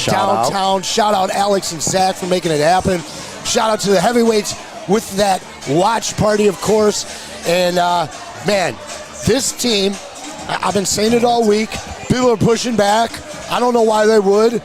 downtown. Shout out Alex and Zach for making it happen. Shout out to the heavyweights with that watch party, of course. And, man, this team, I've been saying it all week. People are pushing back. I don't know why they would.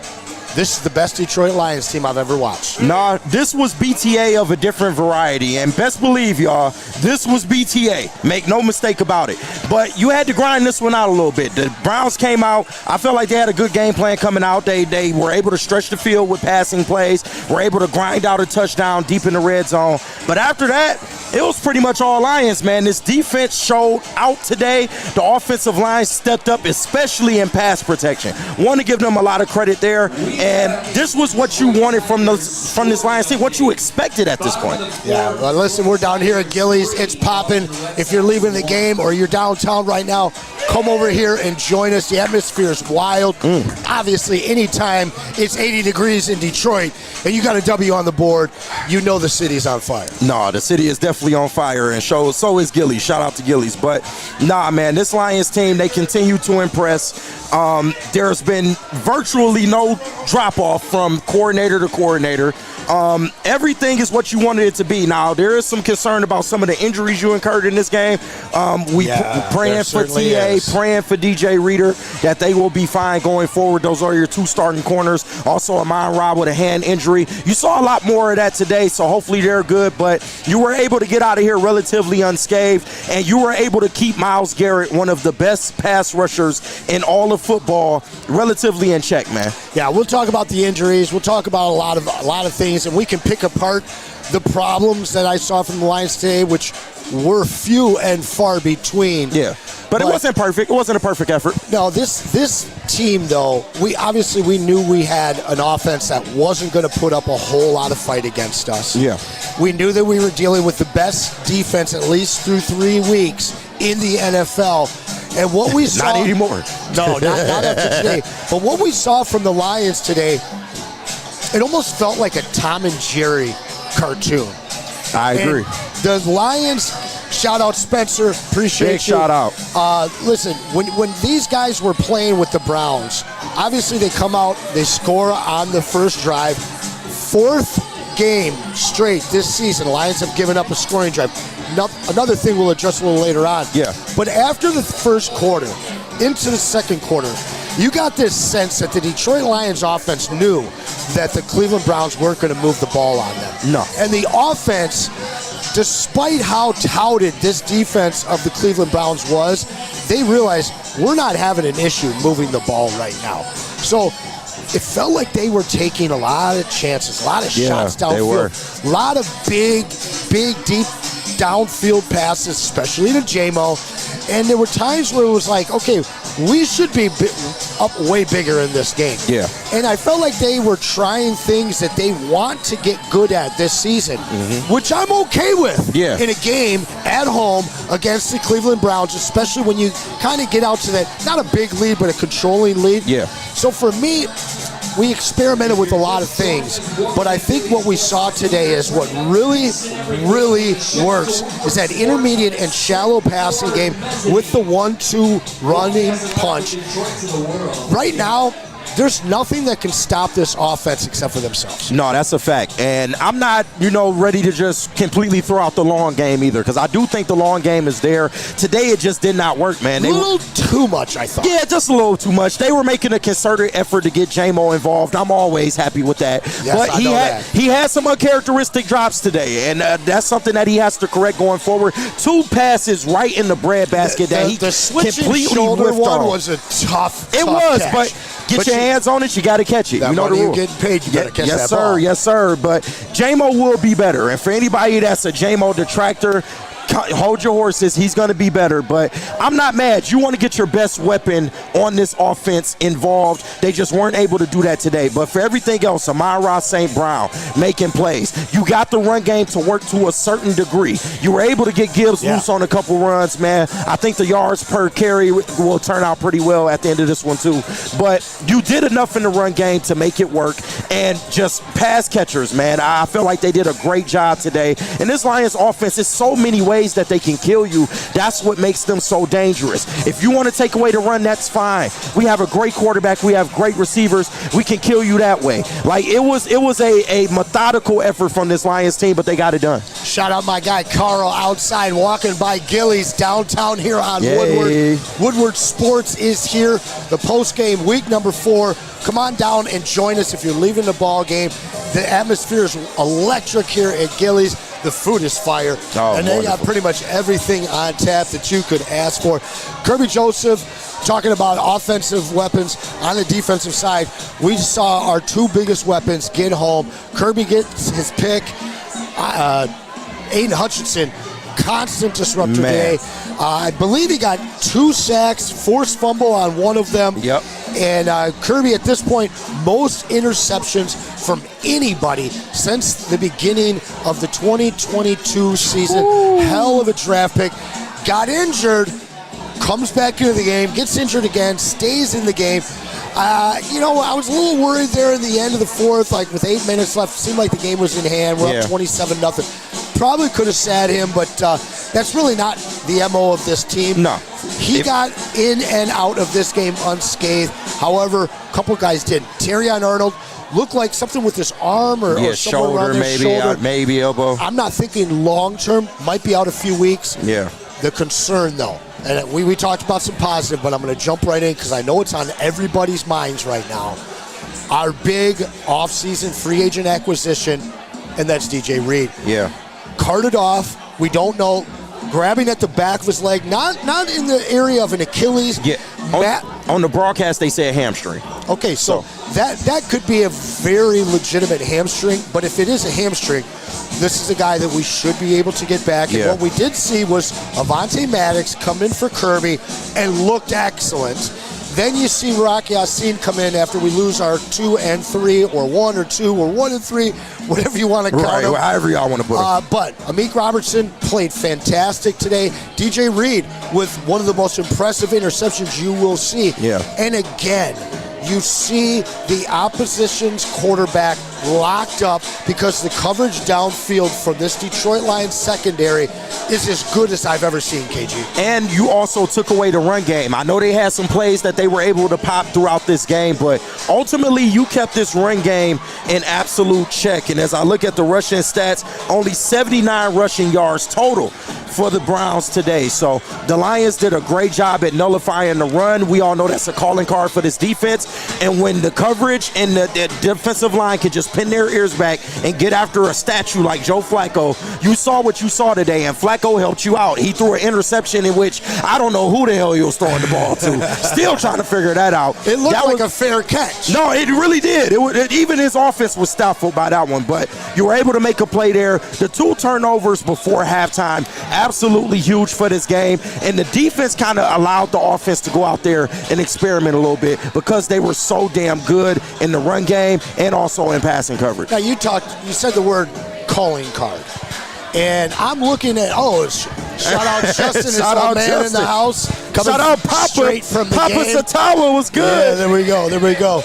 This is the best Detroit Lions team I've ever watched. Nah, this was BTA of a different variety. And best believe, y'all, this was BTA. Make no mistake about it. But you had to grind this one out a little bit. The Browns came out. I felt like they had a good game plan coming out. They were able to stretch the field with passing plays, were able to grind out a touchdown deep in the red zone. But after that, it was pretty much all Lions, man. This defense showed out today. The offensive line stepped up, especially in pass protection. Want to give them a lot of credit there. And this was what you wanted from this Lions team, what you expected at this point. Yeah, well, listen, we're down here at Gillies. It's popping. If you're leaving the game or you're downtown right now, come over here and join us. The atmosphere is wild. Obviously, anytime it's 80 degrees in Detroit and you got a W on the board, you know the city's on fire. No, the city is definitely on fire, and so is Gillies. Shout out to Gillies. But, nah, man, this Lions team, they continue to impress. There's been virtually no drop-off from coordinator to coordinator. Everything is what you wanted it to be. Now, there is some concern about some of the injuries you incurred in this game. Praying for TA, praying for DJ Reader, that they will be fine going forward. Those are your two starting corners. Also, Amon-Ra with a hand injury. You saw a lot more of that today, so hopefully they're good. But you were able to get out of here relatively unscathed, and you were able to keep Myles Garrett, one of the best pass rushers in all of football, relatively in check, man. Yeah, we'll talk about the injuries. We'll talk about a lot of things, and we can pick apart the problems that I saw from the Lions today, which were few and far between. Yeah, but it wasn't perfect. It wasn't a perfect effort. No, this team, though, we knew we had an offense that wasn't going to put up a whole lot of fight against us. Yeah. We knew that we were dealing with the best defense, at least through 3 weeks, in the NFL. And what we saw... Not anymore. No, not after today. But what we saw from the Lions today, it almost felt like a Tom and Jerry cartoon. I agree. The Lions, shout out Spencer, appreciate Big shout out. Listen, when these guys were playing with the Browns, obviously they come out, they score on the first drive. 4th game straight this season, the Lions have given up a scoring drive. Another thing we'll address a little later on. Yeah. But after the first quarter, into the second quarter, you got this sense that the Detroit Lions offense knew that the Cleveland Browns weren't going to move the ball on them. No. And the offense, despite how touted this defense of the Cleveland Browns was, they realized we're not having an issue moving the ball right now. So it felt like they were taking a lot of chances, a lot of shots downfield, a lot of big, deep downfield passes, especially to J-Mo. And there were times where it was like, okay, we should be up way bigger in this game. Yeah. And I felt like they were trying things that they want to get good at this season, which I'm okay with in a game at home against the Cleveland Browns, especially when you kind of get out to that, not a big lead, but a controlling lead. Yeah. So for me, we experimented with a lot of things, but I think what we saw today is what really, really works is that intermediate and shallow passing game with the 1-2 running punch. Right now, there's nothing that can stop this offense except for themselves. No, that's a fact. And I'm not, ready to just completely throw out the long game either, because I do think the long game is there. Today, it just did not work, man. A little too much, I thought. Yeah, just a little too much. They were making a concerted effort to get J-Mo involved. I'm always happy with that. Yes, but he had some uncharacteristic drops today, and that's something that he has to correct going forward. 2 passes right in the breadbasket that he the completely shoulder whiffed one on. was a tough It was, catch. but get your hands on it, you got to catch it. That you know money the you're rule. getting paid, you got to catch that ball. Yes, sir. But J-Mo will be better. And for anybody that's a J-Mo detractor, hold your horses. He's going to be better. But I'm not mad. You want to get your best weapon on this offense involved. They just weren't able to do that today. But for everything else, Amon-Ra St. Brown making plays. You got the run game to work to a certain degree. You were able to get Gibbs loose on a couple runs, man. I think the yards per carry will turn out pretty well at the end of this one, too. But you did enough in the run game to make it work. And just pass catchers, man. I feel like they did a great job today. And this Lions offense is so many ways ways that they can kill you. That's what makes them so dangerous. If you want to take away the run, that's fine. We have a great quarterback. We have great receivers. We can kill you that way. Like, it was a methodical effort from this Lions team, but they got it done. Shout out my guy Carl outside walking by Gillies downtown here on Woodward. Woodward Sports is here. The post-game week number 4. Come on down and join us if you're leaving the ball game. The atmosphere is electric here at Gillies. The food is fire. And they got pretty much everything on tap that you could ask for. Kirby Joseph talking about offensive weapons. On the defensive side, we saw our 2 biggest weapons get home. Kirby gets his pick. Aiden Hutchinson, constant disruptor today. I believe he got 2 sacks, forced fumble on one of them. Yep. And Kirby, at this point, most interceptions from anybody since the beginning of the 2022 season. Ooh. Hell of a draft pick. Got injured, comes back into the game, gets injured again, stays in the game. I was a little worried there in the end of the 4th, like with 8 minutes left. Seemed like the game was in hand. We're up 27-0. Probably could have sat him, but that's really not the MO of this team. No. He got in and out of this game unscathed. However, a couple guys did. Terrion Arnold looked like something with his arm or somewhere around his shoulder. Maybe elbow. I'm not thinking long-term. Might be out a few weeks. Yeah. The concern, though, and we talked about some positive, but I'm going to jump right in because I know it's on everybody's minds right now. Our big offseason free agent acquisition, and that's DJ Reed. Yeah. Carted off. We don't know. Grabbing at the back of his leg, not in the area of an Achilles. Yeah. On the broadcast, they said hamstring. Okay, so that could be a very legitimate hamstring, but if it is a hamstring, this is a guy that we should be able to get back. And what we did see was Avonte Maddox come in for Kirby and looked excellent. Then you see Rock Ya-Sin come in after we lose our 2 and 3, or 1 or 2, or 1 and 3, whatever you want to count them. However y'all want to put it. But Amik Robertson played fantastic today. DJ Reed with one of the most impressive interceptions you will see. Yeah. And again, you see the opposition's quarterback locked up because the coverage downfield from this Detroit Lions secondary is as good as I've ever seen, KG. And you also took away the run game. I know they had some plays that they were able to pop throughout this game, but ultimately you kept this run game in absolute check. And as I look at the rushing stats, only 79 rushing yards total for the Browns today. So the Lions did a great job at nullifying the run. We all know that's a calling card for this defense. And when the coverage and the defensive line can just pin their ears back and get after a statue like Joe Flacco, you saw what you saw today, and Flacco helped you out. He threw an interception in which I don't know who the hell he was throwing the ball to. Still trying to figure that out. It looked like a fair catch. No, it really did. Even his offense was stifled by that one, but you were able to make a play there. The 2 turnovers before halftime, absolutely huge for this game, and the defense kind of allowed the offense to go out there and experiment a little bit because they were so damn good in the run game and also in passing coverage. Now you said the word calling card, and I'm looking at shout out Justin is our man Justin in the house. Coming shout out Papa straight from the Papa game. Satawa was good. Yeah, there we go.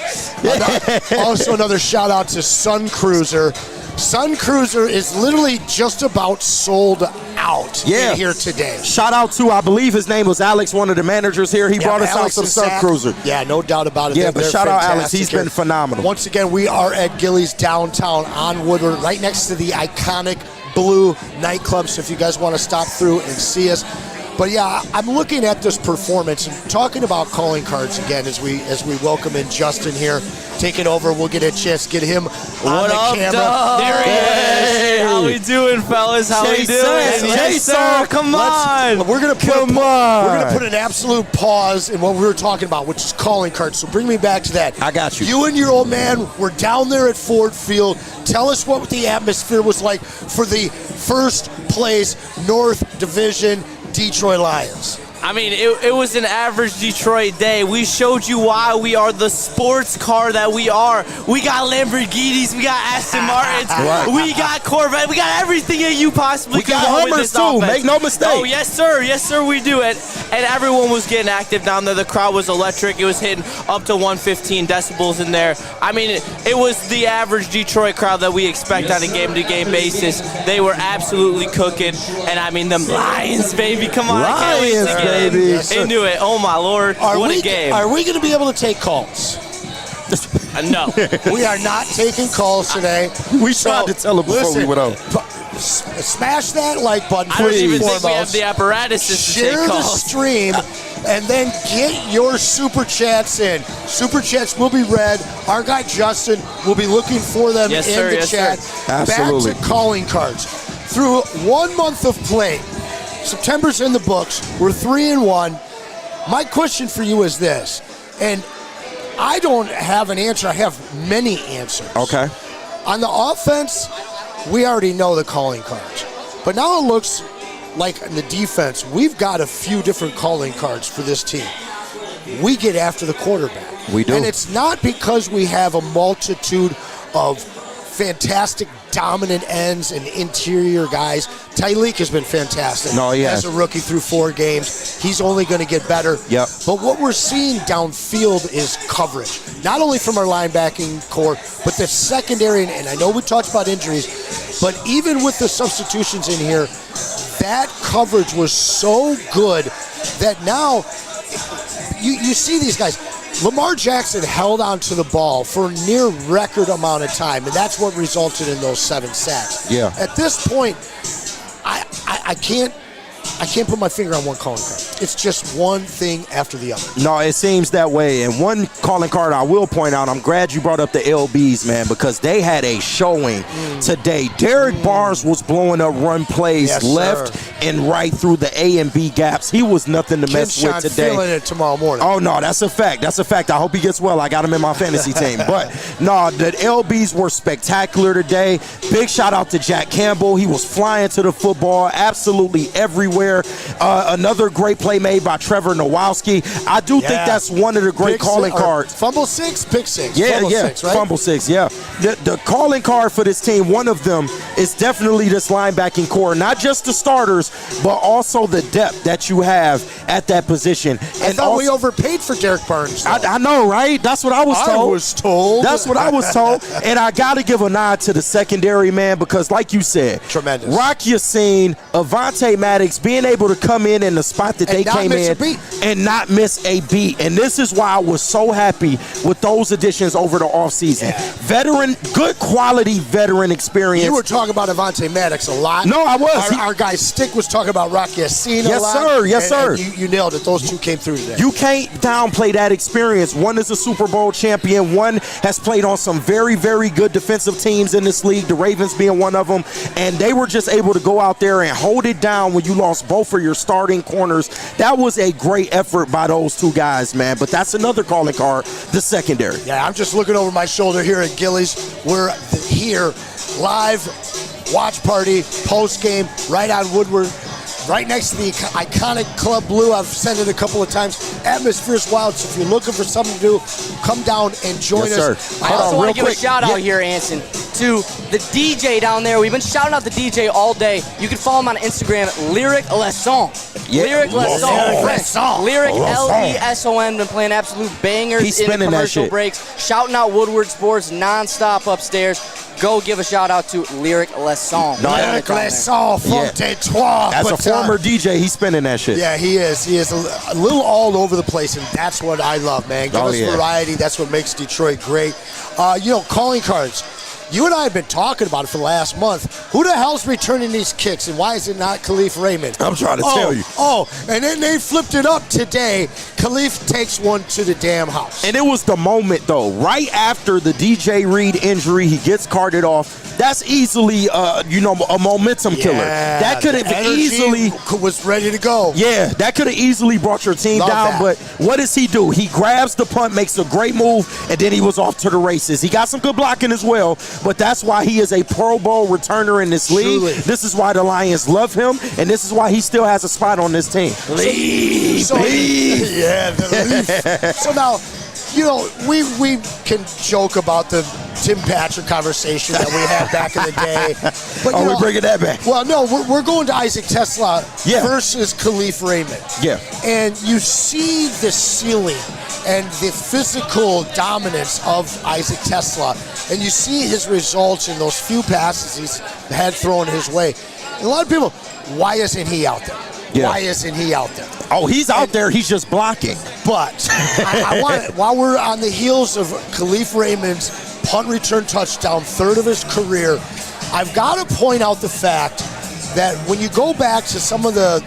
Also another shout out to Sun Cruiser. Sun Cruiser is literally just about sold out here today. Shout out to, I believe his name was Alex, one of the managers here. He brought us out some Sun Cruiser. Yeah, no doubt about it. Yeah, but shout out Alex. He's been phenomenal. Once again, we are at Gillies downtown on Woodward, right next to the iconic Blue nightclub. So if you guys want to stop through and see us. But yeah, I'm looking at this performance and talking about calling cards again as we welcome in Justin here, taking over. We'll get a chance to get him on the camera. Dog? There he is. How we doing, fellas? How we doing? Yes, sir. Come on. We're gonna put an absolute pause in what we were talking about, which is calling cards. So bring me back to that. I got you. You and your old man were down there at Ford Field. Tell us what the atmosphere was like for the first place North Division Detroit Lions. I mean, it was an average Detroit day. We showed you why we are the sports car that we are. We got Lamborghinis, we got Aston Martins, we got Corvette, we got everything that you possibly could want with this offense. Make no mistake. Oh, yes, sir, we do it. And everyone was getting active down there. The crowd was electric. It was hitting up to 115 decibels in there. I mean, it was the average Detroit crowd that we expect on a game-to-game basis. They were absolutely cooking. And I mean, them Lions, baby, come on. I can't wait to get into it. Oh, my Lord. What a game. Are we going to be able to take calls? No. We are not taking calls today. We tried to tell them before we went on. Smash that like button. I don't even think we have the apparatuses to take calls. Share the stream and then get your super chats in. Super chats will be read. Our guy Justin will be looking for them in the chat. Absolutely. Back to calling cards. Through 1 month of play, September's in the books. We're 3-1. My question for you is this, and I don't have an answer. I have many answers. Okay. On the offense, we already know the calling cards. But now it looks like in the defense, we've got a few different calling cards for this team. We get after the quarterback. We do. And it's not because we have a multitude of fantastic dominant ends and interior guys. Tyleek has been fantastic as a rookie through 4 games. He's only going to get better. Yep. But what we're seeing downfield is coverage, not only from our linebacking core, but the secondary. And I know we talked about injuries, but even with the substitutions in here, that coverage was so good that now you see these guys. Lamar Jackson held onto the ball for a near record amount of time, and that's what resulted in those 7 sacks. Yeah. At this point, I can't put my finger on one calling card. It's just one thing after the other. No, it seems that way. And one calling card I will point out, I'm glad you brought up the LBs, man, because they had a showing today. Derek Barnes was blowing up run plays left and right through the A and B gaps. He was nothing to mess with today. Feeling it tomorrow morning. Oh, no, that's a fact. That's a fact. I hope he gets well. I got him in my fantasy team. But, no, the LBs were spectacular today. Big shout out to Jack Campbell. He was flying to the football absolutely everywhere. Another great play made by Trevor Nowalski. I do think that's one of the great calling cards. Fumble 6, pick 6. Yeah, Fumble 6, right? Fumble 6, yeah. The calling card for this team, one of them is definitely this linebacking core. Not just the starters, but also the depth that you have at that position. I thought we overpaid for Derek Barnes. I know, right? That's what I was told. That's what I was told. And I got to give a nod to the secondary, man, because like you said, tremendous. Rock Yassin, Avonte Maddox being able to come in the spot that they came in and not miss a beat. And this is why I was so happy with those additions over the offseason. Yeah. Veteran, good quality veteran experience. You were talking about Avonte Maddox a lot. No, I was. Our guy Stick was talking about Rock Yassin a lot. Yes, sir. And you nailed it. Those two came through today. You can't downplay that experience. One is a Super Bowl champion. One has played on some very, very good defensive teams in this league, the Ravens being one of them. And they were just able to go out there and hold it down when you lost both of your starting corners. That was a great effort by those two guys, man. But that's another calling card, the secondary. Yeah, I'm just looking over my shoulder here at Gillies. We're here live, watch party, post game, right on Woodward, right next to the iconic Club Blue. I've said it a couple of times. Atmosphere's wild, so if you're looking for something to do, come down and join us. I also want to give a shout out here, Anson, to the DJ down there. We've been shouting out the DJ all day. You can follow him on Instagram at Lyric Lesson. Lyric Lesson. Lyric Leson. Been playing absolute bangers in the commercial breaks. Shouting out Woodward Sports nonstop upstairs. Go give a shout out to Lyric Lesson. Lyric Lesson, Fontaine-Trois. As a former DJ, he's spinning that shit. Yeah, he is. He is a little all over the place, and that's what I love, man. Give us variety. That's what makes Detroit great. Calling cards. You and I have been talking about it for the last month. Who the hell's returning these kicks, and why is it not Khalif Raymond? I'm trying to tell you. And then they flipped it up today. Khalif takes one to the damn house. And it was the moment, though. Right after the DJ Reed injury, he gets carted off. That's easily, a momentum killer. That could have easily was ready to go. Yeah, that could have easily brought your team down. But what does he do? He grabs the punt, makes a great move, and then he was off to the races. He got some good blocking as well, but that's why he is a Pro Bowl returner in this league. Truly. This is why the Lions love him, and this is why he still has a spot on this team. Leave. Yeah, the leaf. So now, you know, we can joke about the Tim Patrick conversation that we had back in the day. But, we're bringing that back. Well, no, we're going to Isaac Tesla versus Khalif Raymond. Yeah. And you see the ceiling and the physical dominance of Isaac Tesla, and you see his results in those few passes he's had thrown his way. And a lot of people, why isn't he out there? Yeah. Why isn't he out there? Oh, he's out there. He's just blocking. But I want, while we're on the heels of Khalif Raymond's punt return touchdown, third of his career, I've got to point out the fact that when you go back to some of the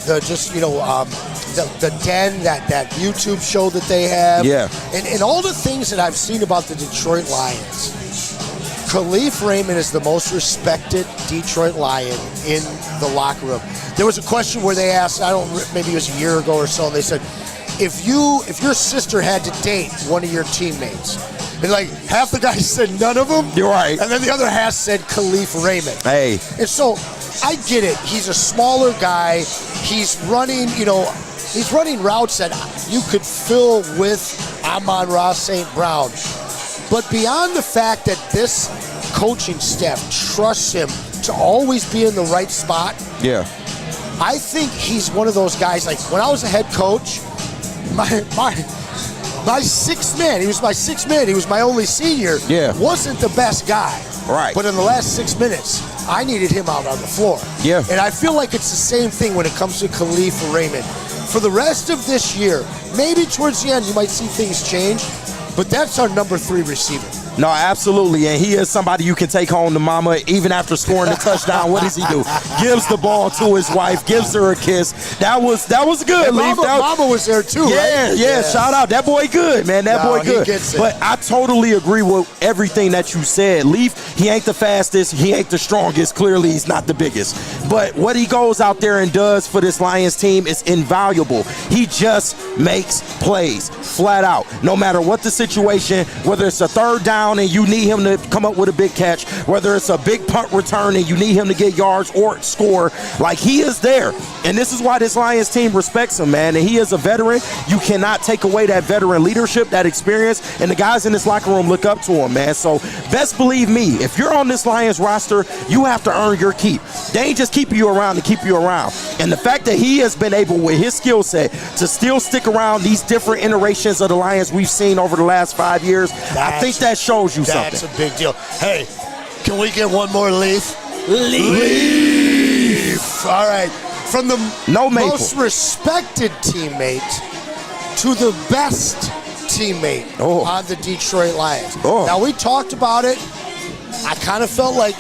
Den, that YouTube show that they have, and all the things that I've seen about the Detroit Lions, Khalif Raymond is the most respected Detroit Lion in the locker room. There was a question where they asked, maybe it was a year ago or so, and they said, if your sister had to date one of your teammates, and like half the guys said none of them. You're right. And then the other half said Khalif Raymond. Hey. And so I get it. He's a smaller guy. He's running, routes that you could fill with Amon-Ra St. Brown. But beyond the fact that this coaching staff trusts him to always be in the right spot, I think he's one of those guys, like when I was a head coach, my sixth man, he was my sixth man, he was my only senior, wasn't the best guy. Right. But in the last 6 minutes, I needed him out on the floor. Yeah. And I feel like it's the same thing when it comes to Khalif Raymond. For the rest of this year, maybe towards the end you might see things change, but that's our number 3 receiver. No, absolutely, and he is somebody you can take home to mama even after scoring the touchdown. What does he do? Gives the ball to his wife, gives her a kiss. That was good, Leaf. Mama was there too, right? Yeah, shout out. That boy good, man. That boy good. He gets it. But I totally agree with everything that you said. Leaf, he ain't the fastest, he ain't the strongest. Clearly, he's not the biggest. But what he goes out there and does for this Lions team is invaluable. He just makes plays, flat out. No matter what the situation, whether it's a third down and you need him to come up with a big catch, whether it's a big punt return and you need him to get yards or score, like he is there. And this is why this Lions team respects him, man. And he is a veteran. You cannot take away that veteran leadership, that experience, and the guys in this locker room look up to him, man. So best believe me, if you're on this Lions roster, you have to earn your keep. They ain't just keeping you around to keep you around. And the fact that he has been able, with his skill set, to still stick around these different iterations of the Lions we've seen over the last 5 years, I think that shows you something. That's a big deal. Hey, can we get one more leaf? Leaf. All right. From the most respected teammate to the best teammate on the Detroit Lions. Now, we talked about it. I kind of felt like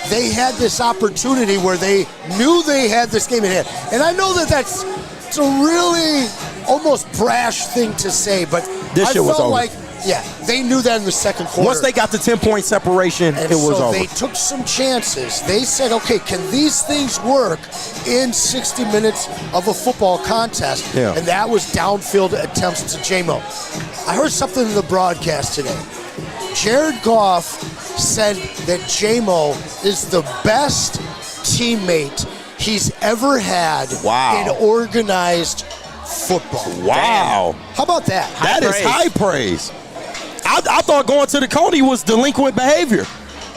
they had this opportunity where they knew they had this game in hand. And I know that it's a really almost brash thing to say, but this shit was over. Like, they knew that in the second quarter. Once they got the 10-point separation, it was over. They took some chances. They said, okay, can these things work in 60 minutes of a football contest? Yeah. And that was downfield attempts to J-Mo. I heard something in the broadcast today. Jared Goff said that J-Mo is the best teammate he's ever had in organized football. Wow. Damn. How about that? That is high praise. I thought going to the Coney was delinquent behavior.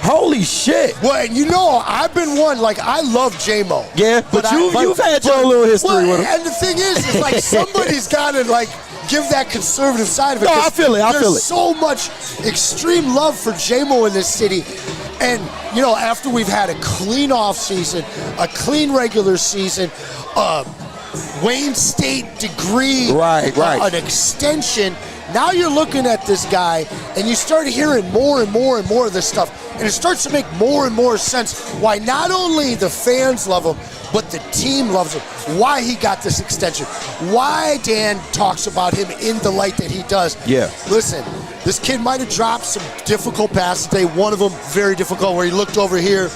Holy shit. Well, and I've been one, like, I love J-Mo. Yeah, but you've had your little history with him. And the thing is, it's like somebody's got to, like, give that conservative side of it. No, I feel it. There's so much extreme love for J-Mo in this city. And, after we've had a clean offseason, a clean regular season, Wayne State degree, an extension. Now you're looking at this guy, and you start hearing more and more and more of this stuff, and it starts to make more and more sense why not only the fans love him, but the team loves him, why he got this extension, why Dan talks about him in the light that he does. Yeah. Listen, this kid might have dropped some difficult passes today, one of them very difficult, where he looked over here,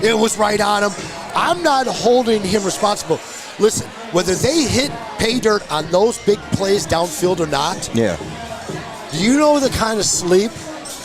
it was right on him. I'm not holding him responsible. Listen, whether they hit pay dirt on those big plays downfield or not, do you know the kind of sleep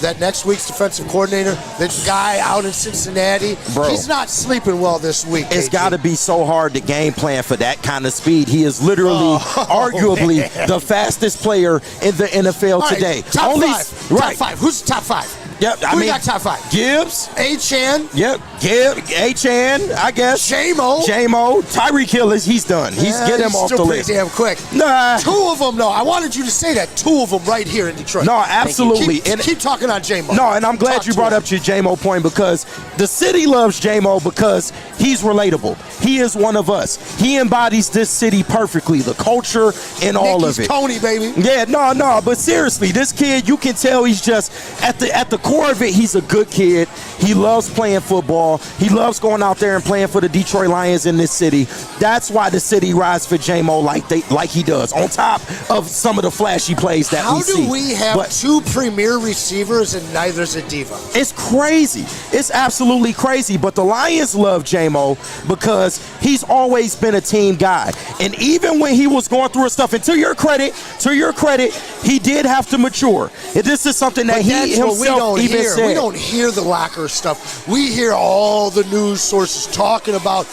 that next week's defensive coordinator, the guy out in Cincinnati, Bro, he's not sleeping well this week. It's KG. got to be so hard to game plan for that kind of speed. He is literally, arguably, the fastest player in the NFL All right, today. Top five. Right. Top five. Who's the top five? Yep. Who we got top five? Gibbs. H-Chan. Yep. Gibbs. H-Chan, I guess. J-Mo. J-Mo. Tyreek Hill he's done. Get him off the list. Still pretty damn quick. Nah. Two of them, no. I wanted you to say that. Two of them right here in Detroit. No, absolutely. Keep talking on J-Mo. No, and I'm glad you brought up your J-Mo point, because the city loves J-Mo because he's relatable. He is one of us. He embodies this city perfectly, the culture and all of it. Tony, baby. Yeah, no, but seriously, this kid, you can tell he's just at the core of it. He's a good kid. He loves playing football. He loves going out there and playing for the Detroit Lions in this city. That's why the city rides for J-Mo like he does, on top of some of the flashy plays that we see. How do we have two premier receivers and neither's a diva? It's crazy. It's absolutely crazy. But the Lions love J-Mo because he's always been a team guy. And even when he was going through his stuff, and to your credit, he did have to mature. And this is something that he himself even said. We don't hear the locker stuff. We hear all the news sources talking about,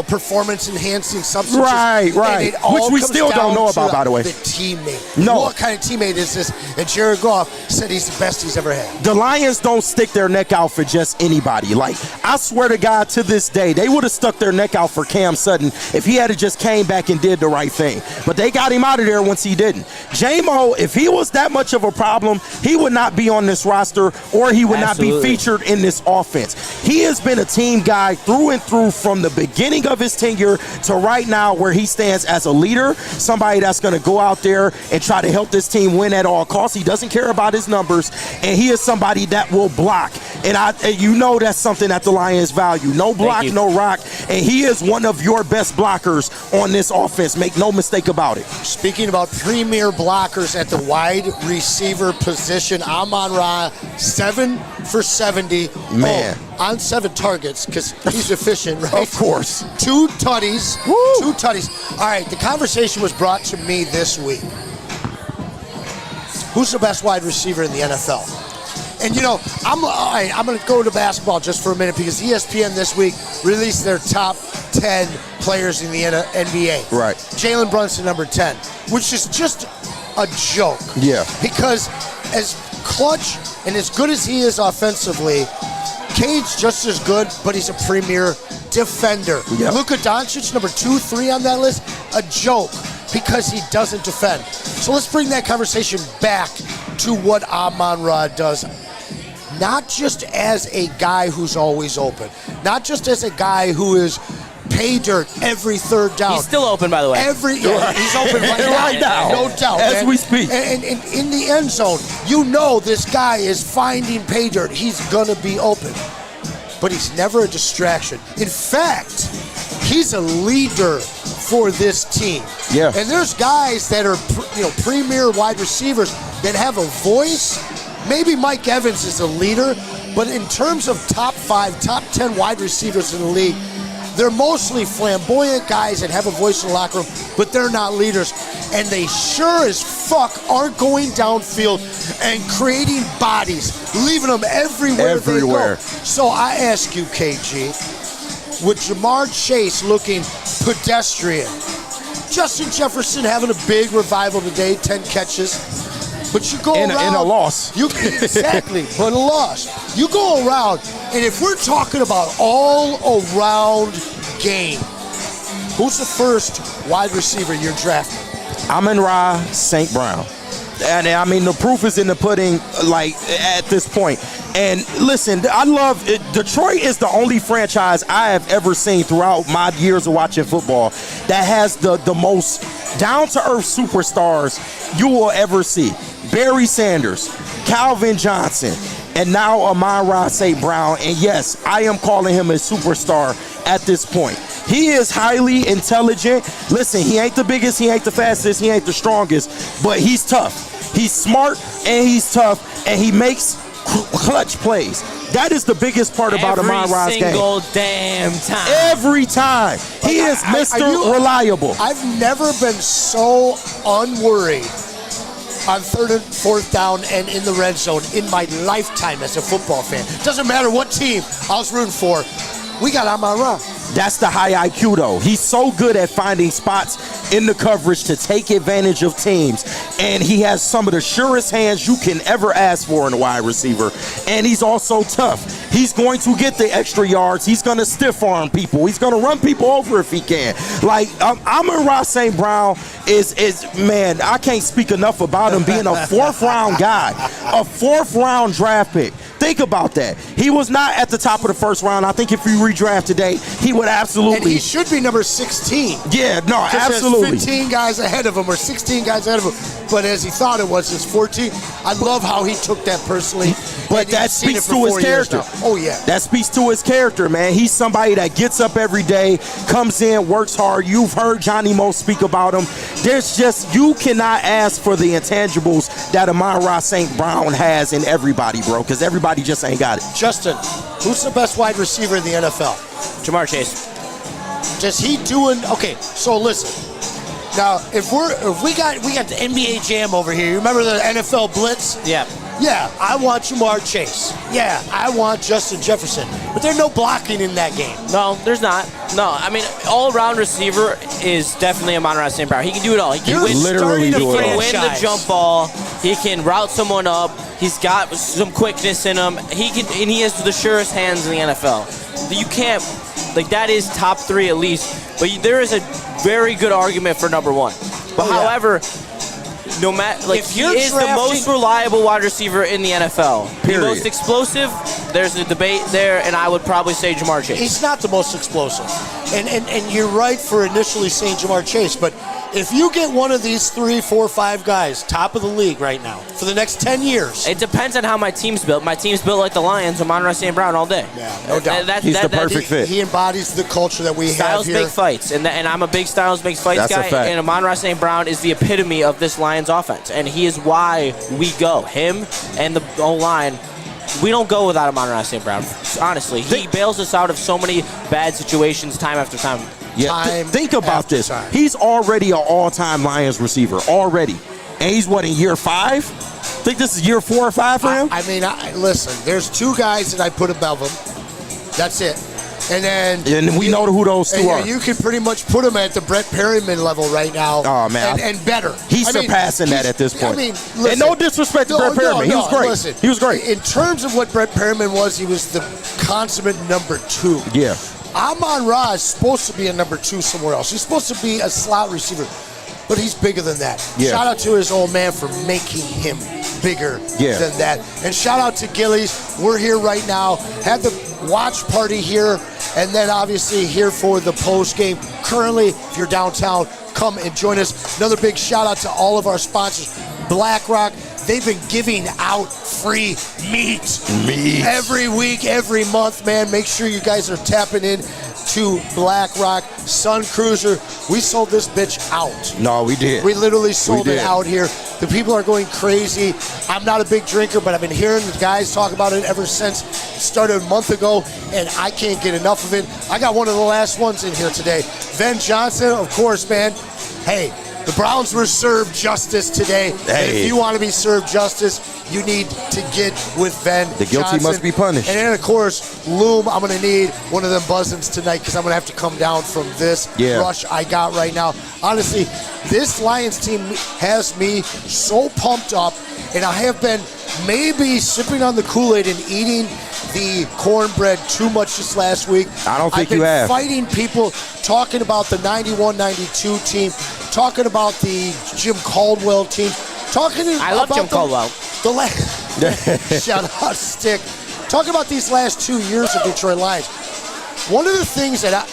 performance enhancing substances. Right. Which we still don't know about, by the way. The teammate. No. What kind of teammate is this? And Jared Goff said he's the best he's ever had. The Lions don't stick their neck out for just anybody. Like, I swear to God, to this day, they would have stuck their neck out for Cam Sutton if he had just came back and did the right thing. But they got him out of there once he didn't. J-Mo, if he was that much of a problem, he would not be on this roster, or he would not be featured in this offense. He has been a team guy through and through from the beginning of his tenure to right now, where he stands as a leader, somebody that's going to go out there and try to help this team win at all costs. He doesn't care about his numbers, and he is somebody that will block. And that's something that the Lions value. No block, no rock, and he is one of your best blockers on this offense. Make no mistake about it. Speaking about premier blockers at the wide receiver position, Amon-Ra, 7 for 70. Man. On 7 targets, because he's efficient, right? Of course. 2 tutties. Woo. 2 tutties. All right, the conversation was brought to me this week. Who's the best wide receiver in the NFL? And I'm going to go to basketball just for a minute, because ESPN this week released their top 10 players in the NBA. Right. Jalen Brunson, number 10, which is just a joke. Yeah. Because as clutch and as good as he is offensively, Cade's just as good, but he's a premier defender. Yep. Luka Doncic, number 2, 3 on that list, a joke because he doesn't defend. So let's bring that conversation back to what Amon-Ra does. Not just as a guy who's always open, not just as a guy who is pay dirt every third down. He's still open, by the way. He's open right now. No doubt. As man. we speak. And in the end zone, this guy is finding pay dirt. He's going to be open. But he's never a distraction. In fact, he's a leader for this team. Yeah. And there's guys that are premier wide receivers that have a voice. Maybe Mike Evans is a leader, but in terms of top 5, top 10 wide receivers in the league, they're mostly flamboyant guys that have a voice in the locker room, but they're not leaders. And they sure as fuck aren't going downfield and creating bodies, leaving them everywhere. They go. So I ask you, KG, with Jamar Chase looking pedestrian, Justin Jefferson having a big revival today, 10 catches. But you go around. In a loss. Exactly, but a loss. You go around, and if we're talking about all-around game, who's the first wide receiver you're drafting? Amon-Ra St. Brown. And I mean, the proof is in the pudding, at this point. And listen, I love it. Detroit is the only franchise I have ever seen throughout my years of watching football that has the most down-to-earth superstars you will ever see. Barry Sanders, Calvin Johnson, and now Amon-Ra St. Brown. And yes, I am calling him a superstar at this point. He is highly intelligent. Listen, he ain't the biggest, he ain't the fastest, he ain't the strongest, but he's tough. He's smart and he's tough, and he makes clutch plays. That is the biggest part about Amon-Ra's game. Every single damn time. Every time. He is Mr. Reliable. I've never been so unworried on 3rd and 4th down and in the red zone in my lifetime as a football fan. Doesn't matter what team I was rooting for. We got Amon-Ra. That's the high IQ, though. He's so good at finding spots in the coverage to take advantage of teams. And he has some of the surest hands you can ever ask for in a wide receiver. And he's also tough. He's going to get the extra yards. He's going to stiff arm people. He's going to run people over if he can. Like, Amon-Ra St. Brown is, man, I can't speak enough about him being a 4th-round guy, a 4th-round draft pick. Think about that. He was not at the top of the 1st round. I think if you redraft today, he would absolutely. And he should be number 16. Yeah, no, absolutely. There's 15 guys ahead of him or 16 guys ahead of him. But as he thought it was, his 14. I love how he took that personally. But that speaks to his character. Oh, yeah. That speaks to his character, man. He's somebody that gets up every day, comes in, works hard. You've heard Johnny Mo speak about him. There's just, you cannot ask for the intangibles that Amon-Ra St. Brown has in everybody, bro, because everybody just ain't got it. Justin, who's the best wide receiver in the NFL? Jamar Chase. Does he doing, okay, so listen. Now, if we got the NBA Jam over here. You remember the NFL Blitz? Yeah. Yeah, I want Jamar Chase. Yeah, I want Justin Jefferson. But there's no blocking in that game. No, there's not. No, I mean, all-around receiver is definitely Amon-Ra St. Brown. He can do it all. He can win, literally do it all. win the jump ball. He can route someone up. He's got some quickness in him. He has the surest hands in the NFL. You can't, like, that is top 3 at least. But there is a very good argument for number 1. But however, no matter, like, he is the most reliable wide receiver in the NFL. Period. The most explosive, there's a debate there, and I would probably say Jamar Chase. He's not the most explosive. And you're right for initially saying Jamar Chase, but if you get one of these 3, 4, 5 guys, top of the league right now, for the next 10 years. It depends on how my team's built. My team's built like the Lions, Amon-Ra St. Brown all day. Yeah, no doubt. He's the perfect fit. He embodies the culture that we Styles have here. make fights, and I'm a big Styles makes fights That's a guy, fact. and Amon-Ra St. Brown is the epitome of this Lions offense, and he is why we go. Him and the O-line, we don't go without Amon-Ra St. Brown. Honestly, he bails us out of so many bad situations time after time. Yeah, think about this. Time. He's already an all-time Lions receiver, already. And he's, what, in year 5? Think this is year 4 or 5 for him? I mean, listen, there's 2 guys that I put above him. That's it. And then we know who those 2 are. You can pretty much put him at the Brett Perryman level right now. Oh, man. And better. He's surpassing that at this point. I mean, listen, and no disrespect to Brett Perryman. He was great. Listen, he was great. In terms of what Brett Perryman was, he was the consummate number 2. Yeah. Amon-Ra is supposed to be a number 2 somewhere else. He's supposed to be a slot receiver, but he's bigger than that. Yeah. Shout out to his old man for making him bigger than that. And shout out to Gillies. We're here right now. Had the watch party here, and then obviously here for the post game. Currently, if you're downtown, come and join us. Another big shout out to all of our sponsors. BlackRock, they've been giving out free meat every week, every month, man. Make sure you guys are tapping in to BlackRock. Sun Cruiser, we sold this bitch out. No, we did. We literally sold it out here. The people are going crazy. I'm not a big drinker, but I've been hearing the guys talk about it ever since it started a month ago, and I can't get enough of it. I got one of the last ones in here today. Ben Johnson, of course, man. Hey, the Browns were served justice today. Hey. And if you want to be served justice, you need to get with Ben The guilty Johnson. must be punished. And then, of course, Loom, I'm going to need one of them buzzins tonight because I'm going to have to come down from this rush I got right now. Honestly, this Lions team has me so pumped up, and I have been maybe sipping on the Kool-Aid and eating the cornbread too much this last week. I don't think I've you been have. Fighting people, talking about the 91-92 team, talking about the Jim Caldwell team, I love Jim Caldwell. Shout out, Stick. Talking about these last 2 years of Detroit Lions. One of the things that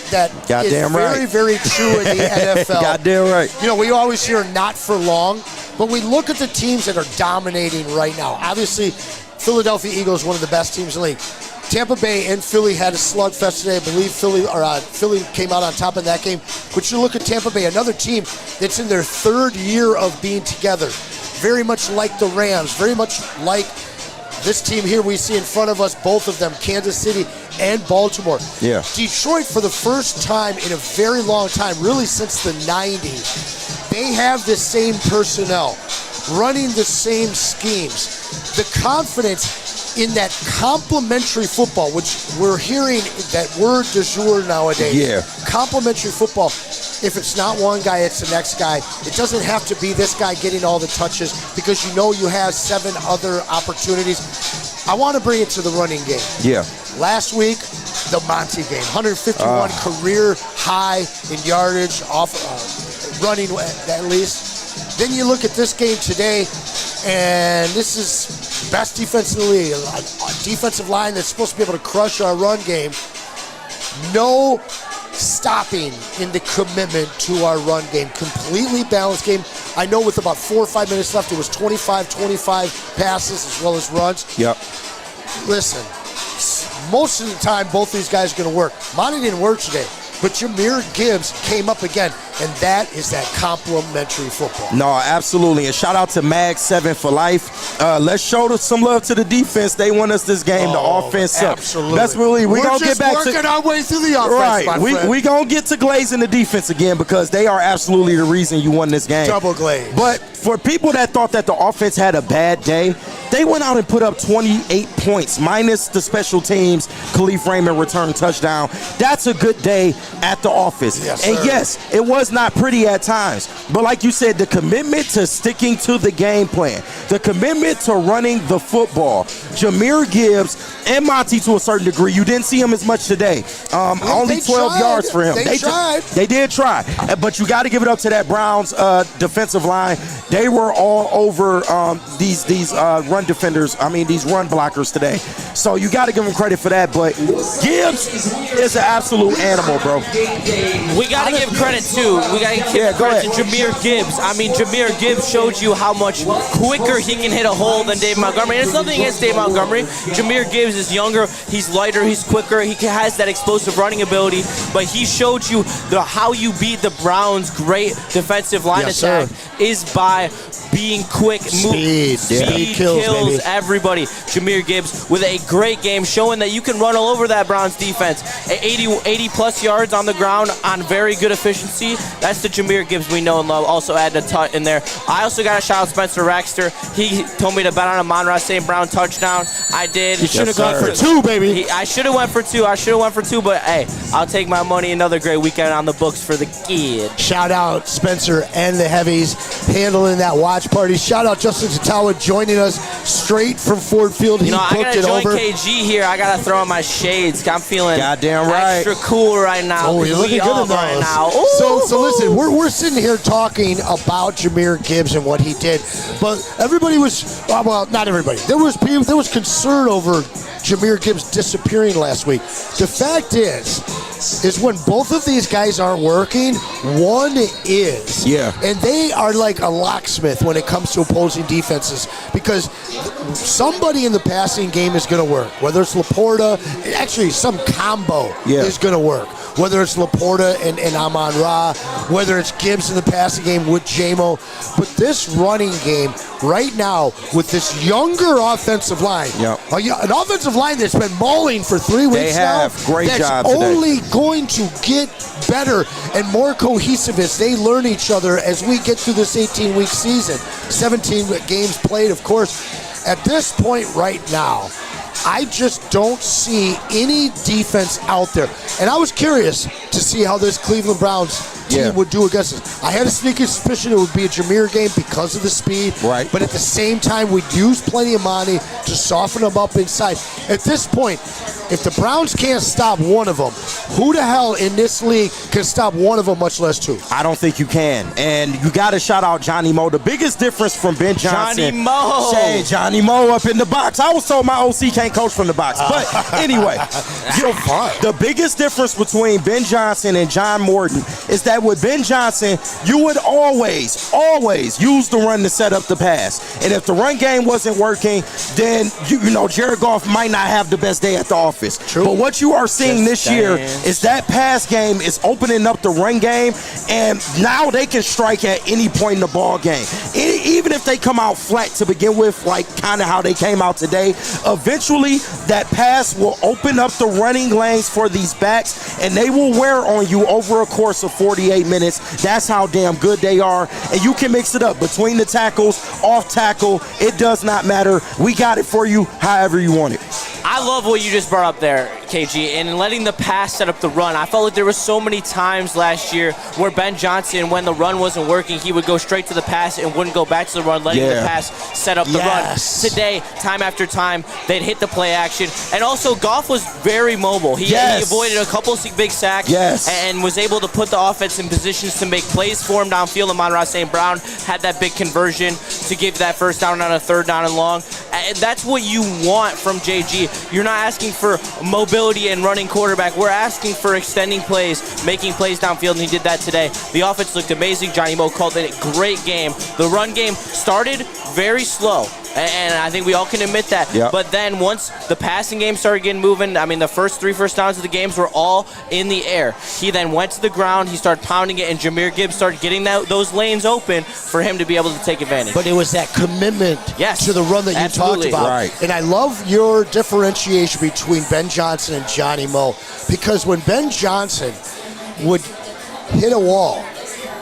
is very, very true in the NFL. Goddamn right. You know, we always hear not for long, but we look at the teams that are dominating right now. Obviously, Philadelphia Eagles, one of the best teams in the league. Tampa Bay and Philly had a slugfest today. I believe Philly came out on top in that game. But you look at Tampa Bay, another team that's in their 3rd year of being together. Very much like the Rams, very much like this team here we see in front of us, both of them, Kansas City and Baltimore. Yeah. Detroit, for the first time in a very long time, really since the 90s, they have the same personnel. running the same schemes. The confidence in that complementary football, which we're hearing that word du jour nowadays. Yeah. Complementary football. If it's not one guy, it's the next guy. It doesn't have to be this guy getting all the touches because you know you have 7 other opportunities. I want to bring it to the running game. Yeah. Last week, the Monty game. 151 career high in yardage, off running at least. Then you look at this game today, and this is best defense in the league. A defensive line that's supposed to be able to crush our run game. No stopping in the commitment to our run game. Completely balanced game. I know with about 4 or 5 minutes left, it was 25 passes as well as runs. Yep. Listen, most of the time, both these guys are going to work. Monty didn't work today, but Jahmyr Gibbs came up again, and that is that complimentary football. No, absolutely. And shout out to Mag7 for life. Let's show some love to the defense. They won us this game. The offense sucks. Absolutely. That's really we're gonna get back working to our way through the offense. Right. My friend. We gonna get to glazing the defense again because they are absolutely the reason you won this game. Double glaze. But for people that thought that the offense had a bad day, they went out and put up 28 points, minus the special teams. Khalif Raymond returned touchdown. That's a good day at the office. Yes, and sir. yes, it was not pretty at times. But like you said, the commitment to sticking to the game plan, the commitment to running the football. Jahmyr Gibbs and Monty to a certain degree. You didn't see him as much today. Only 12 yards for him. They tried. They did try. But you got to give it up to that Browns defensive line. They were all over these run defenders. I mean, these run blockers today. So you got to give them credit for that. But Gibbs is an absolute animal, bro. We got to give credit too. We got to give credit to Jahmyr Gibbs. I mean, Jahmyr Gibbs showed you how much quicker he can hit a hole than Dave Montgomery. And it's nothing against Dave Montgomery. Jahmyr Gibbs is younger. He's lighter. He's quicker. He has that explosive running ability. But he showed you how you beat the Browns' great defensive line attack is by being quick. Speed kills everybody. Jahmyr Gibbs with a great game, showing that you can run all over that Browns defense. 80 plus yards on the ground on very good efficiency. That's the Jahmyr Gibbs we know and love. Also add a tut in there. I also got to shout out Spencer Raxter. He told me to bet on Amon-Ra St. Brown touchdown. I did. You should have gone for 2, baby. I should have went for 2. But hey, I'll take my money. Another great weekend on the books for the kid. Shout out Spencer and the Heavies handling that watch party. Shout out Justin Tatawa joining us straight from Ford Field. He I booked gotta it join over. KG here. I gotta throw on my shades. I'm feeling goddamn right. extra cool right now. Oh, you're looking good in those. Right now. So listen, we're sitting here talking about Jahmyr Gibbs and what he did, but everybody was well, not everybody. There was concern over Jahmyr Gibbs disappearing last week. The fact is when both of these guys aren't working, one is. Yeah. And they are like a locksmith when it comes to opposing defenses because somebody in the passing game is going to work. Whether it's Laporta, actually some combo is going to work. Whether it's Laporta and Amon-Ra, whether it's Gibbs in the passing game with J-Mo. But this running game right now with this younger offensive line, an offensive line that's been mauling for 3 weeks now, great that's job today. only going to get better and more cohesive as they learn each other as we get through this 18-week season. 17 games played, of course. At this point right now, I just don't see any defense out there. And I was curious to see how this Cleveland Browns team would do against us. I had a sneaky suspicion it would be a Jahmyr game because of the speed. Right. But at the same time, we'd use plenty of money to soften them up inside. At this point, if the Browns can't stop one of them, who the hell in this league can stop one of them, much less 2? I don't think you can. And you got to shout out Johnny Moe. The biggest difference from Ben Johnson. Johnny Moe. Hey, Johnny Moe up in the box. I was told my OC can't coach from the box. But anyway, the biggest difference between Ben Johnson and John Morton is that with Ben Johnson, you would always use the run to set up the pass. And if the run game wasn't working, then, Jared Goff might not have the best day at the office. True. But what you are seeing this year is that pass game is opening up the run game, and now they can strike at any point in the ball game. even if they come out flat to begin with, like kind of how they came out today, eventually that pass will open up the running lanes for these backs, and they will wear on you over a course of 48 minutes. That's how damn good they are. And you can mix it up between the tackles, off tackle. It does not matter. We got it for you however you want it. I love what you just brought up there, KG, and letting the pass set up the run. I felt like there were so many times last year where Ben Johnson, when the run wasn't working, he would go straight to the pass and wouldn't go back to the run, letting the pass set up the run. Today, time after time, they'd hit the play action. And also, Goff was very mobile. He avoided a couple of big sacks and was able to put the offense in positions to make plays for him downfield. Amon-Ra St. Brown had that big conversion to give that first down on a third down and long. And that's what you want from JG. You're not asking for mobility and running quarterback. We're asking for extending plays, making plays downfield, and he did that today. The offense looked amazing. Johnny Moe called it a great game. The run game started very slow, and I think we all can admit that. Yep. But then once the passing game started getting moving, I mean, the three first downs of the games were all in the air. He then went to the ground, he started pounding it, and Jahmyr Gibbs started getting those lanes open for him to be able to take advantage. But it was that commitment to the run that you talked about. Right. And I love your differentiation between Ben Johnson and Johnny Moe, because when Ben Johnson would hit a wall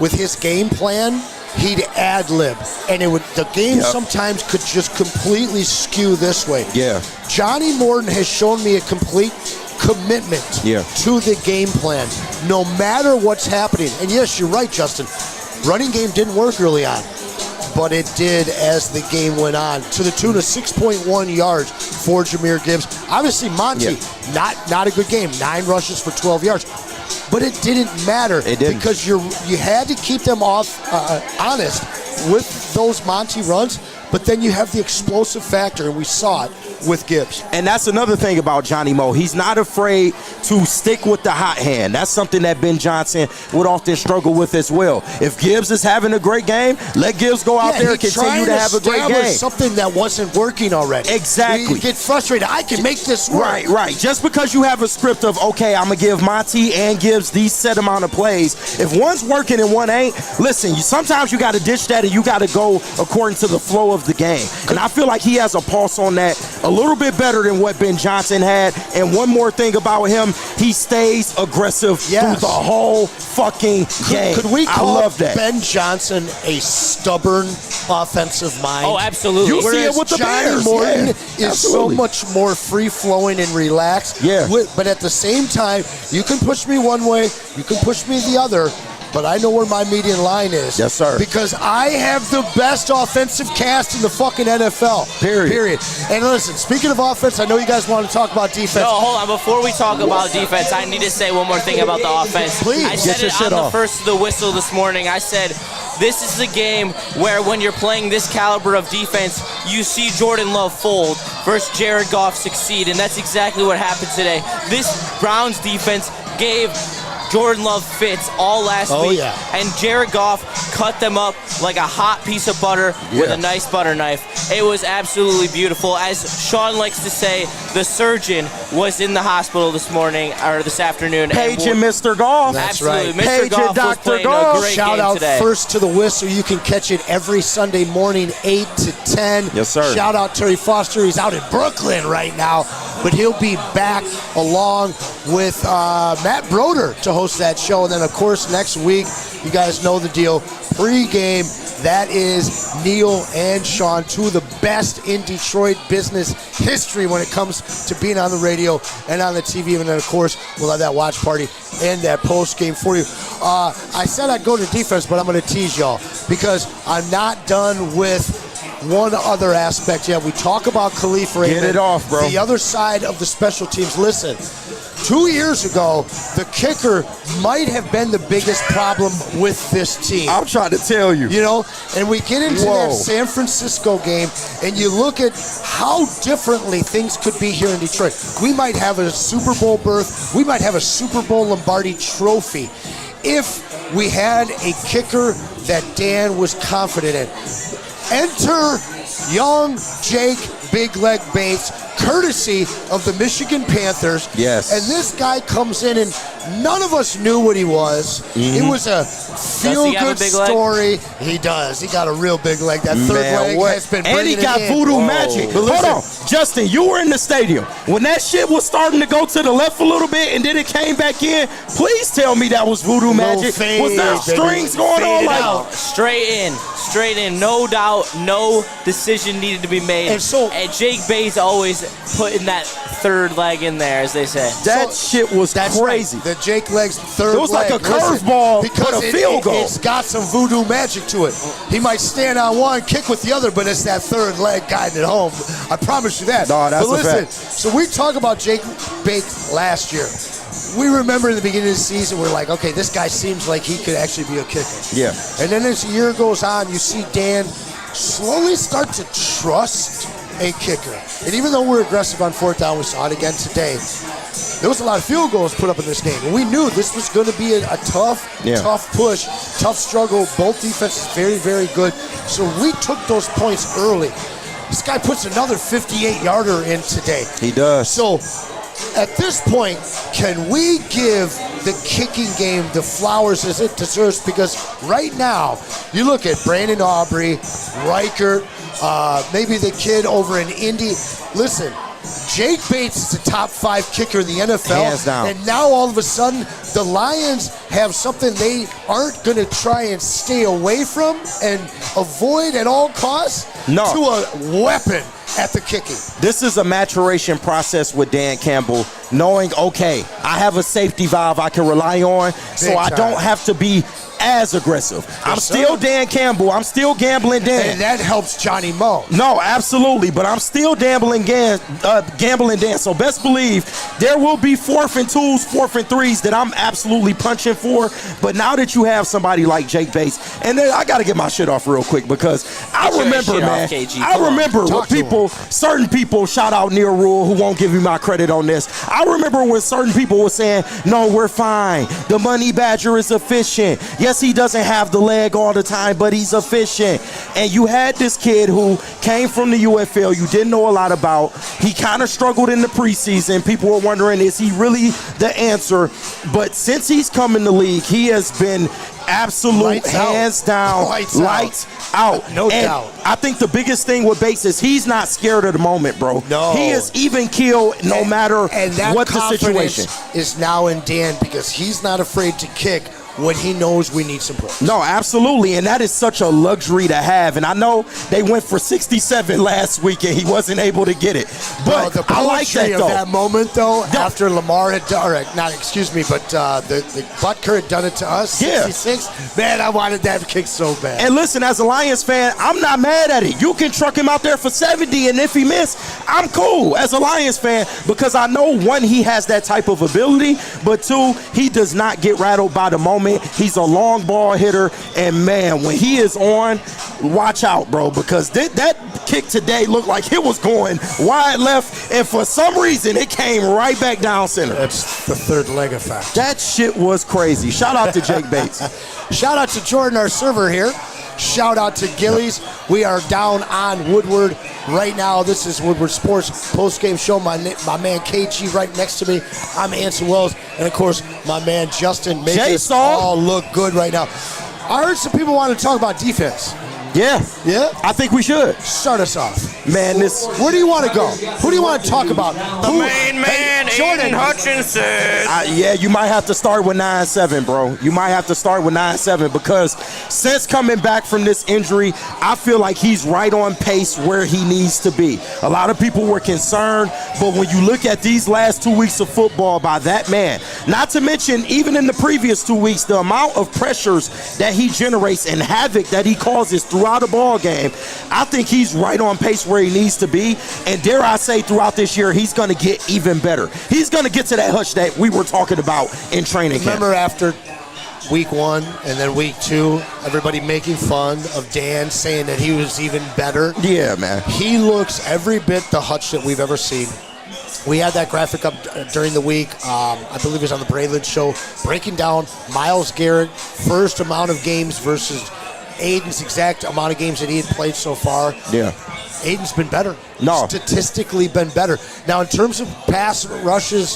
with his game plan, he'd ad-lib, and the game sometimes could just completely skew this way. Yeah. Johnny Morton has shown me a complete commitment to the game plan, no matter what's happening. And yes, you're right, Justin. Running game didn't work early on, but it did as the game went on, to the tune of 6.1 yards for Jahmyr Gibbs. Obviously, Monty, not a good game. 9 rushes for 12 yards. But it didn't matter. It didn't. Because you had to keep them honest with those Monty runs, but then you have the explosive factor, and we saw it with Gibbs. And that's another thing about Johnny Moe. He's not afraid to stick with the hot hand. That's something that Ben Johnson would often struggle with as well. If Gibbs is having a great game, let Gibbs go out there and continue to have a great game. Something that wasn't working already. Exactly. You get frustrated. I can make this work. Right. Just because you have a script of, okay, I'm going to give Monty and Gibbs these set amount of plays, if one's working and one ain't, listen, sometimes you got to ditch that and you got to go according to the flow of the game. And I feel like he has a pulse on that a little bit better than what Ben Johnson had. And one more thing about him, he stays aggressive through the whole fucking game. Could we call that. Ben Johnson a stubborn offensive mind? Oh, absolutely. You see it with the Bears. Johnny Morton is so much more free-flowing and relaxed. Yeah. But at the same time, you can push me one way, you can push me the other, but I know where my median line is. Yes, sir. Because I have the best offensive cast in the fucking NFL. Period. And listen, speaking of offense, I know you guys want to talk about defense. No, hold on. Before we talk about defense, I need to say one more thing about the offense. Please. I said it on the first of the whistle this morning. I said, this is the game where when you're playing this caliber of defense, you see Jordan Love fold versus Jared Goff succeed, and that's exactly what happened today. This Browns defense gave Jordan Love fits all last week, and Jared Goff cut them up like a hot piece of butter with a nice butter knife. It was absolutely beautiful. As Sean likes to say, the surgeon was in the hospital this morning, or this afternoon. Paging Mr. Goff. That's absolutely. right. Mr. Goff was playing a great Shout game out today. first to the whistle. You can catch it every Sunday morning, 8 to 10. Yes, sir. Shout out Terry Foster. He's out in Brooklyn right now, but he'll be back along with Matt Broder to host that show. And then, of course, next week, you guys know the deal. Pre-game, that is Neil and Sean, two of the best in Detroit business history when it comes to being on the radio and on the TV. And then, of course, we'll have that watch party and that post-game for you. I said I'd go to defense, but I'm going to tease y'all because I'm not done with one other aspect yet. We talk about Khalif Raymond. Get it off, bro. The other side of the special teams. Listen, 2 years ago, the kicker might have been the biggest problem with this team. I'm trying to tell you. You know, and we get into that San Francisco game, and you look at how differently things could be here in Detroit. We might have a Super Bowl berth. We might have a Super Bowl Lombardi trophy if we had a kicker that Dan was confident in. Enter young Jake Big Leg Bates courtesy of the Michigan Panthers. Yes. And this guy comes in, and none of us knew what he was. It was a feel-good story. He does. He got a real big leg. That third leg has been bringing and he got it in. voodoo magic. But hold on, Justin, you were in the stadium. When that shit was starting to go to the left a little bit and then it came back in, please tell me that was voodoo magic. Was there strings going on? Like, straight in, no doubt, no decision needed to be made. And Jake Bates always putting that third leg in there, as they say. That shit was crazy. Right. The Jake leg's third leg. It was like a curveball because a field goal. It's got some voodoo magic to it. He might stand on one, kick with the other, but it's that third leg guiding it home. I promise you that. No, that's but listen, a fact. so we talk about Jake Bates last year. We remember in the beginning of the season, we're like, okay, this guy seems like he could actually be a kicker. Yeah. And then as the year goes on, you see Dan slowly start to trust a kicker. And even though we're aggressive on fourth down, we saw it again today, there was a lot of field goals put up in this game. And we knew this was going to be a tough push, tough struggle. Both defenses very, very good. So we took those points early. This guy puts another 58-yarder in today. He does. So at this point, can we give the kicking game the flowers as it deserves? Because right now, you look at Brandon Aubrey, Reichert, maybe the kid over in Indy. Listen, Jake Bates is a top 5 kicker in the NFL. Hands down. And now all of a sudden, the Lions have something they aren't going to try and stay away from and avoid at all costs to a weapon at the kicking. This is a maturation process with Dan Campbell, knowing, okay, I have a safety valve I can rely on, so I don't have to be as aggressive. I'm still Dan Campbell. I'm still Gambling Dan. And that helps Johnny Moe. No, absolutely. But I'm still Gambling Dan. So best believe there will be 4th and 2s, 4th and 3s that I'm absolutely punching for. But now that you have somebody like Jake Bates, and then I got to get my shit off real quick because I remember, man, I remember when certain people, shout out Neil Rule, who won't give me my credit on this. I remember when certain people were saying, no, we're fine. The Money Badger is efficient. Yes, he doesn't have the leg all the time, but he's efficient. And you had this kid who came from the UFL you didn't know a lot about. He kind of struggled in the preseason. People were wondering, is he really the answer? But since he's come in the league, he has been absolute hands down, lights out. No doubt. I think the biggest thing with Bates is he's not scared of the moment, bro. No. He is even killed no matter what the situation is now in Dan because he's not afraid to kick when he knows we need some points. No, absolutely, and that is such a luxury to have. And I know they went for 67 last week and he wasn't able to get it. But the I like that, though. of that moment, though, after Lamar had done, or not, excuse me, but the Butker had done it to us, 66, man, I wanted that kick so bad. And listen, as a Lions fan, I'm not mad at it. You can truck him out there for 70, and if he missed, I'm cool as a Lions fan because I know, one, he has that type of ability, but two, he does not get rattled by the moment. He's a long ball hitter, and man, when he is on, watch out, bro, because that kick today looked like it was going wide left, and for some reason, it came right back down center. That's the third leg effect. That shit was crazy. Shout out to Jake Bates. Shout out to Jordan, our server here. Shout out to Gillies. We are down on Woodward right now. This is Woodward Sports post-game show. My man KG right next to me. I'm Anson Wells. And, of course, my man Justin making us all look good right now. I heard some people want to talk about defense. Yeah. I think we should. Start us off. Man, where do you want to go? Who do you want to talk about? The main man, Jordan Hutchinson. Yeah, you might have to start with 9-7, bro. You might have to start with 9-7 because since coming back from this injury, I feel like he's right on pace where he needs to be. A lot of people were concerned, but when you look at these last 2 weeks of football by that man, not to mention even in the previous 2 weeks, the amount of pressures that he generates and havoc that he causes throughout a ball game, I think he's right on pace where he needs to be. And dare I say, throughout this year, he's going to get even better. He's going to get to that Hutch that we were talking about in training camp. Remember after week 1 and then week 2, everybody making fun of Dan, saying that he was even better? Yeah, man. He looks every bit the Hutch that we've ever seen. We had that graphic up during the week. I believe it was on the Braylon show, breaking down Myles Garrett, first amount of games versus Aiden's exact amount of games that he had played so far. Yeah. Aiden's been better. No. Statistically been better. Now, in terms of pass rushes,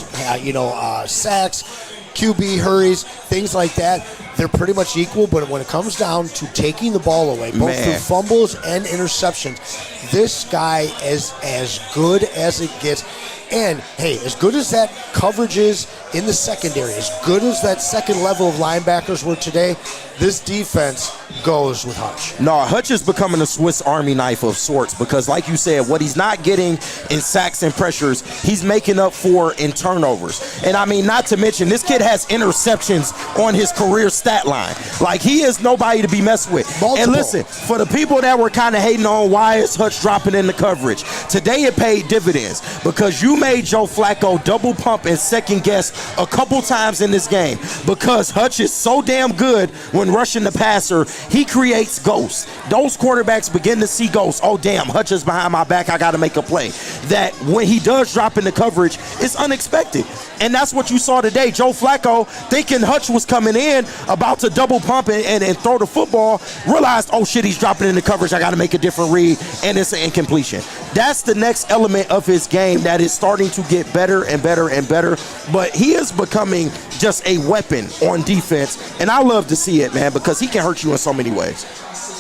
sacks, QB hurries, things like that, they're pretty much equal. But when it comes down to taking the ball away, both through fumbles and interceptions, this guy is as good as it gets. And, hey, as good as that coverage is in the secondary, as good as that second level of linebackers were today, this defense goes with Hutch. No, Hutch is becoming a Swiss Army knife of sorts because, like you said, what he's not getting in sacks and pressures, he's making up for in turnovers. And, I mean, not to mention, this kid has interceptions on his career stat line. Like, he is nobody to be messed with. Multiple. And listen, for the people that were kind of hating on why is Hutch dropping in the coverage, today it paid dividends because you made Joe Flacco double pump and second guess a couple times in this game because Hutch is so damn good when rushing the passer. He creates ghosts. Those quarterbacks begin to see ghosts. Oh, damn, Hutch is behind my back. I got to make a play. That when he does drop in the coverage, it's unexpected. And that's what you saw today. Joe Flacco, thinking Hutch was coming in, about to double pump and throw the football, realized, oh, shit, he's dropping in the coverage. I got to make a different read, and it's an incompletion. That's the next element of his game that is starting to get better and better and better. But he is becoming just a weapon on defense, and I love to see it, man, because he can hurt you in so many ways.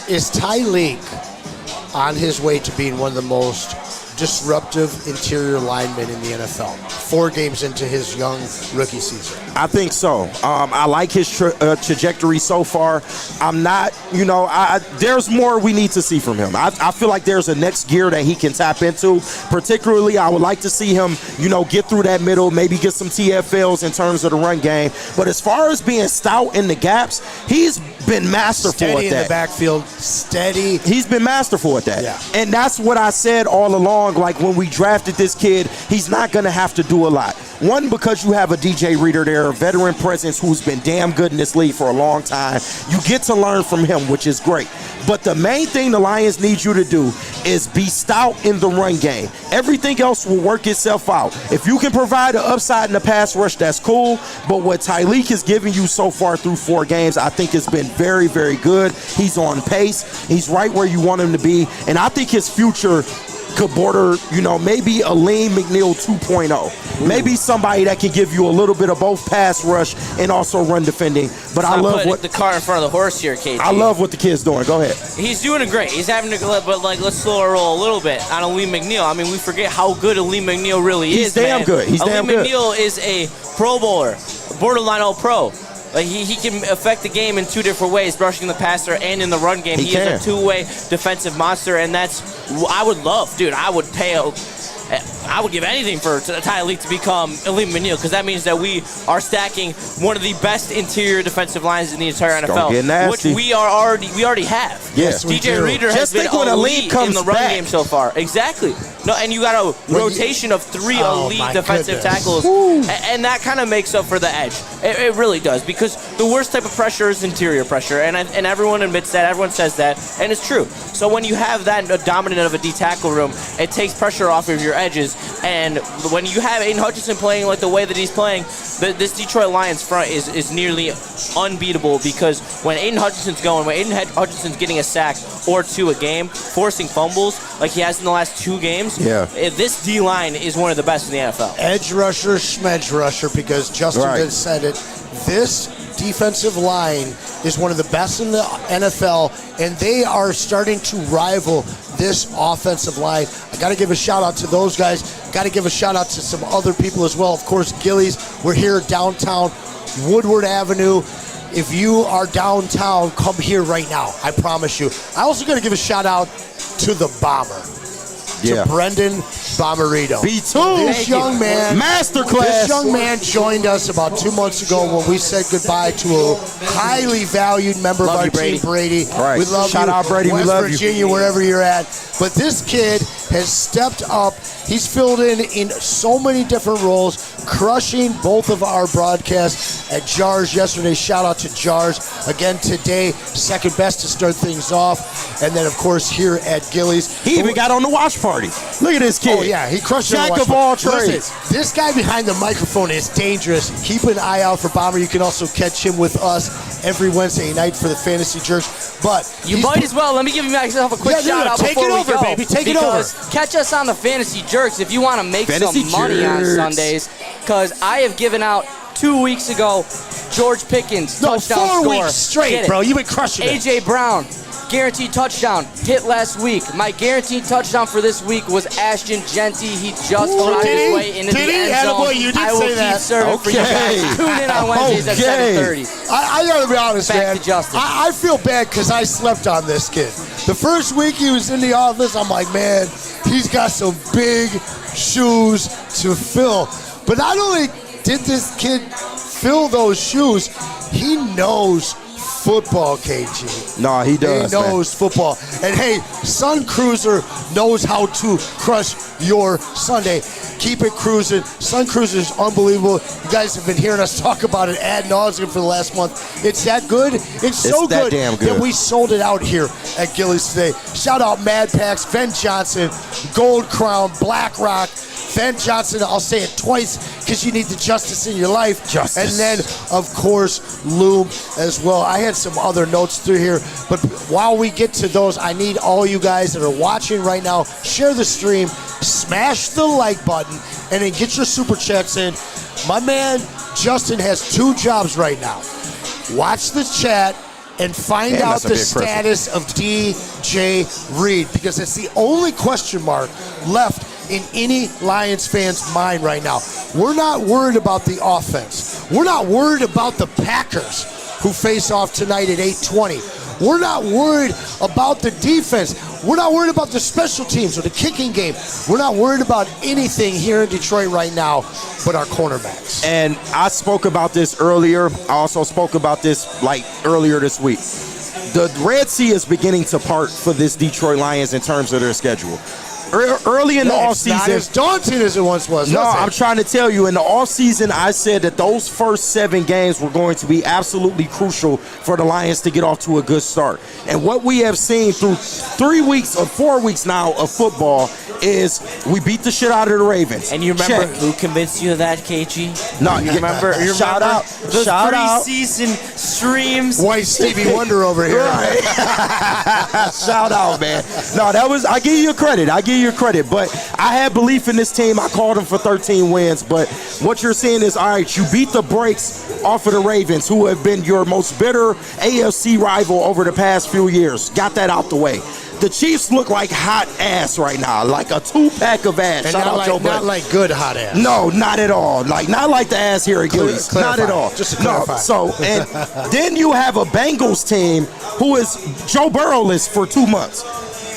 Is Tyleek on his way to being one of the most disruptive interior linemen in the NFL 4 games into his young rookie season? I think so. I like his trajectory so far. I'm not, there's more we need to see from him. I feel like there's a next gear that he can tap into. Particularly, I would like to see him, get through that middle, maybe get some TFLs in terms of the run game. But as far as being stout in the gaps, he's been masterful steady at that. In the backfield, steady. He's been masterful at that. Yeah. And that's what I said all along. Like when we drafted this kid, he's not going to have to do a lot. One, because you have a DJ Reader there, a veteran presence who's been damn good in this league for a long time. You get to learn from him, which is great. But the main thing the Lions need you to do is be stout in the run game. Everything else will work itself out. If you can provide an upside in the pass rush, that's cool. But what Tyleek has given you so far through 4 games, I think has been very, very good. He's on pace. He's right where you want him to be. And I think his future could border, maybe a Lean McNeil 2.0. Maybe somebody that can give you a little bit of both pass rush and also run defending. But I love what the car in front of the horse here, KG. I love what the kid's doing. Go ahead. He's doing great. He's having to, but let's slow our roll a little bit on Aleem McNeil. I mean, we forget how good Aleem McNeil really is. He's damn good. He's damn good. Aleem McNeil is a Pro Bowler, borderline All-Pro. Like he can affect the game in 2 different ways, rushing the passer and in the run game. He is a 2-way defensive monster, and that's I would love, dude. I would give anything for Tyleek to become Aleem McNeil because that means that we are stacking one of the best interior defensive lines in the entire NFL, which we already have. Yes, DJ Reader has been elite in the run game so far. Exactly. No, and you got a rotation of 3 elite defensive tackles, and that kind of makes up for the edge. It really does because the worst type of pressure is interior pressure, and everyone admits that. Everyone says that, and it's true. So when you have that dominant of a D tackle room, it takes pressure off of your edges. And when you have Aiden Hutchinson playing like the way that he's playing, this Detroit Lions front is nearly unbeatable because when Aiden Hutchinson's going, when Aiden Hutchinson's getting a sack or 2 a game, forcing fumbles like he has in the last 2 games, this D-line is one of the best in the NFL. Edge rusher, schmedge rusher, because Justin just said it. This defensive line is one of the best in the NFL, and they are starting to rival this offensive line. I got to give a shout out to those guys. Got to give a shout out to some other people as well. Of course, Gillies. We're here downtown, Woodward Avenue. If you are downtown, come here right now. I promise you. I also got to give a shout out to the Bomber. To Brendan Bomarito. B2. This young man. Masterclass. This young man joined us about 2 months ago when we said goodbye to a highly valued member of our team, Brady. Right. We love you. Shout out, Brady. West we love Virginia, you. wherever you're at. But this kid has stepped up. He's filled in so many different roles, crushing both of our broadcasts at Jars yesterday. Shout out to Jars. Again today, second best to start things off. And then, of course, here at Gillies. He even got on the watch party. party. Look at this kid. Oh, yeah, he crushed it. Jack of all Listen, trades. this guy behind the microphone is dangerous. Keep an eye out for Bomber. You can also catch him with us every Wednesday night for the Fantasy Jerks. But you might as well. Let me give myself a quick shout out take before it we over, go. baby. Take it over. Catch us on the Fantasy Jerks if you want to make some money on Sundays. Because I have given out 2 weeks ago George Pickens touchdown 4 score. weeks straight, bro. You've been crushing it. AJ Brown. Guaranteed touchdown hit last week. My guaranteed touchdown for this week was Ashton Genty. He just found his way into the end zone. You did I will say that. keep serving for you guys. Tune in on Wednesdays at 7:30. I gotta be honest, Back man. to Justin. I feel bad because I slept on this kid. The first week he was in the office, I'm like, man, he's got some big shoes to fill. But not only did this kid fill those shoes, he knows football, KG. No, he does. He knows football. And hey, Sun Cruiser knows how to crush your Sunday. Keep it cruising. Sun Cruiser is unbelievable. You guys have been hearing us talk about it ad nauseum for the last month. It's that good. It's so that good, damn good that we sold it out here at Gillies today. Shout out Mad Packs, Ben Johnson, Gold Crown, Black Rock. Ben Johnson, I'll say it twice because you need the justice in your life. Justice. And then, of course, Loom as well. I had some other notes through here, but while we get to those, I need all you guys that are watching right now, share the stream, smash the like button, and then get your super chats in. My man, Justin, has 2 jobs right now. Watch the chat and find out the status of DJ Reed, because it's the only question mark left in any Lions fan's mind right now. We're not worried about the offense. We're not worried about the Packers who face off tonight at 8:20. We're not worried about the defense. We're not worried about the special teams or the kicking game. We're not worried about anything here in Detroit right now but our cornerbacks. And I spoke about this earlier. I also spoke about this earlier this week. The Red Sea is beginning to part for this Detroit Lions in terms of their schedule. Early in the offseason. Not as daunting as it once was. No, I'm trying to tell you, in the offseason, I said that those first 7 games were going to be absolutely crucial for the Lions to get off to a good start. And what we have seen through 3 weeks or 4 weeks now of football is we beat the shit out of the Ravens. And you remember who convinced you of that, KG? No, you remember? Shout out. Those preseason streams. White Stevie Wonder over here. Right. Shout out, man. No, I give you credit. But I had belief in this team. I called them for 13 wins. But what you're seeing is, all right, you beat the brakes off of the Ravens, who have been your most bitter AFC rival over the past few years. Got that out the way. The Chiefs look like hot ass right now, like a 2-pack of ass. And Shout out Joe Budden. not like good hot ass. No, not at all. Not like the ass here at Gillies. Not at all. Just to clarify. No, so, and then you have a Bengals team who is Joe Burrow-less for 2 months.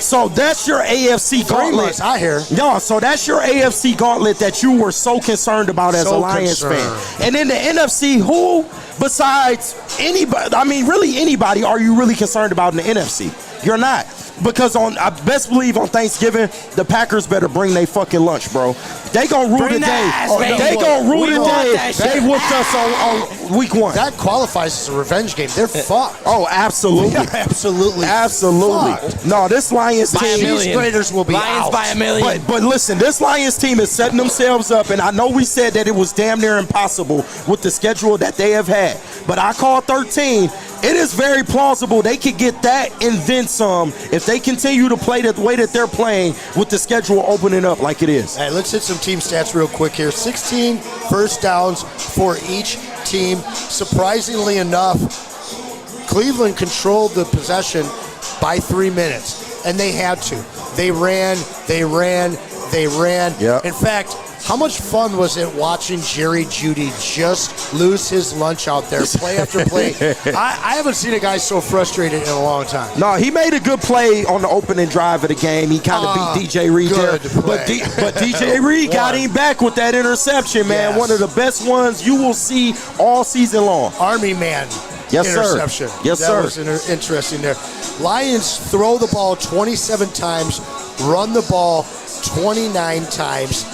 So that's your AFC 3 gauntlet. months, I hear. No, so that's your AFC gauntlet that you were so concerned about as a Lions fan. And in the NFC, who besides anybody, really anybody, are you really concerned about in the NFC? You're not. Because I best believe on Thanksgiving, the Packers better bring their fucking lunch, bro. They gonna rue the day. They gonna rue the day they whooped us on week 1. That qualifies as a revenge game. They're fucked. Oh, absolutely. Absolutely. Absolutely. No, this Lions team. Cheese graders will be Lions out. by a million. But listen, this Lions team is setting themselves up, and I know we said that it was damn near impossible with the schedule that they have had. But I call 13. It is very plausible they could get that and then some if they continue to play the way that they're playing with the schedule opening up like it is. Hey, let's hit some team stats real quick here. 16 first downs for each team. Surprisingly enough, Cleveland controlled the possession by 3 minutes, and they had to. They ran. Yep. In fact, how much fun was it watching Jerry Jeudy just lose his lunch out there, play after play? I haven't seen a guy so frustrated in a long time. No, he made a good play on the opening drive of the game. He kind of beat DJ Reed there. But DJ Reed got him back with that interception, man. Yes. One of the best ones you will see all season long. Army man. Yes, interception. sir. Yes, that sir. was interesting there. Lions throw the ball 27 times, run the ball 29 times.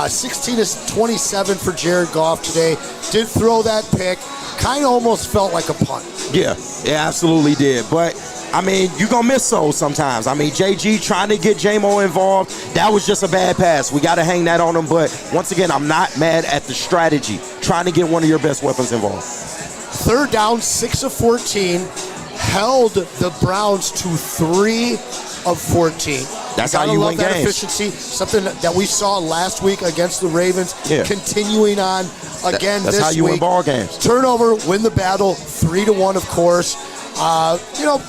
16 to 27 for Jared Goff today. Did throw that pick. Kind of almost felt like a punt. Yeah, it absolutely did. But I mean, you're going to miss those sometimes. I mean, JG trying to get J-Mo involved, that was just a bad pass. We got to hang that on him. But once again, I'm not mad at the strategy, trying to get one of your best weapons involved. 3rd down, 6 of 14, held the Browns to 3 of 14. That's how you win that games. Efficiency, something that we saw last week against the Ravens, continuing on again that's this how you week. win ball games. Turnover, win the battle, 3-1, of course.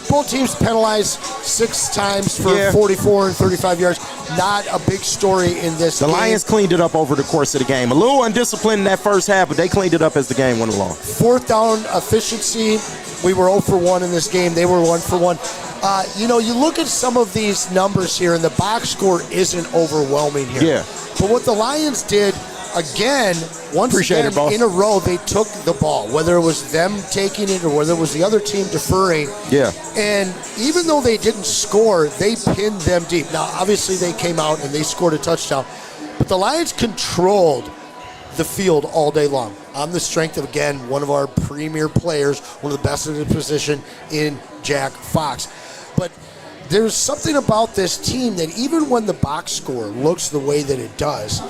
Both teams penalized 6 times for 44 and 35 yards. Not a big story in this game. The Lions cleaned it up over the course of the game. A little undisciplined in that first half, but they cleaned it up as the game went along. 4th down efficiency, we were 0 for 1 in this game. They were 1 for 1. You look at some of these numbers here, and the box score isn't overwhelming here. Yeah. But what the Lions did, again, in a row, they took the ball, whether it was them taking it or whether it was the other team deferring. Yeah. And even though they didn't score, they pinned them deep. Now, obviously, they came out and they scored a touchdown. But the Lions controlled the field all day long on the strength of, again, one of our premier players, one of the best in the position in Jack Fox. But there's something about this team that even when the box score looks the way that it does,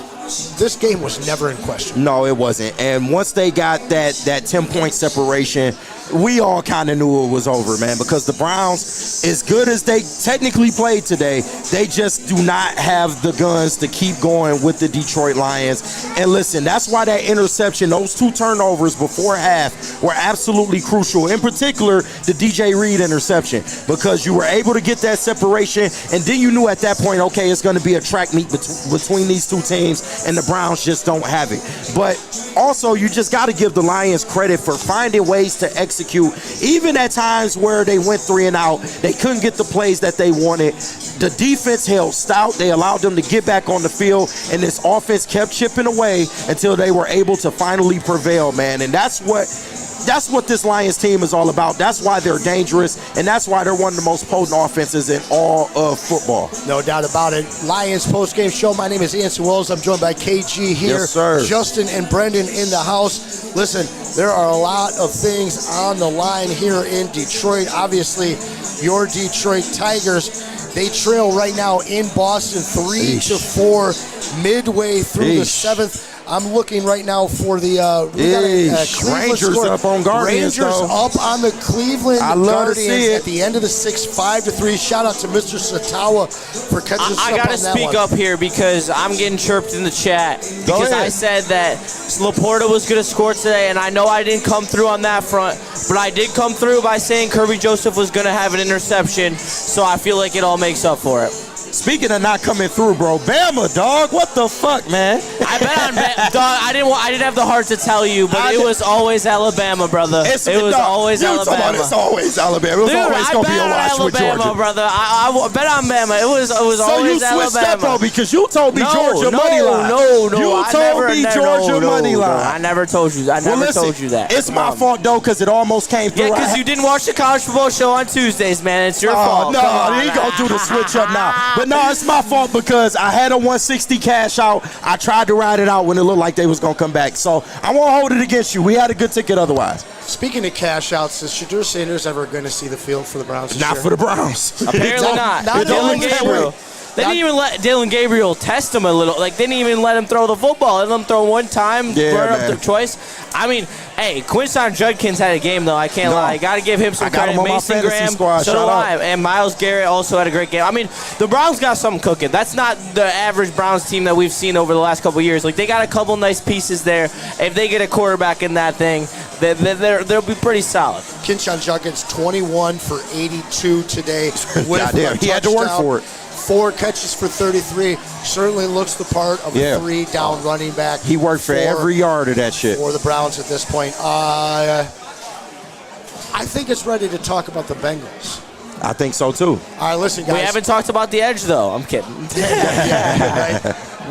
this game was never in question. No, it wasn't. And once they got that 10-point separation, we all kind of knew it was over, man, because the Browns, as good as they technically played today, they just do not have the guns to keep going with the Detroit Lions. And listen, that's why that interception, those 2 turnovers before half were absolutely crucial. In particular, the DJ Reed interception, because you were able to get that separation, and then you knew at that point, okay, it's going to be a track meet between these 2 teams, and the Browns just don't have it. But also, you just got to give the Lions credit for finding ways to execute. Even at times where they went 3 and out, they couldn't get the plays that they wanted. The defense held stout. They allowed them to get back on the field, and this offense kept chipping away until they were able to finally prevail, man. And that's what this Lions team is all about. That's why they're dangerous, and that's why they're one of the most potent offenses in all of football. No doubt about it. Lions post-game show. My name is Anson Wells. I'm joined by KG here. Yes, sir. Justin and Brendan in the house. Listen, there are a lot of things on the line here in Detroit. Obviously, your Detroit Tigers, they trail right now in Boston 3-4 midway through the 7th. I'm looking right now for the Rangers up on Guardians. Rangers up on the Cleveland Guardians to see it. at the end of the 6th, 5-3. Shout out to Mr. Satawa for catching us up on that one. I gotta speak up here because I'm getting chirped in the chat because I said that Laporta was gonna score today, and I know I didn't come through on that front, but I did come through by saying Kirby Joseph was gonna have an interception, so I feel like it all makes up for it. Speaking of not coming through, bro, Bama, dog, what the fuck, man? I bet on dog. I didn't have the heart to tell you, but it was always Alabama, brother. It was always Alabama. It's always Alabama. It was always gonna be a wash with Georgia, brother. I bet on Bama. It was always Alabama. So you switched up, bro, because you told me Georgia money line. No. You told me Georgia money line. I never told you. I never told you that. It's my fault though, because it almost came through. Yeah, because you didn't watch the college football show on Tuesdays, man. It's your fault. No, he gonna do the switch up now. But no, it's my fault because I had a 160 cash out. I tried to ride it out when it looked like they was gonna come back. So I won't hold it against you. We had a good ticket otherwise. Speaking of cash outs, is Shadur Sanders ever going to see the field for the Browns this Not year? for the Browns. Apparently not. Dylan Gabriel. They didn't even let Dylan Gabriel test him a little. Like, they didn't even let him throw the football. Let him throw one time, run up the choice. I mean, hey, Quinton Judkins had a game, though. I can't lie. I got to give him some credit. Mason Graham, so do I. And Myles Garrett also had a great game. I mean, the Browns got something cooking. That's not the average Browns team that we've seen over the last couple of years. Like, they got a couple nice pieces there. If they get a quarterback in that thing, they'll be pretty solid. Quinton Judkins, 21 for 82 today. Goddamn, he had to work for it. 4 catches for 33. Certainly looks the part of a 3-down running back. He worked for every yard of that shit. For the Browns at this point. I think it's ready to talk about the Bengals. I think so, too. All right, listen, guys. We haven't talked about the edge, though. I'm kidding. Right.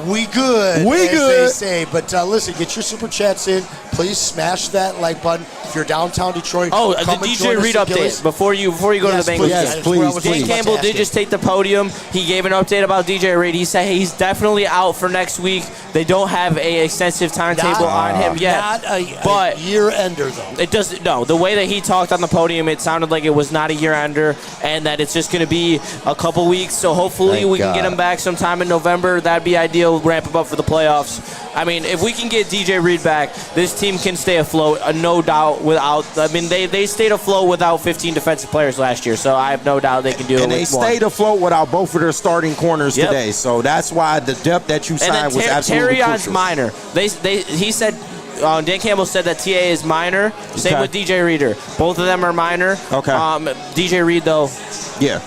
We good, We as good. they say. But listen, get your super chats in. Please smash that like button. If you're downtown Detroit, Oh, come the and join DJ us Reed at update Gillies. before you go to the Bengals. Yes, game. please. Dan Campbell did just take the podium. He gave an update about DJ Reed. He said he's definitely out for next week. They don't have a extensive timetable on him yet. Not a but year ender, though. it doesn't. No, the way that he talked on the podium, it sounded like it was not a year ender, and that it's just going to be a couple weeks. So hopefully Thank we can get God. him back sometime in November. That'd be ideal. Ramp him up for the playoffs. I mean, if we can get DJ Reed back, this team can stay afloat. No doubt. Without, I mean, they stayed afloat without 15 defensive players last year. So I have no doubt they can do it. And they with more. stayed afloat without both of their starting corners Yep. today. So that's why the depth that you And then signed was absolutely Terrion's crucial. minor. He said. Dan Campbell said that TA is minor. Same Okay. with DJ Reader. Both of them are minor. Okay. DJ Reed though. Yeah.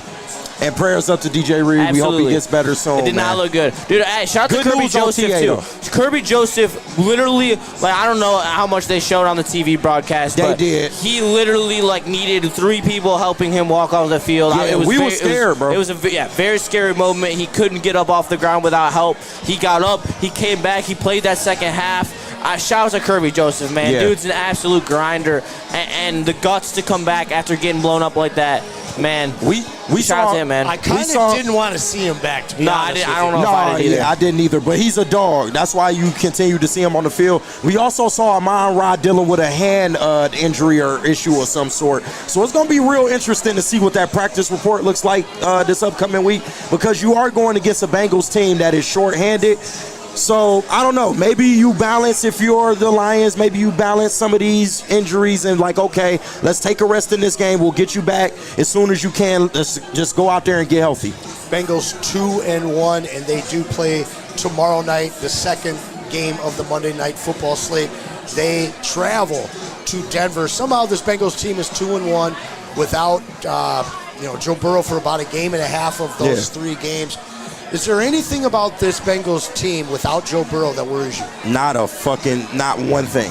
And prayers up to DJ Reed. Absolutely. We hope he gets better soon. It did not man. look good. Dude, hey, shout out Good to Kirby news on Joseph, TA, too. though. Kirby Joseph literally, like, I don't know how much they showed on the TV broadcast, They but did. he literally, like, needed 3 people helping him walk off the field. Yeah, we were scared, bro. It was a very scary moment. He couldn't get up off the ground without help. He got up. He came back. He played that second half. Shout out to Kirby Joseph, man. Yeah. Dude's an absolute grinder. And the guts to come back after getting blown up like that, man. We Shout out saw to him, man. I kind saw- of didn't want to see him back, to be No, I honest didn't- with I don't you. know. if I did either. yeah, I didn't either. But he's a dog. That's why you continue to see him on the field. We also saw Amon-Ra dealing with a hand injury or issue of some sort. So it's going to be real interesting to see what that practice report looks like this upcoming week, because you are going against a Bengals team that is shorthanded. So, I don't know. Maybe you balance, if you're the Lions, maybe you balance some of these injuries and like, okay, let's take a rest in this game. We'll get you back as soon as you can. Let's just go out there and get healthy. Bengals 2-1, and they do play tomorrow night, the second game of the Monday Night Football slate. They travel to Denver. Somehow this Bengals team is 2-1 without Joe Burrow for about a game and a half of those 3 games. Is there anything about this Bengals team without Joe Burrow that worries you? Not one thing.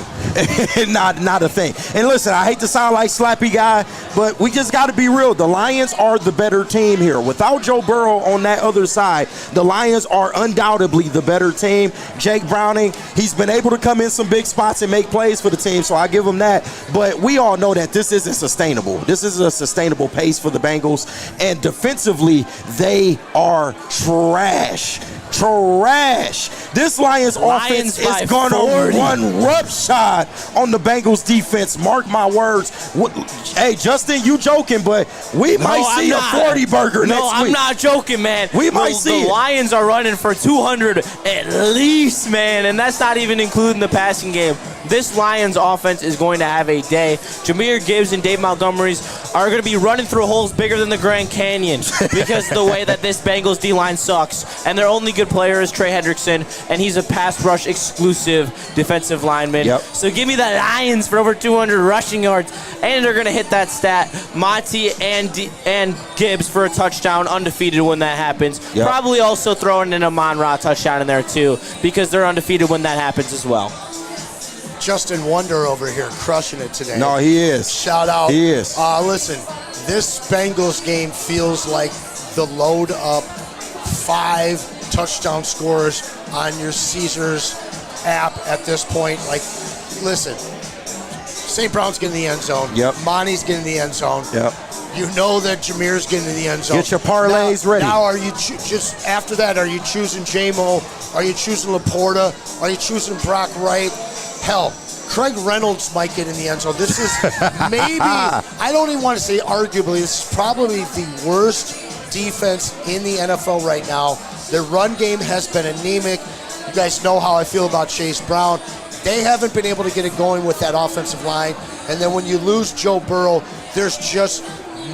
not a thing. And listen, I hate to sound like slappy guy, but we just got to be real. The Lions are the better team here. Without Joe Burrow on that other side, the Lions are undoubtedly the better team. Jake Browning, he's been able to come in some big spots and make plays for the team, so I give him that. But we all know that this isn't sustainable. This isn't a sustainable pace for the Bengals. And defensively, they are trash. This Lions offense by is going to 40. run roughshod on the Bengals defense. Mark my words. Hey, Justin, you joking, but we might see a 40 burger next week. No, I'm not joking, man. We might see the it. Lions are running for 200 at least, man, and that's not even including the passing game. This Lions offense is going to have a day. Jahmyr Gibbs and Dave Montgomery's are going to be running through holes bigger than the Grand Canyon because the way that this Bengals D-line sucks. And their only good player is Trey Hendrickson, and he's a pass rush exclusive defensive lineman. Yep. So give me the Lions for over 200 rushing yards, and they're going to hit that stat. Monty and Gibbs for a touchdown, undefeated when that happens. Yep. Probably also throwing in a Amon-Ra touchdown in there too, because they're undefeated when that happens as well. Justin Wonder over here crushing it today. No, he is. Shout out. He is. Listen, this Bengals game feels like the load up 5 touchdown scores on your Caesars app at this point. Like, listen, St. Brown's getting in the end zone. Yep. Monty's getting in the end zone. Yep. You know that Jahmyr's getting in the end zone. Get your parlays ready. Now, are you just after that? Are you choosing J-Mo? Are you choosing Laporta? Are you choosing Brock Wright? Hell, Craig Reynolds might get in the end zone. This is maybe, I don't even want to say arguably, this is probably the worst defense in the NFL right now. Their run game has been anemic. You guys know how I feel about Chase Brown. They haven't been able to get it going with that offensive line. And then when you lose Joe Burrow, there's just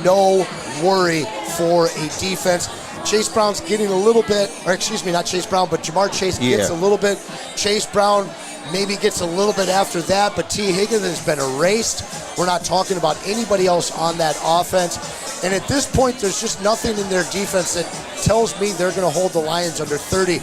no worry for a defense. Chase Brown's getting a little bit, or excuse me, not Chase Brown, but Jamar Chase gets a little bit. Chase Brown maybe gets a little bit after that, but T. Higgins has been erased. We're not talking about anybody else on that offense. And at this point, there's just nothing in their defense that tells me they're going to hold the Lions under 30.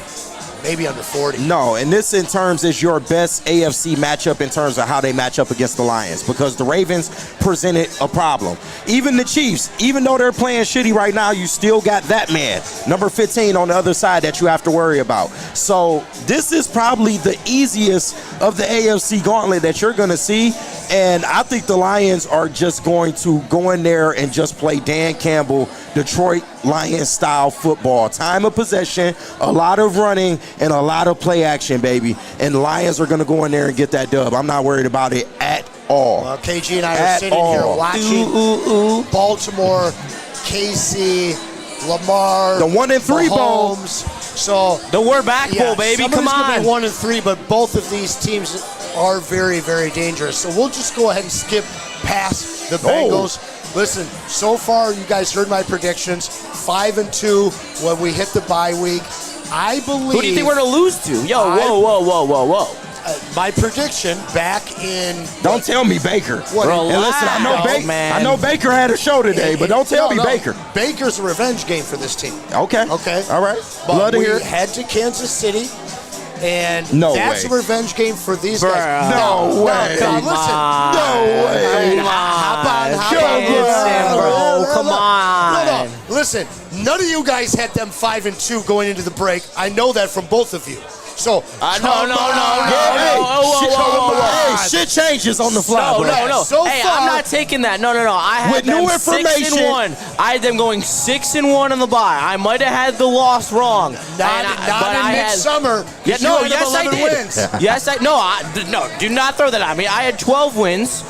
maybe under 40. No, and this in terms is your best AFC matchup in terms of how they match up against the Lions, because the Ravens presented a problem. Even the Chiefs, even though they're playing shitty right now, you still got that man, number 15 on the other side, that you have to worry about. So this is probably the easiest of the AFC gauntlet that you're going to see, and I think the Lions are just going to go in there and just play Dan Campbell, Detroit Lions style football. Time of possession, a lot of running, and a lot of play action, baby. And the Lions are going to go in there and get that dub. I'm not worried about it at all. Well, KG and I are sitting here watching Baltimore, KC, Lamar, the 1-3 bowl. So the we're back bowl, baby. Come on. Gonna be 1-3, but both of these teams are very, very dangerous. So we'll just go ahead and skip past the Bengals. Listen, so far you guys heard my predictions. 5-2 when we hit the bye week. I believe. Who do you think we're gonna lose to? Yo, whoa. My prediction back in. Don't tell me Baker. What? And listen, I know Baker had a show today, but don't tell me Baker. Baker's a revenge game for this team. Okay. All right. But we head to Kansas City, and that's a revenge game for these guys. No way. Listen. No way. Come on. No. Listen, none of you guys had them 5-2 going into the break. I know that from both of you. So no. Shit changes on the fly. No. So hey, far, I'm not taking that. No. I had with them new information. 6-1. I had them going 6-1 on the bye. I might have had the loss wrong. Not in midsummer. Yes, I did. No, do not throw that at me. I had 12 wins.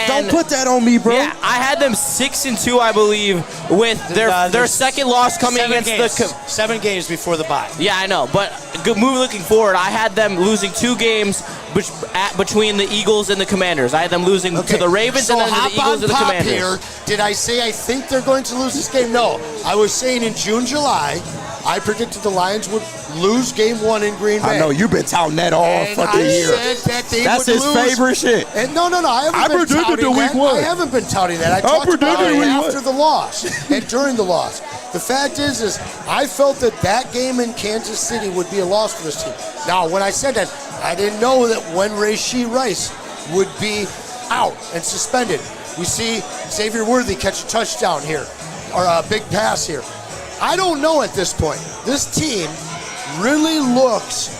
Don't put that on me, bro. Yeah, I had them 6-2, I believe, with their second loss coming against the 7 games before the bye. Yeah, I know, but good move looking forward. I had them losing 2 games between the Eagles and the Commanders. I had them losing to the Ravens and then to the Eagles and the Commanders. Here. Did I say I think they're going to lose this game? No. I was saying in June, July, I predicted the Lions would lose game 1 in Green Bay. I know, you've been touting that all fucking year. Said that That's his favorite shit. And no, I predicted the week 1. I haven't been touting that. I talked about it after the loss and during the loss. The fact is I felt that game in Kansas City would be a loss for this team. Now, when I said that, I didn't know that when Rashee Rice would be out and suspended. We see Xavier Worthy catch a touchdown here, or a big pass here. I don't know at this point. This team really looks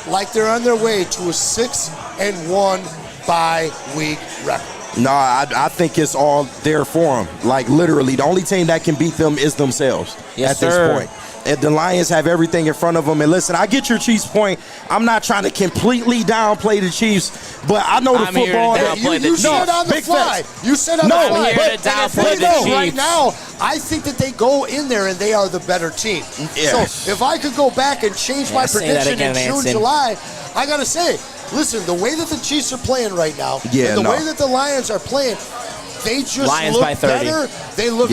like they're on their way to a 6-1 bye week record. No, I think it's all there for them. Like, literally, the only team that can beat them is themselves at this point. And the Lions have everything in front of them. And listen, I get your Chiefs point. I'm not trying to completely downplay the Chiefs, but I know the football. You said on the fly. You said on the fly. I'm here to downplay the Chiefs. Right now, I think that they go in there and they are the better team. Yeah. So if I could go back and change my prediction in June, July, I got to say, listen, the way that the Chiefs are playing right now, and the way that the Lions are playing, they just look better. They look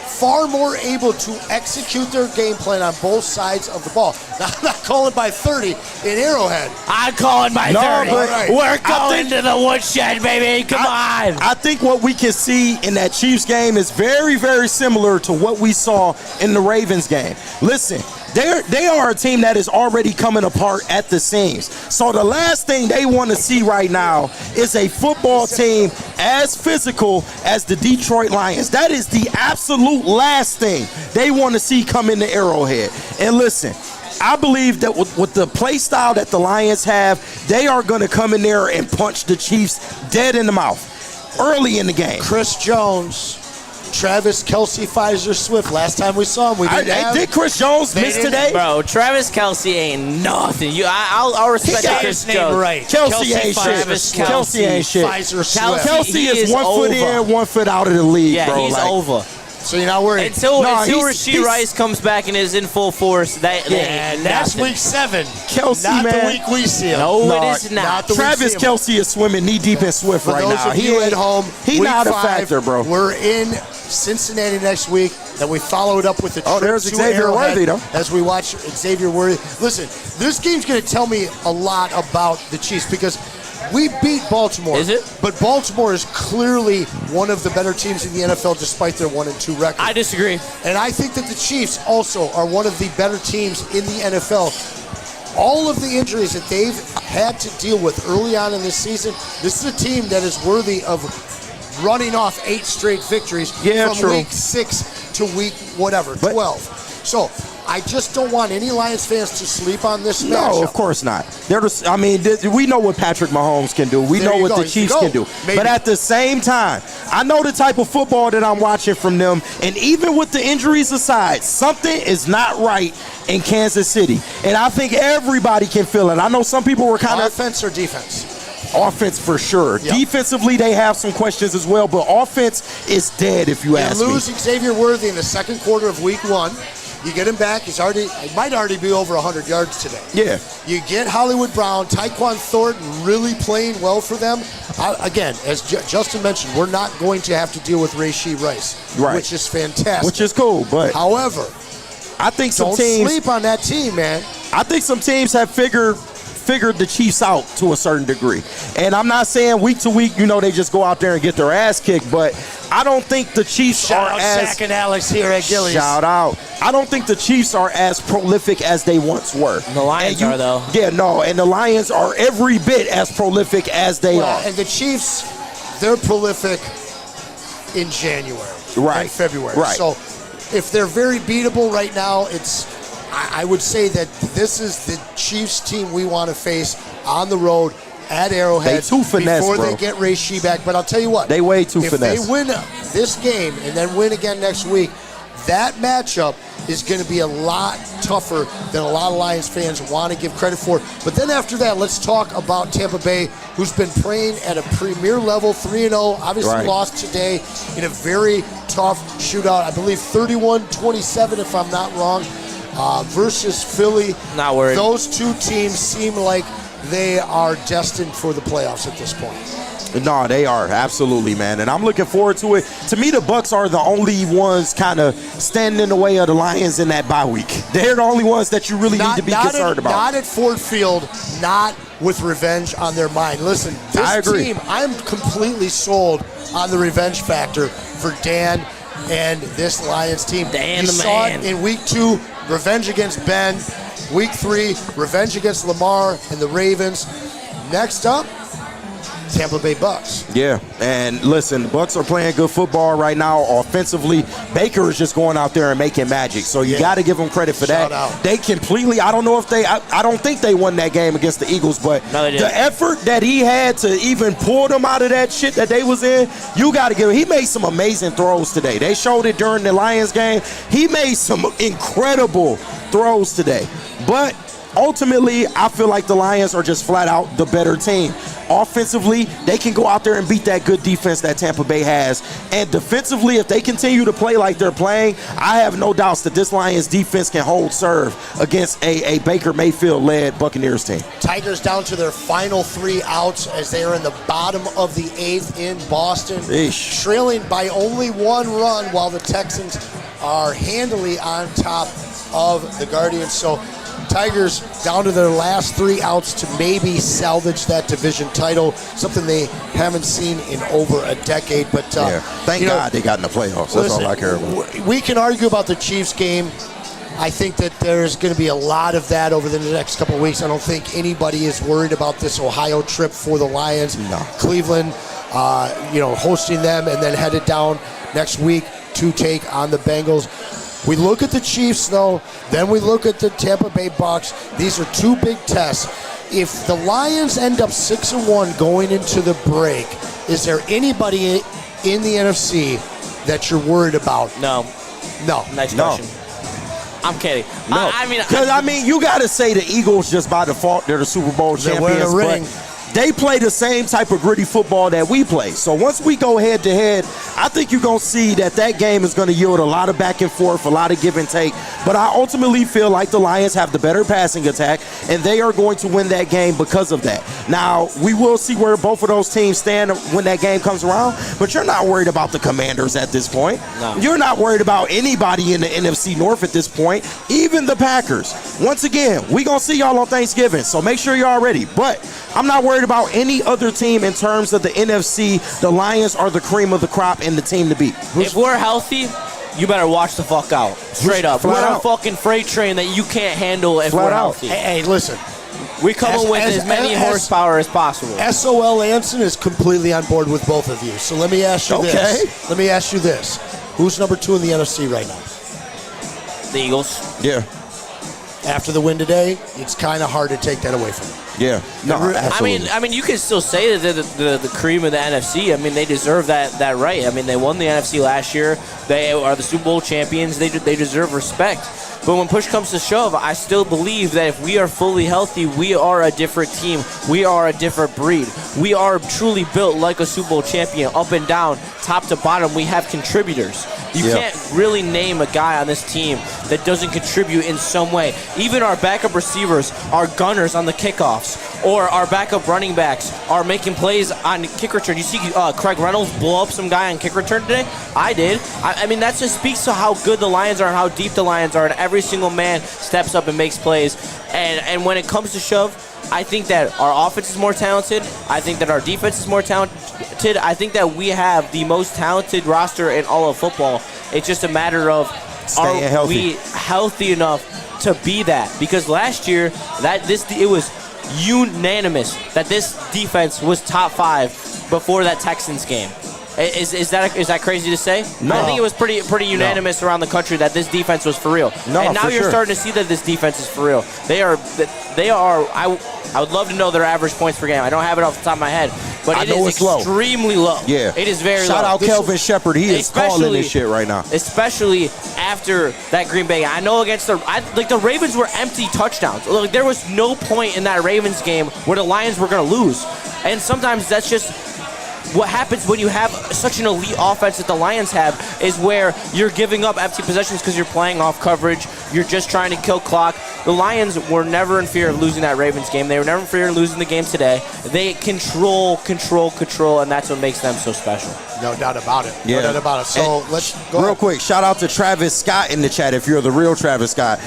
far more able to execute their game plan on both sides of the ball. Now, I'm not calling by 30 in Arrowhead. I'm calling by 30. Right. We're going to the woodshed, baby. Come on. I think what we can see in that Chiefs game is very, very similar to what we saw in the Ravens game. Listen, they are a team that is already coming apart at the seams. So the last thing they want to see right now is a football team as physical as the Detroit Lions. That is the absolute last thing they want to see come in the Arrowhead. And listen, I believe that with the play style that the Lions have, they are going to come in there and punch the Chiefs dead in the mouth early in the game. Chris Jones, Travis Kelce, Pfizer Swift. Last time we saw him, we didn't have. Did Chris Jones miss today? Bro, Travis Kelce ain't nothing. I'll respect Chris Jones. Right. Kelce ain't shit. Kelce ain't shit. Pfizer Swift. Kelce is 1 foot in, 1 foot out of the league, bro. Yeah, he's over. So you're not worried? Until Rashee Rice comes back and is in full force. That's week 7. Kelce, not man. the week we see him. No, it is not. Travis Kelce is swimming knee-deep in Swift right now. For those of you at home, he's not a factor, bro. We're in Cincinnati next week. Then we follow it up with the trip there's to Xavier Worthy, though. As we watch Xavier Worthy. Listen, this game's going to tell me a lot about the Chiefs because we beat Baltimore. Is it? But Baltimore is clearly one of the better teams in the NFL despite their 1-2 record. I disagree. And I think that the Chiefs also are one of the better teams in the NFL. all of the injuries that they've had to deal with early on in this season, this is a team that is worthy of running off 8 straight victories from week 6 to week 12. So I just don't want any Lions fans to sleep on this matchup. No, of course not. We know what Patrick Mahomes can do. We know what the Chiefs can do. Maybe. But at the same time, I know the type of football that I'm watching from them, and even with the injuries aside, something is not right in Kansas City. And I think everybody can feel it. I know some people were kind of... Offense or defense? Offense for sure. Yep. Defensively, they have some questions as well, but offense is dead if you ask me. You lose Xavier Worthy in the second quarter of week 1. You get him back. He might already be over 100 yards today. Yeah. You get Hollywood Brown, Tyquan Thornton really playing well for them. Again, as Justin mentioned, we're not going to have to deal with Rashee Rice, which is fantastic. Which is cool, but however, I think some don't teams sleep on that team, man. I think some teams have figured the Chiefs out to a certain degree. And I'm not saying week to week, they just go out there and get their ass kicked, but I don't think the Chiefs are as... Zach and Alex here at Gillies. Shout out. I don't think the Chiefs are as prolific as they once were. The Lions are, though. Yeah, no, and the Lions are every bit as prolific as they are. And the Chiefs, they're prolific in January and February. Right. So if they're very beatable right now, I would say that this is the Chiefs team we want to face on the road at Arrowhead before they get Rashee back. But I'll tell you what. They way too if finesse. If they win this game and then win again next week, that matchup is going to be a lot tougher than a lot of Lions fans want to give credit for. But then after that, let's talk about Tampa Bay, who's been playing at a premier level, 3-0, obviously lost today in a very tough shootout. I believe 31-27, if I'm not wrong. Versus Philly. Not worried. Those two teams seem like they are destined for the playoffs at this point. No, they are. Absolutely, man. And I'm looking forward to it. To me, the Bucs are the only ones kind of standing in the way of the Lions in that bye week. They're the only ones that you really need to be concerned about. Not at Ford Field, not with revenge on their mind. Listen, this team, I'm completely sold on the revenge factor for Dan and this Lions team. Dan you the saw man. it in week 2, revenge against Ben. Week 3, revenge against Lamar and the Ravens. Next up, Tampa Bay Bucs. Yeah, and listen, the Bucs are playing good football right now. Offensively, Baker is just going out there and making magic. So you got to give them credit for that. Out. They completely, I don't think they won that game against the Eagles, but the effort that he had to even pull them out of that shit that they was in, you got to give him. He made some amazing throws today. They showed it during the Lions game. He made some incredible throws today. But ultimately, I feel like the Lions are just flat out the better team. Offensively, they can go out there and beat that good defense that Tampa Bay has. And defensively, if they continue to play like they're playing, I have no doubts that this Lions defense can hold serve against a Baker Mayfield-led Buccaneers team. Tigers down to their final 3 outs as they are in the bottom of the 8th in Boston. Eesh. Trailing by only 1 run while the Texans are handily on top of the Guardians. So Tigers down to their last 3 outs to maybe salvage that division title, something they haven't seen in over a decade. But thank God they got in the playoffs. That's all I care about. We can argue about the Chiefs game. I think that there's going to be a lot of that over the next couple of weeks. I don't think anybody is worried about this Ohio trip for the Lions. No. Cleveland, hosting them and then headed down next week to take on the Bengals. We look at the Chiefs, though, then we look at the Tampa Bay Bucs. These are 2 big tests. If the Lions end up 6-1 going into the break, is there anybody in the NFC that you're worried about? No. Nice question. I'm kidding. No. I mean, you got to say the Eagles just by default, they're the Super Bowl champions. But they play the same type of gritty football that we play. So once we go head-to-head, I think you're going to see that game is going to yield a lot of back and forth, a lot of give and take. But I ultimately feel like the Lions have the better passing attack, and they are going to win that game because of that. Now, we will see where both of those teams stand when that game comes around, but you're not worried about the Commanders at this point. No. You're not worried about anybody in the NFC North at this point, even the Packers. Once again, we're going to see y'all on Thanksgiving, so make sure y'all ready. But I'm not worried about any other team in terms of the NFC. The Lions are the cream of the crop and the team to beat. If we're healthy, you better watch the fuck out. Straight up. Flat We're a out. fucking freight train that you can't handle if Flat we're out. healthy. Hey, listen. We come with as many horsepower as possible. SOL Anson is completely on board with both of you. So let me ask you this. Let me ask you this. Who's number 2 in the NFC right now? The Eagles. Yeah. After the win today, it's kind of hard to take that away from them. Yeah. No, absolutely. I mean, you can still say that they're the cream of the NFC. I mean, they deserve that right. I mean, they won the NFC last year. They are the Super Bowl champions. They deserve respect. But when push comes to shove, I still believe that if we are fully healthy, we are a different team. We are a different breed. We are truly built like a Super Bowl champion, up and down, top to bottom. We have contributors. You can't really name a guy on this team that doesn't contribute in some way. Even our backup receivers, our gunners on the kickoffs, or our backup running backs are making plays on kick return. You see Craig Reynolds blow up some guy on kick return today? I did. I mean, that just speaks to how good the Lions are and how deep the Lions are, and every single man steps up and makes plays. And when it comes to shove, I think that our offense is more talented. I think that our defense is more talented. I think that we have the most talented roster in all of football. It's just a matter of Staying healthy. we healthy enough to be that? Because last year it was unanimous that this defense was top 5 before that Texans game. Is that crazy to say? No. I think it was pretty unanimous around the country that this defense was for real. No, and now for you're sure. starting to see that this defense is for real. They are. I would love to know their average points per game. I don't have it off the top of my head, but I it know is it's low. extremely low. Yeah. It is very Shout low. out Kelvin Shepard. He is calling this shit right now. Especially after that Green Bay. I know against the Ravens were empty touchdowns. Like, there was no point in that Ravens game where the Lions were going to lose. And sometimes that's just what happens when you have such an elite offense that the Lions have, is where you're giving up empty possessions because you're playing off coverage. You're just trying to kill clock. The Lions were never in fear of losing that Ravens game. They were never in fear of losing the game today. They control, and that's what makes them so special. No doubt about it. Yeah. No doubt about it. So let's go real ahead. quick. Shout out to Travis Scott in the chat. If you're the real Travis Scott,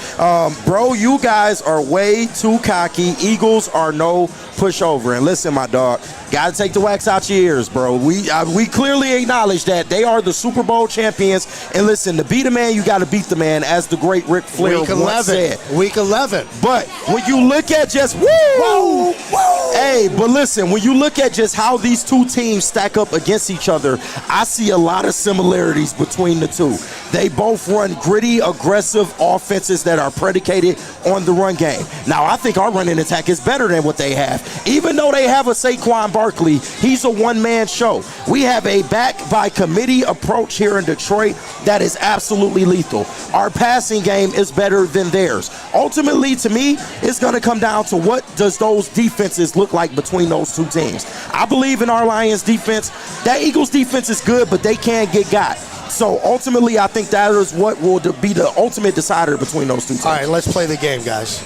bro, you guys are way too cocky. Eagles are no pushover. And listen, my dog, gotta take the wax out your ears, bro. We clearly acknowledge that they are the Super Bowl champions. And listen, to beat a man, you got to beat the man, as the great Ric Flair Week once 11. said. Week 11. But when you look at just hey, but listen, when you look at just how these two teams stack up against each other, I see a lot of similarities between the two. They both run gritty, aggressive offenses that are predicated on the run game. Now, I think our running attack is better than what they have. Even though they have a Saquon Barkley, he's a one-man show. We have a back-by-committee approach here in Detroit that is absolutely lethal. Our passing game is better than theirs. Ultimately, to me, it's going to come down to what does those defenses look like between those two teams. I believe in our Lions defense. That Eagles defense is good, but they can't get got. So ultimately, I think that is what will be the ultimate decider between those two teams. All right, let's play the game, guys.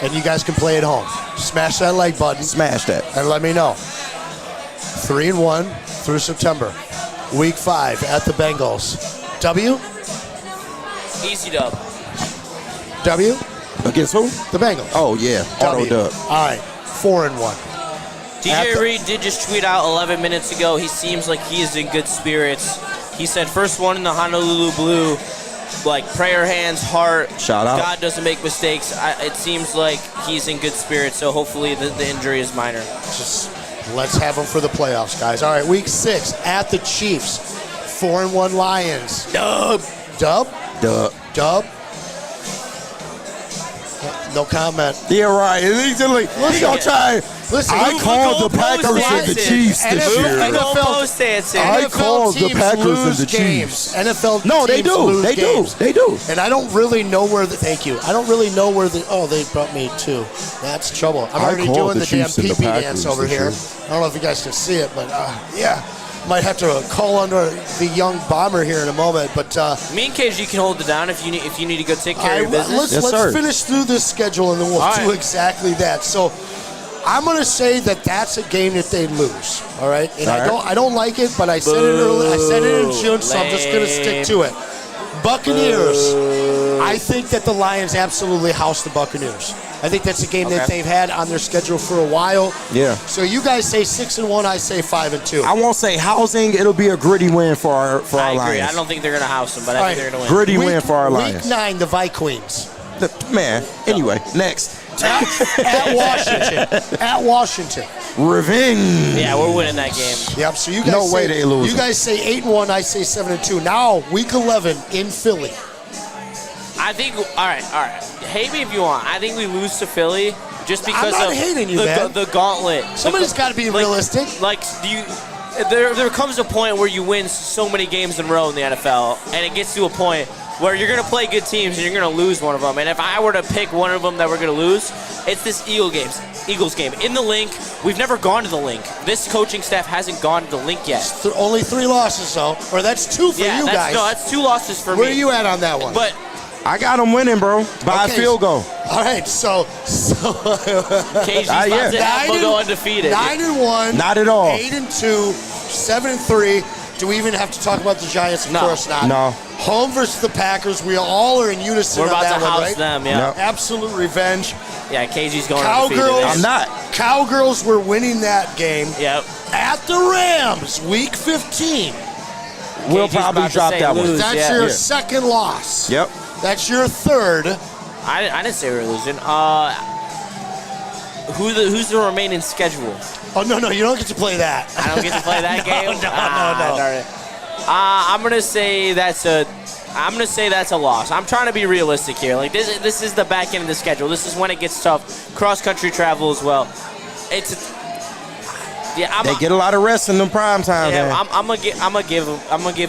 And you guys can play at home. Smash that like button. Smash that. And let me know. 3-1 through September. Week 5 at the Bengals. W? Easy dub. W? Against who? The Bengals. Oh, yeah. Auto dub. All right, 4-1. DJ Reed did just tweet out 11 minutes ago. He seems like he is in good spirits. He said, first one in the Honolulu Blue, like prayer hands, heart. Shout out. God doesn't make mistakes. It seems like he's in good spirits, so hopefully the injury is minor. Just let's have them for the playoffs, guys. All right, week 6 at the Chiefs. 4-1 Lions. Dub. Dub? Dub. Dub? No comment. Yeah, right. He's gonna try. Listen, I called the Packers and the Chiefs this year. I called the Packers and the Chiefs. NFL No, they teams do. lose They games. do. They do. And I don't really know where the. Thank you. I don't really know where the. Oh, they brought me 2. That's trouble. I'm I already called doing the the damn Chiefs and the pee-pee Packers dance over this here. year. I don't know if you guys can see it, but yeah. Might have to call under the young bomber here in a moment, but Me and KG can hold it down if you need to go take care of your business. let's finish through this schedule and then we'll do exactly that. So I'm going to say that that's a game that they lose. All right, and I don't like it, but I said it earlier. I said it in June, so I'm just going to stick to it. Buccaneers. I think that the Lions absolutely house the Buccaneers. I think that's a game that they've had on their schedule for a while. Yeah. So you guys say 6-1, I say 5-2. I won't say housing. It'll be a gritty win for our I agree. Lions. I don't think they're going to house them, but I think they're going to win. Gritty win for our Lions. Week 9, the Vikings. Man, anyway, next. At Washington. At Washington. Revenge. Yeah, we're winning that game. Yep. So you guys No say, way they lose. You guys say 8-1, I say 7-2. Now, week 11 in Philly. I think, all right. Hate me if you want. I think we lose to Philly just because I'm not of hating you, man. the gauntlet. Somebody's got to be realistic. There comes a point where you win so many games in a row in the NFL, and it gets to a point where you're going to play good teams and you're going to lose one of them. And if I were to pick one of them that we're going to lose, it's this Eagles game. In the Link, we've never gone to the Link. This coaching staff hasn't gone to the Link yet. Only 3 losses, though. Or that's 2 for you guys. No, that's 2 losses for me. Where are you at on that one? But I got them winning, bro, by a field goal. All right, so KG's about to have to go undefeated. Not 9-1. at all. 8-2. 7-3. Do we even have to talk about the Giants? Of course not. No. Home versus the Packers. We all are in unison We're on about that to one, house right? them, yeah. Yep. Absolute revenge. Yeah, KG's going Cowgirls. undefeated. I'm not. Cowgirls were winning that game. Yep. At the Rams, week 15. We'll KG's probably about to drop say that one. lose. That's Yeah. your Yeah. second loss. Yep. That's your third. I didn't say we were losing. Who's the remaining schedule? Oh, no, you don't get to play that. I don't get to play that game? No. Darn it. I'm gonna say that's a loss. I'm trying to be realistic here. Like this is the back end of the schedule. This is when it gets tough. Cross country travel as well. They get a lot of rest in the prime time. Yeah, man. I'm gonna give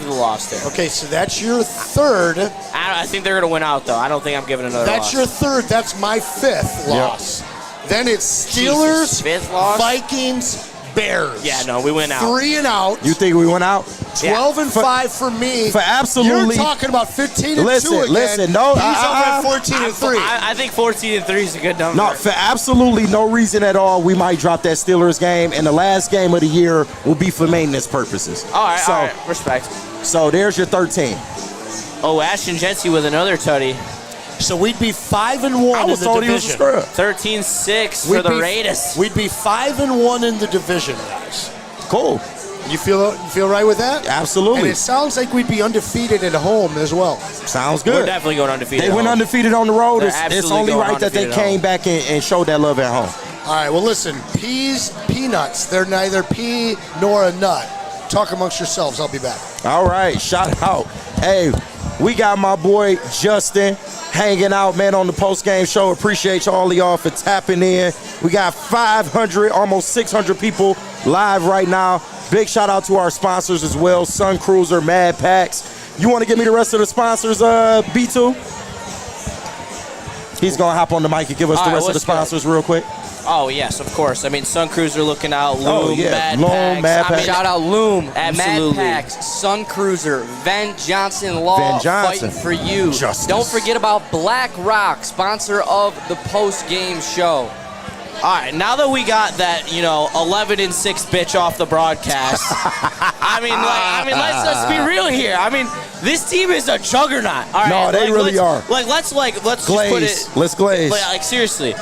the loss there. Okay, so that's your third. I think they're gonna win out though. I don't think I'm giving another That's loss. your third. That's my fifth loss. Then it's Steelers, Jesus, fifth loss? Vikings, Bears. Yeah, no, we went out. 3 and out. You think we went out? 12-5 for me. For absolutely. You're talking about 15-2 again. Listen, no. He's over at 14-3. I think 14-3 is a good number. No, for absolutely no reason at all, we might drop that Steelers game, and the last game of the year will be for maintenance purposes. All right, respect. So there's your 13. Oh, Ashton Jency with another tutty. So we'd be 5-1 in the division. 13-6 for the Raiders. We'd be 5-1 in the division, guys. Cool. You feel right with that? Absolutely. And it sounds like we'd be undefeated at home as well. Sounds good. We're definitely going undefeated. They went undefeated on the road. They're It's only going right that they undefeated came back and showed that love at home. All right, well, listen, peanuts. They're neither pea nor a nut. Talk amongst yourselves. I'll be back. All right, shout out. Hey, we got my boy Justin hanging out, man, on the post-game show. Appreciate all of y'all for tapping in. We got 500, almost 600 people live right now. Big shout out to our sponsors as well, Sun Cruiser, Mad Packs. You want to give me the rest of the sponsors, B2? He's going to hop on the mic and give us the rest of the sponsors real quick. Oh, yes, of course. I mean, Sun Cruiser looking out, Loom, Mad Loom, Packs. Mad Packs. Shout out Loom, Absolutely. Mad Packs, Sun Cruiser, Van Johnson Law, Van Johnson. fighting for you. Justice. Don't forget about Black Rock, sponsor of the post-game show. All right, now that we got that, 11-6 bitch off the broadcast, I mean, let's be real here. I mean, this team is a juggernaut. All right, No, they really are. Let's just Glaze. put it. Let's glaze. Like seriously,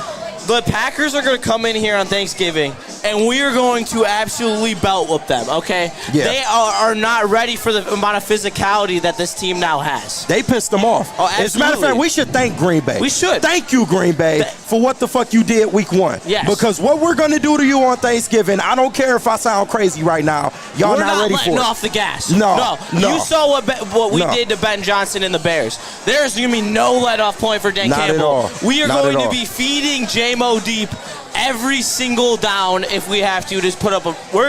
the Packers are going to come in here on Thanksgiving, and we are going to absolutely belt whip them. Okay? Yeah. They are not ready for the amount of physicality that this team now has. They pissed them off. Oh, As a matter of fact, absolutely. we should thank Green Bay. We should. Thank you, Green Bay, for what the fuck you did week 1. Yes. Because what we're going to do to you on Thanksgiving, I don't care if I sound crazy right now. Y'all We're not ready letting for it. off the gas. No. You saw what we No. did to Ben Johnson and the Bears. There's going to be no let-off point for Dan Not at Campbell. all. We are Not going at to all. be feeding J-Mo deep every single down if we have to. We're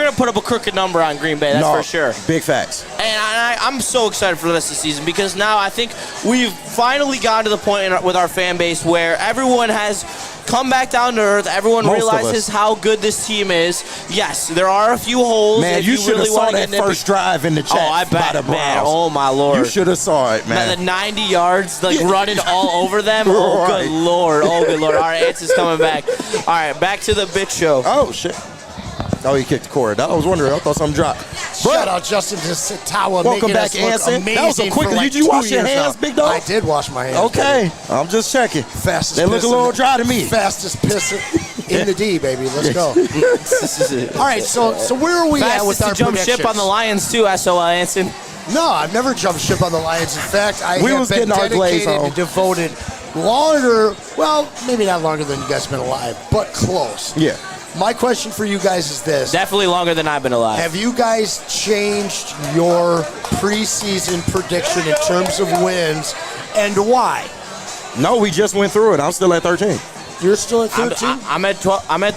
going to put up a crooked number on Green Bay. That's for sure. Big facts. And I'm so excited for the rest of the season because now I think we've finally gotten to the point with our fan base where everyone has come back down to earth. Everyone Most of realizes us. how good this team is. Yes, there are a few holes. Man, if you should really have saw wanna that get first drive in the chat. Oh, I bet, by the man. Browns. Oh, my Lord. You should have saw it, man. The 90 yards, running all over them. Oh, Right. good Lord. Oh, good Lord. All right, Anson's coming back. All right, back to the bitch show. Oh, shit. Oh, he kicked the cord. I was wondering. I thought something dropped. Shout out Justin Sitawa. Welcome back, Anson. That was a quick. Did you wash your hands, big dog? I did wash my hands. Okay, baby. I'm just checking. Fastest. They look a little dry to me. Fastest piss in the D, baby. Let's go. All right, so where are we at with our jump predictions? ship on the Lions too, SOL Anson. No, I've never jumped ship on the Lions. In fact, I We have was been getting our glaze dedicated on. and devoted longer. Well, maybe not longer than you guys have been alive, but close. Yeah. My question for you guys is this. Definitely longer than I've been alive. Have you guys changed your preseason prediction in terms of wins, and why? No, we just went through it. I'm still at 13. You're still at 13? I'm at 12. I'm at,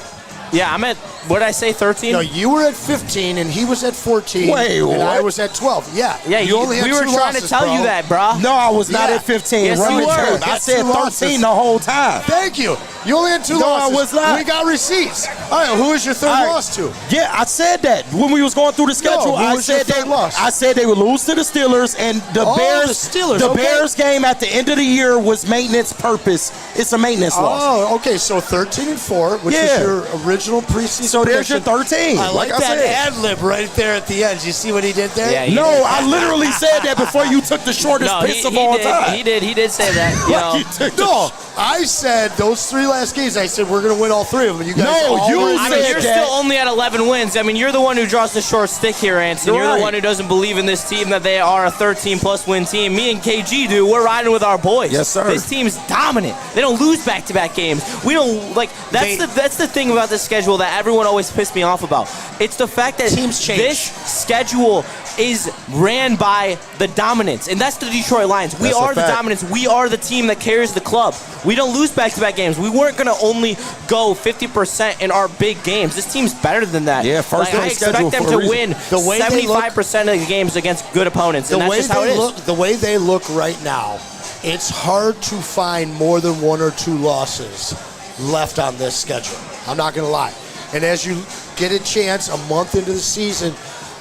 what did I say, 13? No, you were at 15, and he was at 14. Wait, and what? I was at 12. Yeah. Yeah, you only had we were two trying losses, to tell bro. you that, bro. No, I was not Yeah. at 15. Yes, Run you the were. tape. I Had said two 13 losses. the whole time. Thank you. You only had two No, I losses. was not. We got receipts. All right, who is your third All right. loss to? Yeah, I said that when we was going through the schedule. who I was your said third loss? I said they would lose to the Steelers, and the Oh, Bears. the Steelers, The okay. Bears game at the end of the year was maintenance purpose. It's a maintenance loss. Oh, okay. So 13-4, which Yeah. is your original preseason. So there's your prediction. 13. I like I that said. ad lib right there at the end. You see what he did there? Yeah, he No, did. I literally said that before you took the shortest No, piss of all time. He did say that. You know. You took the No, I said those three last games. I said we're going to win all three of them. You guys No, all you were- I said mean, you're that. still only at 11 wins. I mean, you're the one who draws the short stick here, Anson. You're Right. the one who doesn't believe in this team that they are a 13-plus win team. Me and KG do. We're riding with our boys. Yes, sir. This team's dominant. They don't lose back-to-back games. We don't like. That's the thing about this schedule that everyone always pissed me off about. It's the fact that Teams change. this schedule is ran by the dominance, and that's the Detroit Lions. We That's a are the fact. dominance. We are the team that carries the club. We don't lose back-to-back games. We weren't going to only go 50% in our big games. This team's better than that. Yeah, first I on the expect schedule them for a to reason. win The way they 75% of the games against good opponents, and the that's way just how it they is. look, the way they look right now, it's hard to find more than one or two losses left on this schedule. I'm not going to lie. And as you get a chance a month into the season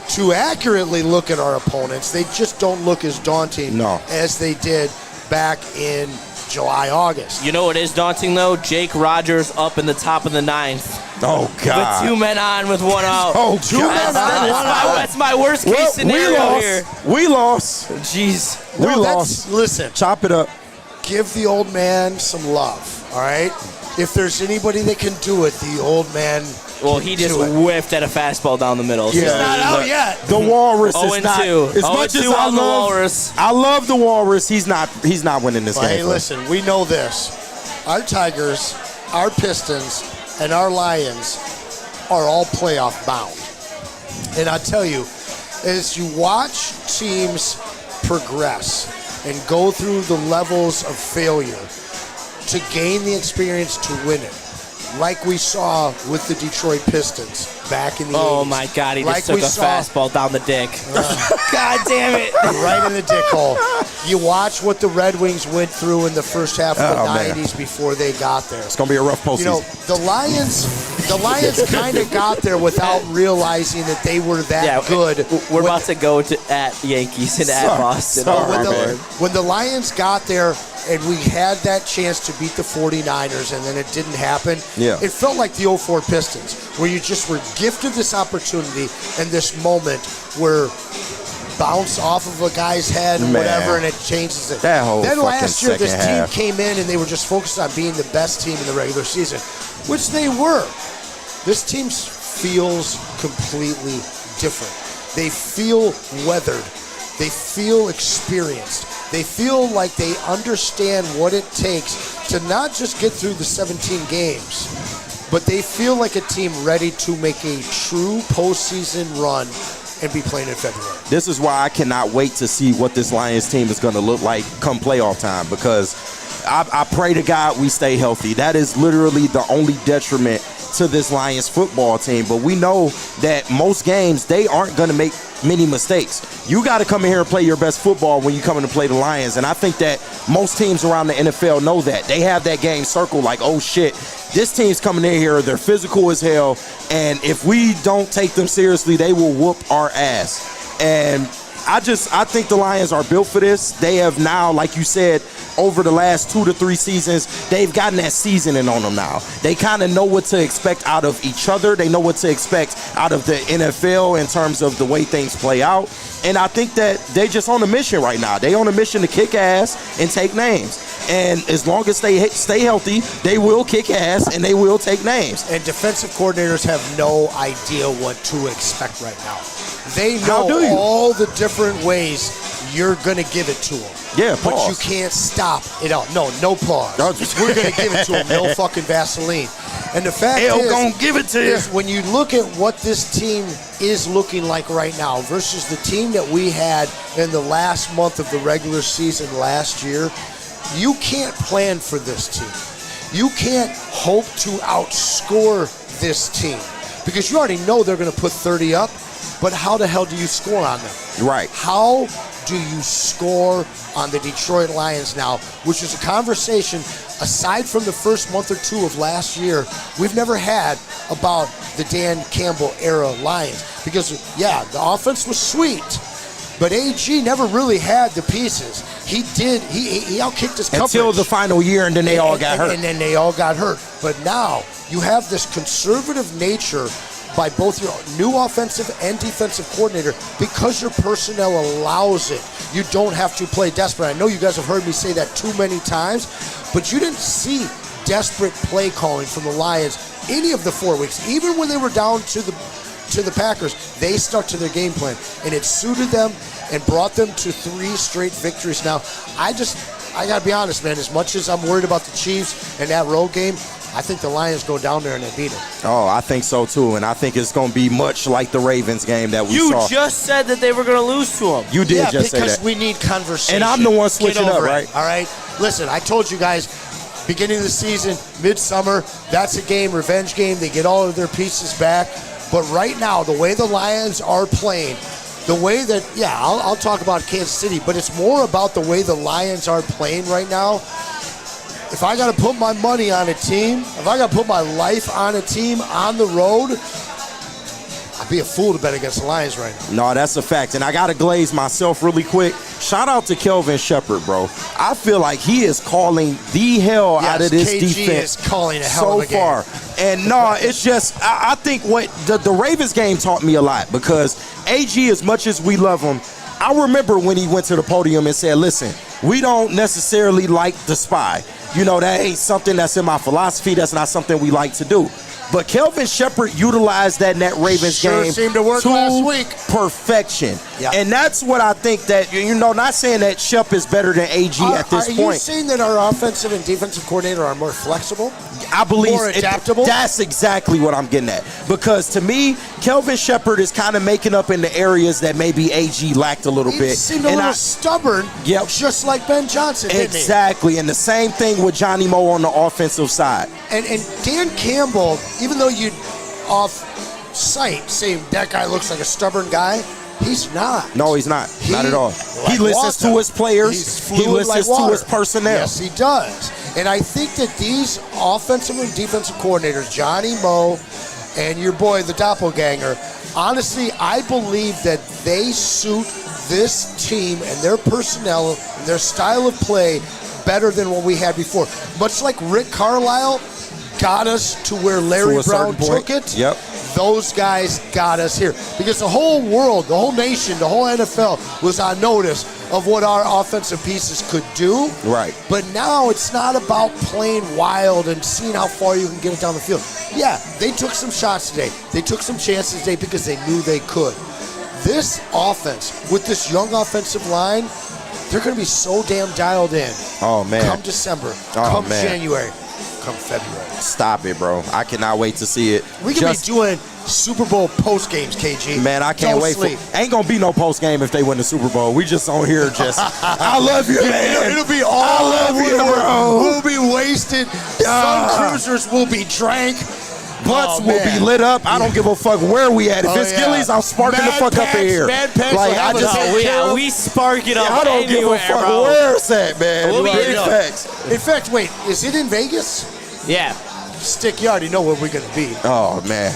to accurately look at our opponents, they just don't look as daunting as they did back in July, August. You know what is daunting, though? Jake Rogers up in the top of the ninth. Oh, God. With 2 men on with 1 out. Oh, Two men God. on, one out. That's my worst case Well, scenario here. We lost. Jeez. We No, lost. Listen, Chop it up. give the old man some love, all right? If there's anybody that can do it, the old man Well, can he just do it. whiffed at a fastball down the middle. Yeah. He's not out yet. The Walrus is 0-2. not. As much as 0-2 I on the love, Walrus. I love the Walrus. He's not winning this Well, game. hey, for us. listen, we know this. Our Tigers, our Pistons, and our Lions are all playoff bound. And I tell you, as you watch teams progress and go through the levels of failure to gain the experience to win it, like we saw with the Detroit Pistons back in the 80s. Oh, my God. He just took a fastball down the dick. God damn it. Right in the dick hole. You watch what the Red Wings went through in the first half of the man. 90s before they got there. It's gonna be a rough postseason. You know, the Lions kind of got there without realizing that they were that good. We're about to go to at Yankees and at Boston. sorry, when, man. when the Lions got there and we had that chance to beat the 49ers and then it didn't happen, Yeah. it felt like the 04 Pistons, where you just were gifted this opportunity and this moment where bounce off of a guy's head or Man. whatever and it changes it. That whole then last year fucking this second team half. came in and they were just focused on being the best team in the regular season, which they were. This team feels completely different. They feel weathered. They feel experienced. They feel like they understand what it takes to not just get through the 17 games, but they feel like a team ready to make a true postseason run and be playing in February. This is why I cannot wait to see what this Lions team is going to look like come playoff time, because I pray to God we stay healthy. That is literally the only detriment to this Lions football team. But we know that most games, they aren't going to make many mistakes. You got to come in here and play your best football when you come in to play the Lions. And I think that most teams around the NFL know that. They have that game circled like, oh, shit, this team's coming in here. They're physical as hell. And if we don't take them seriously, they will whoop our ass. And I think the Lions are built for this. They have now, like you said, over the last 2 to 3 seasons, they've gotten that seasoning on them now. They kind of know what to expect out of each other. They know what to expect out of the NFL in terms of the way things play out. And I think that they just on a mission right now. They on a mission to kick ass and take names. And as long as they stay healthy, they will kick ass and they will take names. And defensive coordinators have no idea what to expect right now. They know all the different ways you're going to give it to them. Yeah, pause. But you can't stop it out. No pause. We're going to give it to them. No fucking Vaseline. And the fact gonna give it to you. is when you look at what this team is looking like right now versus the team that we had in the last month of the regular season last year, you can't plan for this team. You can't hope to outscore this team because you already know they're going to put 30 up, but how the hell do you score on them? Right. How do you score on the Detroit Lions now, which is a conversation, aside from the first month or two of last year, we've never had about the Dan Campbell era Lions. Because, yeah, the offense was sweet, but AG never really had the pieces. He outkicked his coverage. Until the final year, and then they all got hurt. And then they all got hurt. But now you have this conservative nature by both your new offensive and defensive coordinator because your personnel allows it. You don't have to play desperate. I know you guys have heard me say that too many times, but you didn't see desperate play calling from the Lions any of the 4 weeks. Even when they were down to the Packers, they stuck to their game plan, and it suited them and brought them to 3 straight victories. Now, I got to be honest, man, as much as I'm worried about the Chiefs and that road game, I think the Lions go down there and they beat them. Oh, I think so too, and I think it's going to be much like the Ravens game that we saw. You just said that they were going to lose to them. You did just say that. because we need conversation. And I'm the one switching up, right? All right? Listen, I told you guys, beginning of the season, midsummer, that's a game, revenge game. They get all of their pieces back. But right now, the way the Lions are playing, the way that, I'll talk about Kansas City, but it's more about the way the Lions are playing right now. If I got to put my money on a team, if I got to put my life on a team on the road, I'd be a fool to bet against the Lions right now. No, that's a fact. And I got to glaze myself really quick. Shout out to Kelvin Shepard, bro. I feel like he is calling the hell out of this KG defense is calling a hell of a game. so far. And no, it's just, I think what the Ravens game taught me a lot because AG, as much as we love him, I remember when he went to the podium and said, listen, we don't necessarily like the spy. You know, that ain't something that's in my philosophy. That's not something we like to do. But Kelvin Shepard utilized that in that Ravens game seemed to work last week. Perfection. Yep. And that's what I think that, not saying that Shep is better than AG at this point. Are you saying that our offensive and defensive coordinator are more flexible? I believe more adaptable? That's exactly what I'm getting at. Because to me, Kelvin Shepard is kind of making up in the areas that maybe AG lacked a little bit. He seemed a little stubborn, Yep. just like Ben Johnson, didn't he? Exactly. And the same thing with Johnny Moe on the offensive side. And Dan Campbell, even though you'd off sight say that guy looks like a stubborn guy, he's not. No, he's not. Not at all. He listens to his players. He listens to his personnel. Yes, he does. And I think that these offensive and defensive coordinators, Johnny Moe and your boy, the doppelganger, honestly, I believe that they suit this team and their personnel and their style of play better than what we had before. Much like Rick Carlisle got us to where Larry Brown took it. Yep. Those guys got us here. Because the whole world, the whole nation, the whole NFL was on notice of what our offensive pieces could do. Right. But now it's not about playing wild and seeing how far you can get it down the field. Yeah, they took some shots today. They took some chances today because they knew they could. This offense, with this young offensive line, they're going to be so damn dialed in. Oh, man. Come December, come January, come February. Stop it, bro. I cannot wait to see it. We could be doing Super Bowl post games, KG. Man, I can't wait. Ain't going to be no post game if they win the Super Bowl. We just on here just, I love you, man. It'll be all Woodward. We'll be wasted. Sun cruisers will be drank. Butts will be lit up. I don't give a fuck where we at. If it's Gillies, I'm sparking the fuck up in here. Mad Packs like I just we spark it up. I don't give a fuck where it's at, man. We'll be in fact, wait, is it in Vegas? Yeah. Stick, you already know where we're gonna be. Oh man.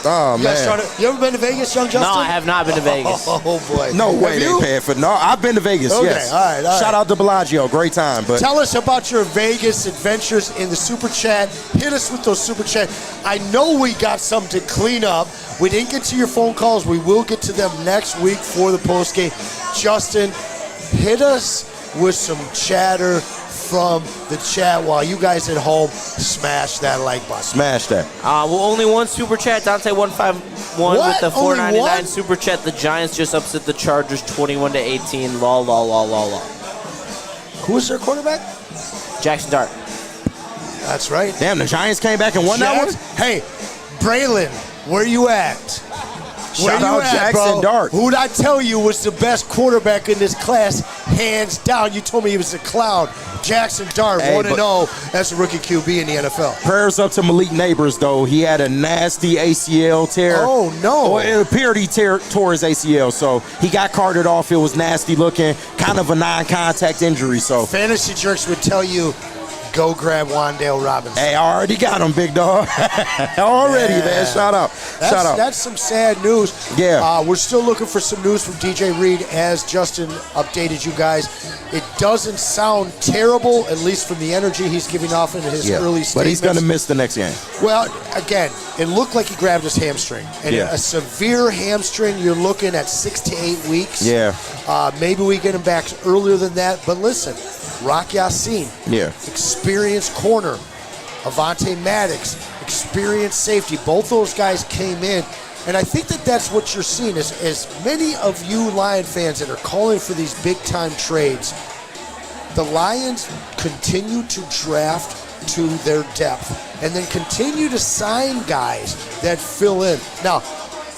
Oh, You, man. you ever been to Vegas, young Justin? No, I have not been to Vegas. Oh, boy. No way Have they you? paying for. No, I've been to Vegas. Okay, Yes. all right. Shout out to Bellagio, great time. But Tell us about your Vegas adventures in the Super Chat. Hit us with those Super Chat. I know we got some to clean up. We didn't get to your phone calls. We will get to them next week for the postgame. Justin, hit us with some chatter from the chat while you guys at home smash that like button. smash that. Well, only one super chat. Dante151 What? with the Only $4.99 one? super chat. The Giants just upset the Chargers 21-18. Lol, lol, lol, lol, lol. Who is their quarterback? Jackson Dart. That's right. Damn, the Giants came back and won that one? Jets? Hey, Braylon, where you at? Shout out Jackson Dart. Who'd I tell you was the best quarterback in this class, hands down? You told me he was a clown. Jackson Dart, Hey, 1-0 as a rookie QB in the NFL. Prayers up to Malik Neighbors, though. He had a nasty ACL tear. Oh, no. Well, it appeared he tore his ACL, so he got carted off. It was nasty looking, kind of a non-contact injury. So Fantasy Jerks would tell you, go grab Wan'Dale Robinson. hey, I already got him, big dog. Already, Yeah. man. Shout out. Shout out. That's some sad news. Yeah. We're still looking for some news from DJ Reed as Justin updated you guys. It doesn't sound terrible, at least from the energy he's giving off in his early statements. But he's going to miss the next game. Well, again, it looked like he grabbed his hamstring. And Yeah. a severe hamstring, you're looking at 6 to 8 weeks. Yeah. Maybe we get him back earlier than that. But listen, Rock Yassin, Yeah. experienced corner. Avante Maddox, experienced safety. Both those guys came in. And I think that that's what you're seeing is as many of you Lion fans that are calling for these big-time trades, the Lions continue to draft to their depth and then continue to sign guys that fill in. Now,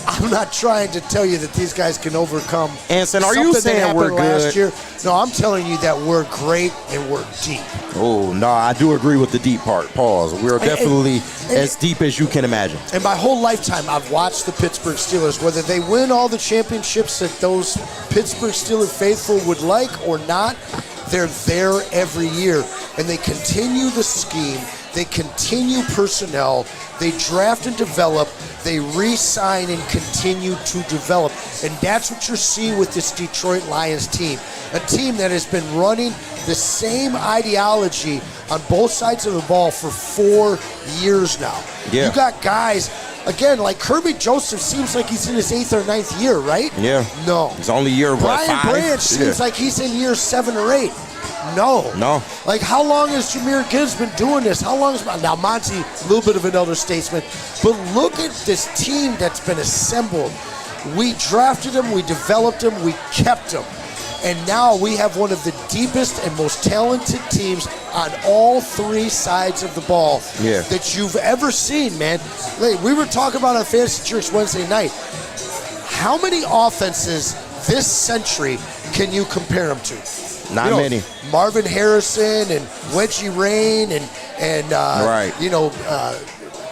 I'm not trying to tell you that these guys can overcome Anson, are you something that saying happened we're last good? year. No, I'm telling you that we're great and we're deep. Oh, no, I do agree with the deep part. Pause. We're definitely and- as deep as you can imagine. And my whole lifetime, I've watched the Pittsburgh Steelers, whether they win all the championships that those Pittsburgh Steelers faithful would like or not, they're there every year. And they continue the scheme. They continue personnel. They draft and develop. They re-sign and continue to develop. And that's what you're seeing with this Detroit Lions team. A team that has been running the same ideology on both sides of the ball for 4 years now. Yeah. You got guys, again, like Kirby Joseph seems like he's in his 8th or 9th year, right? Yeah. No. It's only year, what, Brian 5? Branch seems like he's in year 7 or 8. No. No. Like, how long has Jahmyr Gibbs been doing this? How long has... Now, Monty, a little bit of an elder statesman. But look at this team that's been assembled. We drafted him. We developed him. We kept him. And now we have one of the deepest and most talented teams on all 3 sides of the ball that you've ever seen, man. Like, we were talking about on Fantasy Church Wednesday night. How many offenses this century can you compare them to? Not many. Marvin Harrison and Wedgie Rain and right.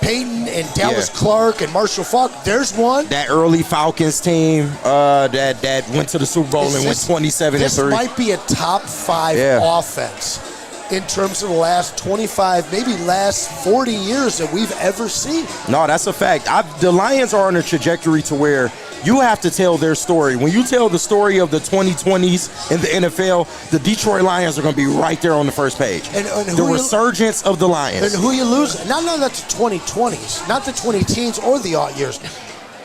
Peyton and Dallas Clark and Marshall Faulk. There's one. That early Falcons team that went to the Super Bowl and went 27-3. This might be a top 5 offense in terms of the last 25, maybe last 40 years that we've ever seen. No, that's a fact. The Lions are on a trajectory to where you have to tell their story. When you tell the story of the 2020s in the NFL, the Detroit Lions are going to be right there on the first page. And the resurgence of the Lions. And who you lose? Not that's the 2020s, not the 20 teens or the odd years.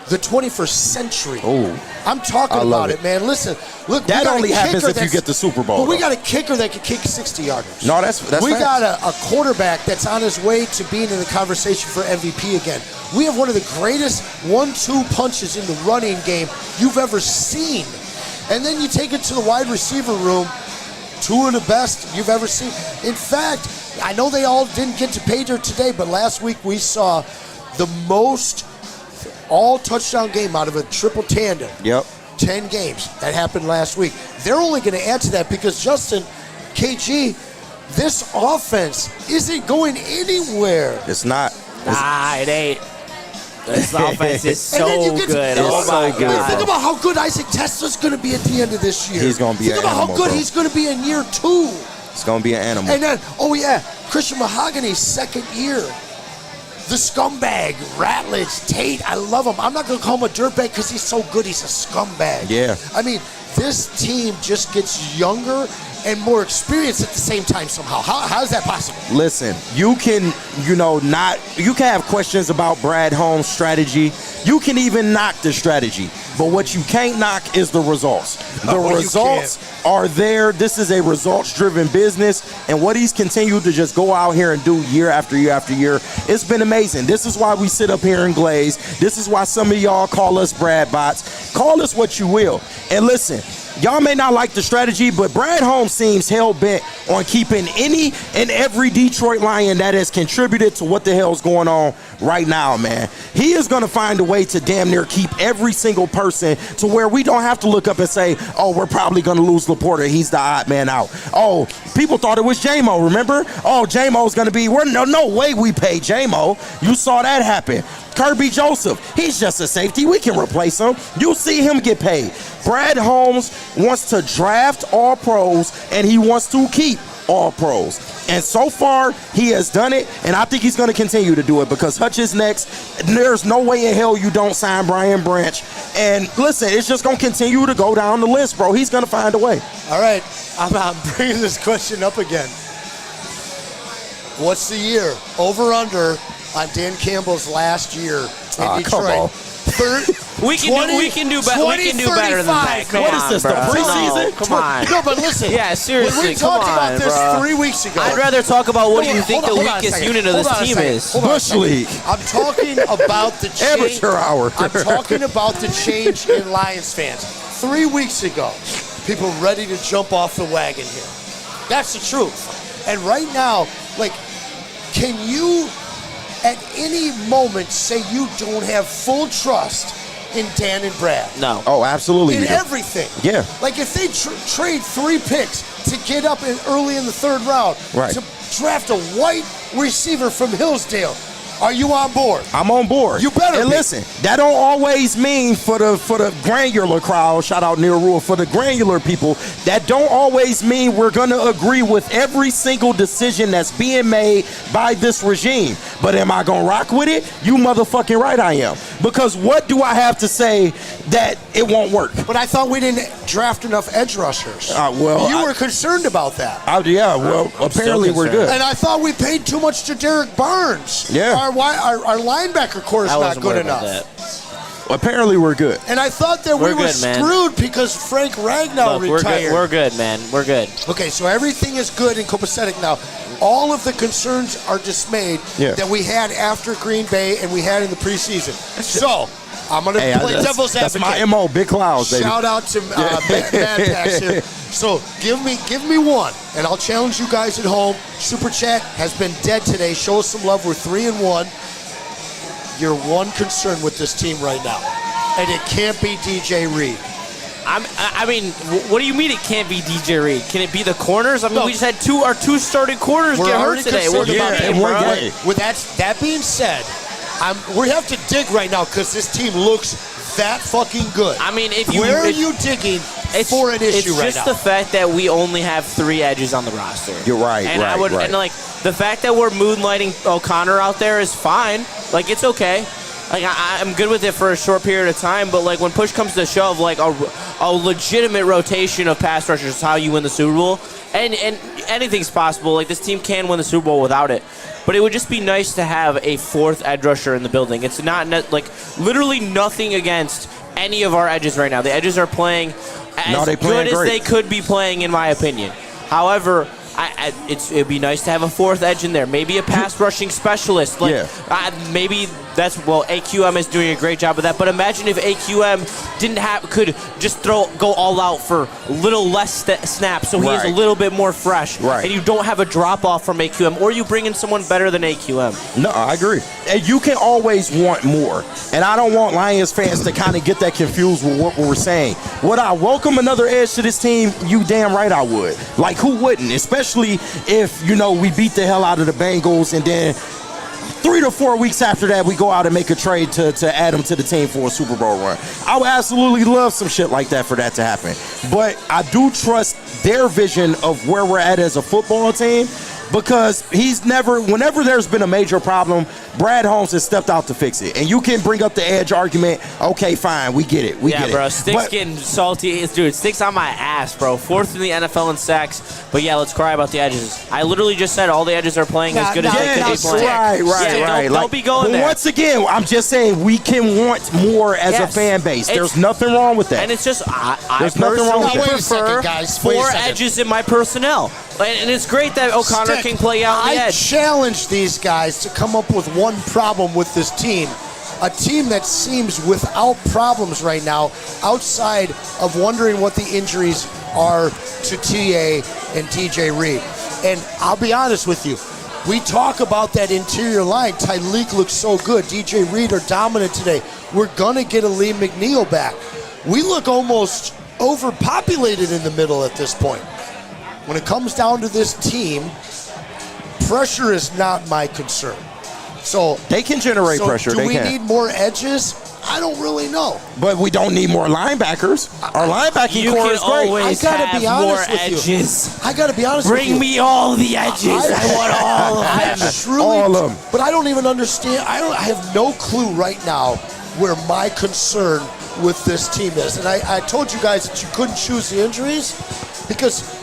The 21st century. Oh, I'm talking about it, man. Listen, look, that only happens if you get the Super Bowl. But we got a kicker that can kick 60-yarders. No, that's we facts. got a quarterback that's on his way to being in the conversation for MVP again. We have one of the greatest 1-2 punches in the running game you've ever seen. And then you take it to the wide receiver room, 2 of the best you've ever seen. In fact, I know they all didn't get to pay dirt today, but last week we saw the most all-touchdown game out of a triple tandem. Yep. 10 games. That happened last week. They're only going to add to that because, Justin, KG, this offense isn't going anywhere. It's not. It ain't. This offense is so good. Oh my God. Think about how good Isaac Tesla's going to be at the end of this year. He's going to be Think an about animal, how good bro. he's going to be in year 2. It's going to be an animal. And then, Christian Mahogany's second year. the scumbag, Ratledge, Tate, I love him. I'm not going to call him a dirtbag because he's so good. He's a scumbag. Yeah. I mean, this team just gets younger and more experienced at the same time somehow. How is that possible? Listen, you can, you can have questions about Brad Holmes' strategy. You can even knock the strategy. But what you can't knock is the results. The results are there. This is a results-driven business. And what he's continued to just go out here and do year after year after year, it's been amazing. This is why we sit up here and glaze. This is why some of y'all call us Brad Bots. Call us what you will. And listen, y'all may not like the strategy, but Brad Holmes seems hell-bent on keeping any and every Detroit Lion that has contributed to what the hell's going on right now, man. He is going to find a way to damn near keep every single person to where we don't have to look up and say, oh, we're probably going to lose Laporta. He's the odd man out. Oh, people thought it was J-Mo, remember? Oh, J-Mo's going to be, no way we pay J-Mo. You saw that happen. Kirby Joseph, he's just a safety. We can replace him. You'll see him get paid. Brad Holmes wants to draft all pros, and he wants to keep all pros. And so far, he has done it, and I think he's going to continue to do it because Hutch is next. There's no way in hell you don't sign Brian Branch. And listen, it's just going to continue to go down the list, bro. He's going to find a way. All right, I'm bringing this question up again. What's the year? Over, under on Dan Campbell's last year in Detroit? Come on. We can do better than that. What is this, the preseason? No, come on. No, but listen. Yeah, seriously, when we come talked about on, this bro. 3 weeks ago. I'd rather talk about what do you think the hold on a weakest second. unit of Hold this on a team second. is. Hold on a Bush second. League. I'm talking about the change. Amateur hour. I'm talking about the change in Lions fans. 3 weeks ago, people ready to jump off the wagon here. That's the truth. And right now, like, can you at any moment say you don't have full trust in Dan and Brad? No. Oh, absolutely. In everything. Yeah. Like if they trade 3 picks to get up early in the 3rd round Right. to draft a white receiver from Hillsdale, are you on board? I'm on board. You better And be. listen, that don't always mean for the granular crowd, shout out Neil Rule, for the granular people, that don't always mean we're going to agree with every single decision that's being made by this regime. But am I going to rock with it? You motherfucking right I am. Because what do I have to say that it won't work? But I thought we didn't draft enough edge rushers. You were concerned about that. Yeah, well, apparently we're good. And I thought we paid too much to Derek Barnes. Yeah. Our linebacker core is I not wasn't good worried enough. about that. Apparently we're good. And I thought that we We're were good, man. screwed because Frank Ragnow Look, retired. we're good, man. We're good. Okay, so everything is good in Copacetic now. All of the concerns are dismayed that we had after Green Bay and we had in the preseason. So I'm going to play devil's advocate. That's my MO, Big Clouds, baby. Shout out to Mad Pax here. So give me one, and I'll challenge you guys at home. Super Chat has been dead today. Show us some love. We're 3-1. Your one concern with this team right now, and it can't be DJ Reed. I mean, what do you mean it can't be DJ Reed? Can it be the corners? I mean, we just had our two starting corners get hurt today. What about in him, one bro? game. With that being said, we have to dig right now because this team looks that fucking good. I mean, where are you digging for an issue right now? It's just the fact that we only have 3 edges on the roster. You're right, and right. And like the fact that we're moonlighting O'Connor out there is fine. Like it's okay. Like I'm good with it for a short period of time, but like when push comes to shove, like a legitimate rotation of pass rushers is how you win the Super Bowl. And anything's possible. Like this team can win the Super Bowl without it. But it would just be nice to have a 4th edge rusher in the building. It's not like literally nothing against any of our edges right now. The edges are playing as good as they could be playing, in my opinion. However, it'd be nice to have a 4th edge in there. Maybe a pass rushing specialist. Maybe AQM is doing a great job of that. But imagine if AQM could just go all out for a little less snaps, so he is a little bit more fresh. Right. And you don't have a drop off from AQM, or you bring in someone better than AQM. No, I agree. And you can always want more. And I don't want Lions fans to kind of get that confused with what we're saying. Would I welcome another edge to this team? You damn right I would. Like, who wouldn't? Especially if, we beat the hell out of the Bengals and then 3 to 4 weeks after that, we go out and make a trade to add them to the team for a Super Bowl run. I would absolutely love some shit like that for that to happen. But I do trust their vision of where we're at as a football team. because whenever there's been a major problem, Brad Holmes has stepped out to fix it. And you can bring up the edge argument. Okay, fine, we get it. We get bro. it. Sticks getting salty. Dude, Sticks on my ass, bro. 4th in the NFL in sacks. But yeah, let's cry about the edges. I literally just said all the edges are playing as good as they could be playing. Right. Don't be going there. Once again, I'm just saying we can want more as a fan base. There's nothing wrong with that. And it's just, I personally prefer 4 edges in my personnel. And it's great that O'Connor can play out on the edge. I challenge these guys to come up with one problem with this team. A team that seems without problems right now, outside of wondering what the injuries are to TA and DJ Reed. And I'll be honest with you, we talk about that interior line. Tyleek looks so good. DJ Reed are dominant today. We're going to get a Lee McNeil back. We look almost overpopulated in the middle at this point. When it comes down to this team, pressure is not my concern. So they can generate pressure. Do we need more edges? I don't really know. But we don't need more linebackers. Our linebacking core is great. I gotta be honest with you. I gotta be honest with you. Bring me all the edges. I want all of them. All of them. But I don't even understand. I have no clue right now where my concern with this team is. And I told you guys that you couldn't choose the injuries because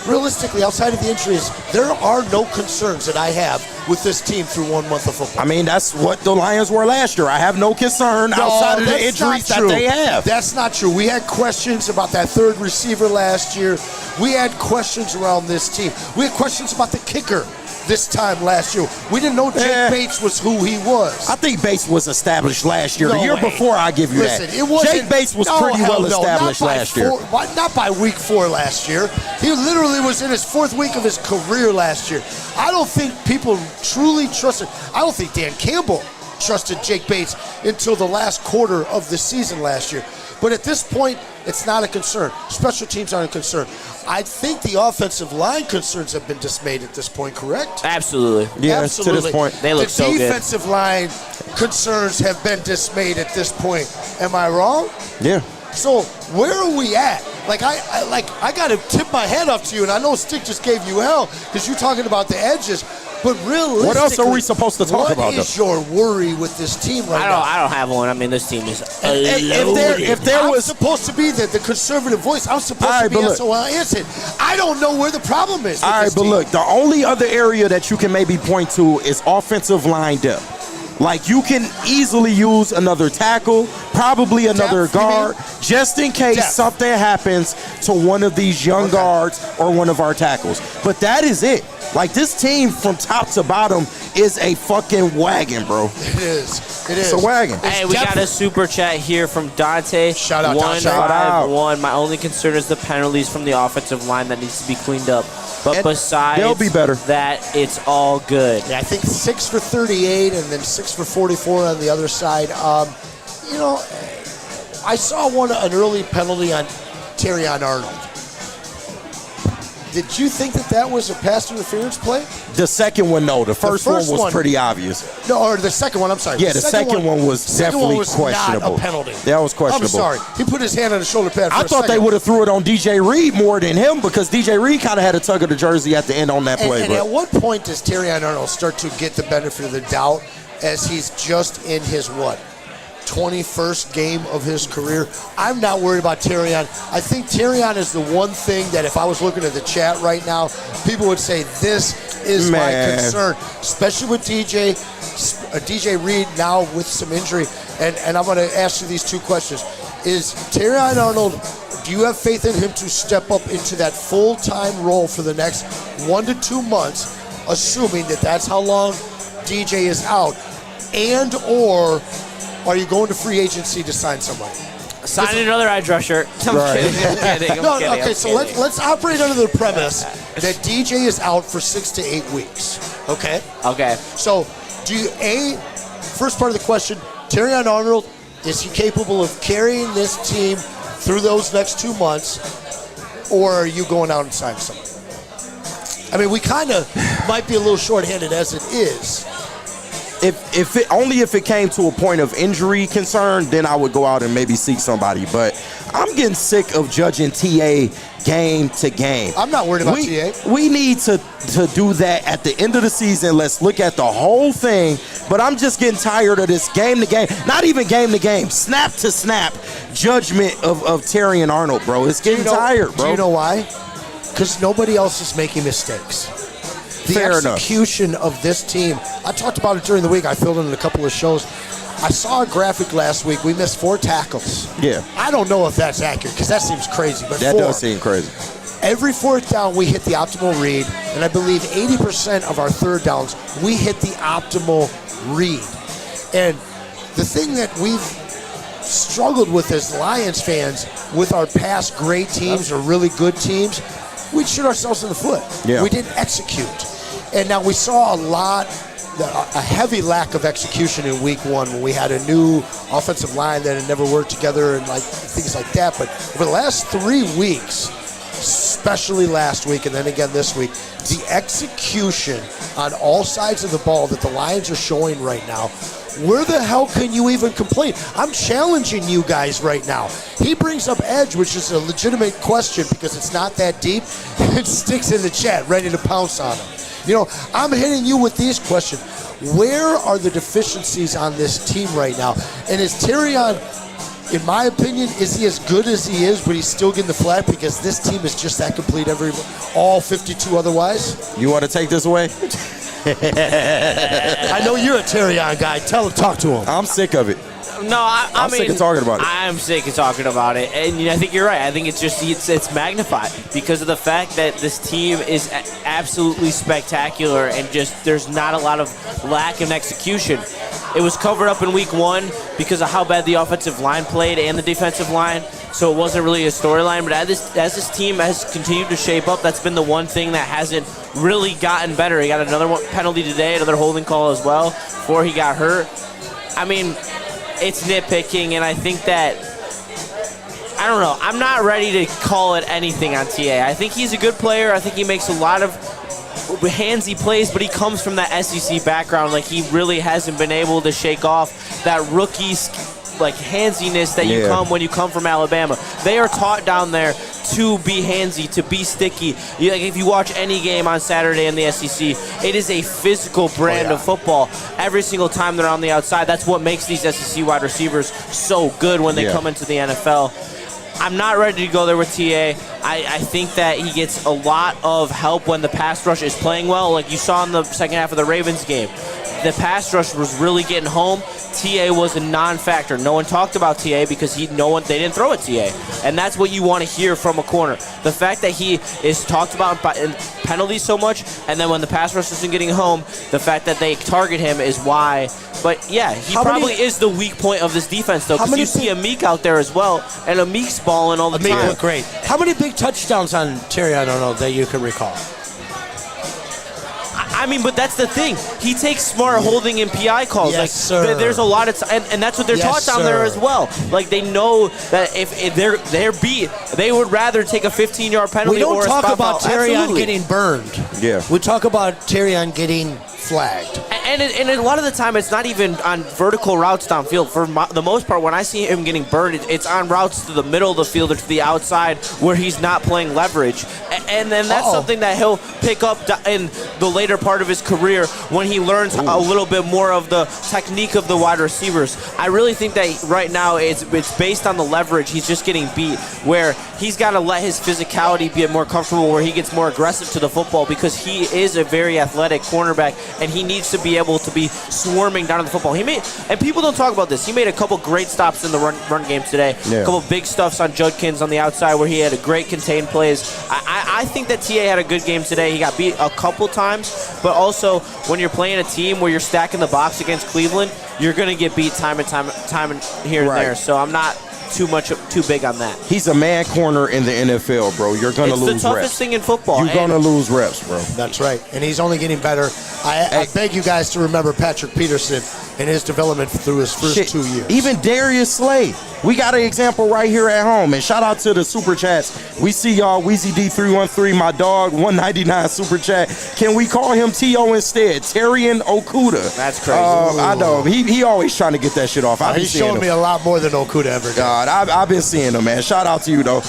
realistically, outside of the injuries, there are no concerns that I have with this team through 1 month of football. I mean, that's what the Lions were last year. I have no concern outside of the injuries that they have. That's not true. We had questions about that third receiver last year. We had questions around this team. We had questions about the kicker this time last year. We didn't know Jake Bates was who he was. I think Bates was established last year. The year before, I give you that. It wasn't, Jake Bates was pretty well established last year. Not by week 4 last year. He literally was in his 4th week of his career last year. I don't think people truly trusted. I don't think Dan Campbell trusted Jake Bates until the last quarter of the season last year. But at this point, it's not a concern. Special teams aren't a concern. I think the offensive line concerns have been dismayed at this point, correct? Absolutely. Yeah, absolutely. To this point. They look so good. The defensive line concerns have been dismayed at this point. Am I wrong? Yeah. So where are we at? I got to tip my hat off to you, and I know Stick just gave you hell because you're talking about the edges. But realistically, what else are we supposed to talk about? What is your worry with this team right now? I don't have one. I mean, this team is if there was supposed to be the conservative voice, I'm supposed to be Anson. I don't know where the problem is. All right, but look, the only other area that you can maybe point to is offensive line depth. Like, you can easily use another tackle, probably another guard, just in case something happens to one of these young guards or one of our tackles. But that is it. Like, this team from top to bottom is a fucking wagon, bro. It is. It's a wagon. Hey, we got a super chat here from Dante. Shout out, Dante. 151. My only concern is the penalties from the offensive line that needs to be cleaned up. But besides they'll be better. That, it's all good. Yeah, I think 6 for 38 and then 6 for 44 on the other side. You know, I saw an early penalty on Terrion Arnold. Did you think that was a pass interference play? The second one, no. The first one was pretty obvious. No, or the second one, I'm sorry. Yeah, the second one was definitely questionable. Not a penalty. That was questionable. I'm sorry. He put his hand on the shoulder pad for I thought they would have threw it on DJ Reed more than him because DJ Reed kind of had a tug of the jersey at the end on that play. And at what point does Terrion Arnold start to get the benefit of the doubt as he's just in his 21st game of his career? I'm not worried about Terrion. I think Terrion is the one thing that if I was looking at the chat right now, people would say this is my concern, especially with DJ Reed now with some injury. And I'm going to ask you these two questions. Is Terrion Arnold, do you have faith in him to step up into that full-time role for the next 1 to 2 months, assuming that that's how long DJ is out, and or are you going to free agency to sign somebody? Sign another edge rusher. I'm kidding. Okay, so let's operate under the premise that DJ is out for 6 to 8 weeks. Okay? Okay. So, first part of the question, Terrion Arnold, is he capable of carrying this team through those next 2 months, or are you going out and signing somebody? I mean, we kind of might be a little short-handed as it is. only if it came to a point of injury concern, then I would go out and maybe seek somebody. But I'm getting sick of judging TA game to game. I'm not worried about TA. We need to do that at the end of the season. Let's look at the whole thing. But I'm just getting tired of this game to game, not even game to game, snap to snap judgment of Terry and Arnold, bro. It's getting tired, bro. Do you know why? Because nobody else is making mistakes. The execution of this team, I talked about it during the week. I filled in a couple of shows. I saw a graphic last week. We missed 4 tackles. Yeah. I don't know if that's accurate because that seems crazy, but that 4. does seem crazy. Every 4th down, we hit the optimal read, and I believe 80% of our 3rd downs, we hit the optimal read. And the thing that we've struggled with as Lions fans, with our past great teams or really good teams, we'd shoot ourselves in the foot. Yeah. We didn't execute. And now we saw a heavy lack of execution in week 1 when we had a new offensive line that had never worked together and like things like that. But over the last 3 weeks, especially last week and then again this week, the execution on all sides of the ball that the Lions are showing right now, where the hell can you even complain? I'm challenging you guys right now. He brings up edge, which is a legitimate question because it's not that deep. It sticks in the chat, ready to pounce on him. You know, I'm hitting you with these questions. Where are the deficiencies on this team right now? And is Terrion, in my opinion, is he as good as he is, but he's still getting the flag because this team is just that complete all 52 otherwise? You want to take this away? I know you're a Terrion guy. Talk to him. I'm sick of it. No, I mean, sick of talking about it. I'm sick of talking about it, and I think you're right. I think it's magnified because of the fact that this team is absolutely spectacular, and just there's not a lot of lack in execution. It was covered up in week 1 because of how bad the offensive line played and the defensive line, so it wasn't really a storyline. But as this team has continued to shape up, that's been the one thing that hasn't really gotten better. He got another penalty today, another holding call as well before he got hurt. I mean, it's nitpicking, and I think that, I don't know, I'm not ready to call it anything on TA. I think he's a good player. I think he makes a lot of handsy plays, but he comes from that SEC background. Like, he really hasn't been able to shake off that rookie handsiness that you come when you come from Alabama. They are taught down there to be handsy, to be sticky. If you watch any game on Saturday in the SEC, it is a physical brand of football. Every single time they're on the outside, that's what makes these SEC wide receivers so good when they come into the NFL. I'm not ready to go there with TA. I think that he gets a lot of help when the pass rush is playing well. Like you saw in the second half of the Ravens game, the pass rush was really getting home. TA was a non-factor. No one talked about TA because they didn't throw at TA. And that's what you want to hear from a corner. The fact that he is talked about in penalties so much, and then when the pass rush isn't getting home, the fact that they target him is why. But yeah, he probably is the weak point of this defense, though, because you see Amik out there as well, and Amik's balling all the time. Amik looked great. How many big touchdowns on Terry, I don't know, that you can recall? I mean, but that's the thing. He takes smart holding and PI calls. Yes, sir. There's a lot of and that's what they're taught down there as well. Like, they know that if they're beat, they would rather take a 15-yard penalty. We don't or talk about Terrion Absolutely. getting burned. Yeah. We talk about Terrion getting flagged. And a lot of the time, it's not even on vertical routes downfield. For the most part, when I see him getting burned, it's on routes to the middle of the field or to the outside where he's not playing leverage. And then that's something that he'll pick up in the later part of his career when he learns a little bit more of the technique of the wide receivers. I really think that right now it's based on the leverage. He's just getting beat, where he's got to let his physicality be more comfortable, where he gets more aggressive to the football, because he is a very athletic cornerback, and he needs to be able to be swarming down to the football. And people don't talk about this, he made a couple great stops in the run game today. A couple big stuffs on Judkins on the outside where he had a great contained plays. I think that TA had a good game today. He got beat a couple times, but also when you're playing a team where you're stacking the box against Cleveland, you're going to get beat time and time here and there. So I'm not too big on that. He's a man corner in the NFL, bro. You're going to lose reps. It's the toughest thing in football. You're going to lose reps, bro. That's right. And he's only getting better. I beg you guys to remember Patrick Peterson and his development through his first 2 years. Even Darius Slay. We got an example right here at home. And shout out to the super chats. We see y'all, Weezy D313, my dog, 199 super chat. Can we call him T.O. instead? Terrian Okuda. That's crazy. I know. He always trying to get that shit off. He's showing me a lot more than Okuda ever did. God, I've been seeing him, man. Shout out to you, though.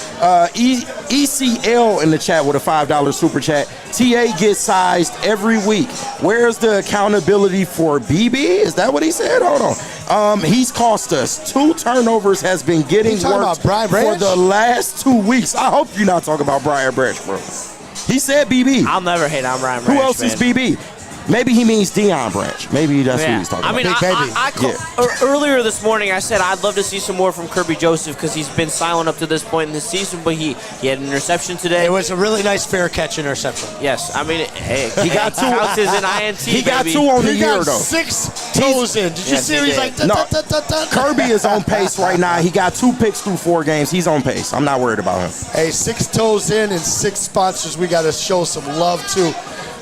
ECL in the chat with a $5 super chat. TA gets sized every week. Where's the accountability for BB? Is that what he said? Hold on. He's cost us 2 turnovers, has been getting worked for the last 2 weeks. I hope you're not talking about Brian Branch, bro. He said BB. I'll never hate on Brian Branch. Who else is BB? Maybe he means Deion Branch. Maybe that's what he's talking about. I mean, earlier this morning I said I'd love to see some more from Kirby Joseph because he's been silent up to this point in the season, but he had an interception today. It was a really nice fair catch interception. Yes, I mean, hey, he got 2 counts as an INT. He got 2 on the year, though. 6 toes in. Did you see him? He's like, Kirby is on pace right now. He got 2 picks through 4 games. He's on pace. I'm not worried about him. Hey, 6 toes in and 6 sponsors we got to show some love to.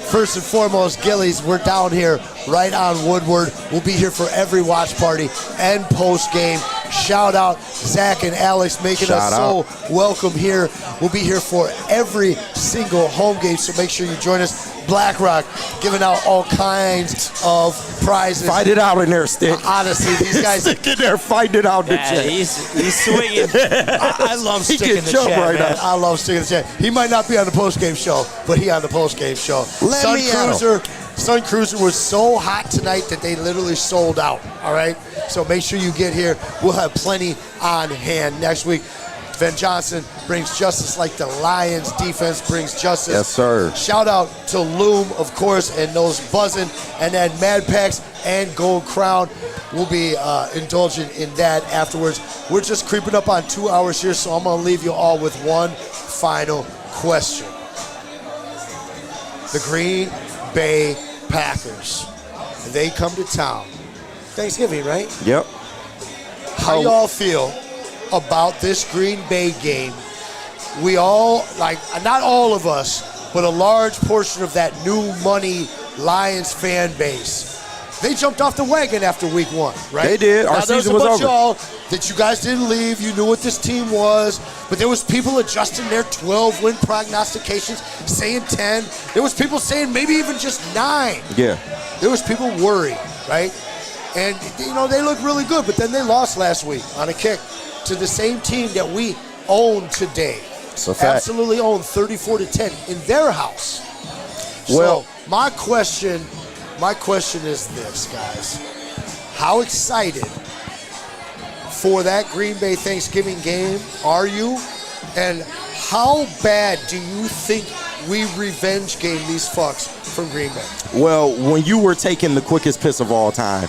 First and foremost, Gillies, we're down here right on Woodward. We'll be here for every watch party and post game. Shout out Zach and Alex making us so welcome here. We'll be here for every single home game, so make sure you join us. BlackRock giving out all kinds of prizes. Fight it out in there, Stick. Honestly, these guys stick in there, fight it out in the chat. He's swinging. I love sticking in the chat, right man. I love sticking in the chat. He might not be on the post game show, but he on the post game show. Sun Cruiser was so hot tonight that they literally sold out. All right, so make sure you get here. We'll have plenty on hand next week. Van Johnson brings justice like the Lions defense brings justice. Yes, sir. Shout out to Loom, of course, and those buzzing, and then Mad Packs and Gold Crown. We'll be indulging in that afterwards. We're just creeping up on 2 hours here, so I'm going to leave you all with one final question. The Green Bay Packers, they come to town. Thanksgiving, right? Yep. How y'all feel about this Green Bay game? We all, like, not all of us, but a large portion of that new money Lions fan base, they jumped off the wagon after week 1, right? They did. Our season was over. There was a bunch of y'all that you guys didn't leave. You knew what this team was, but there was people adjusting their 12-win prognostications, saying 10. There was people saying maybe even just 9. Yeah. There was people worried, right? And, you know, they looked really good, but then they lost last week on a kick to the same team that we own today. It's a fact. Absolutely own 34-10 in their house. Well, so my question is this, guys. How excited for that Green Bay Thanksgiving game are you? And how bad do you think we revenge game these fucks from Green Bay? Well, when you were taking the quickest piss of all time,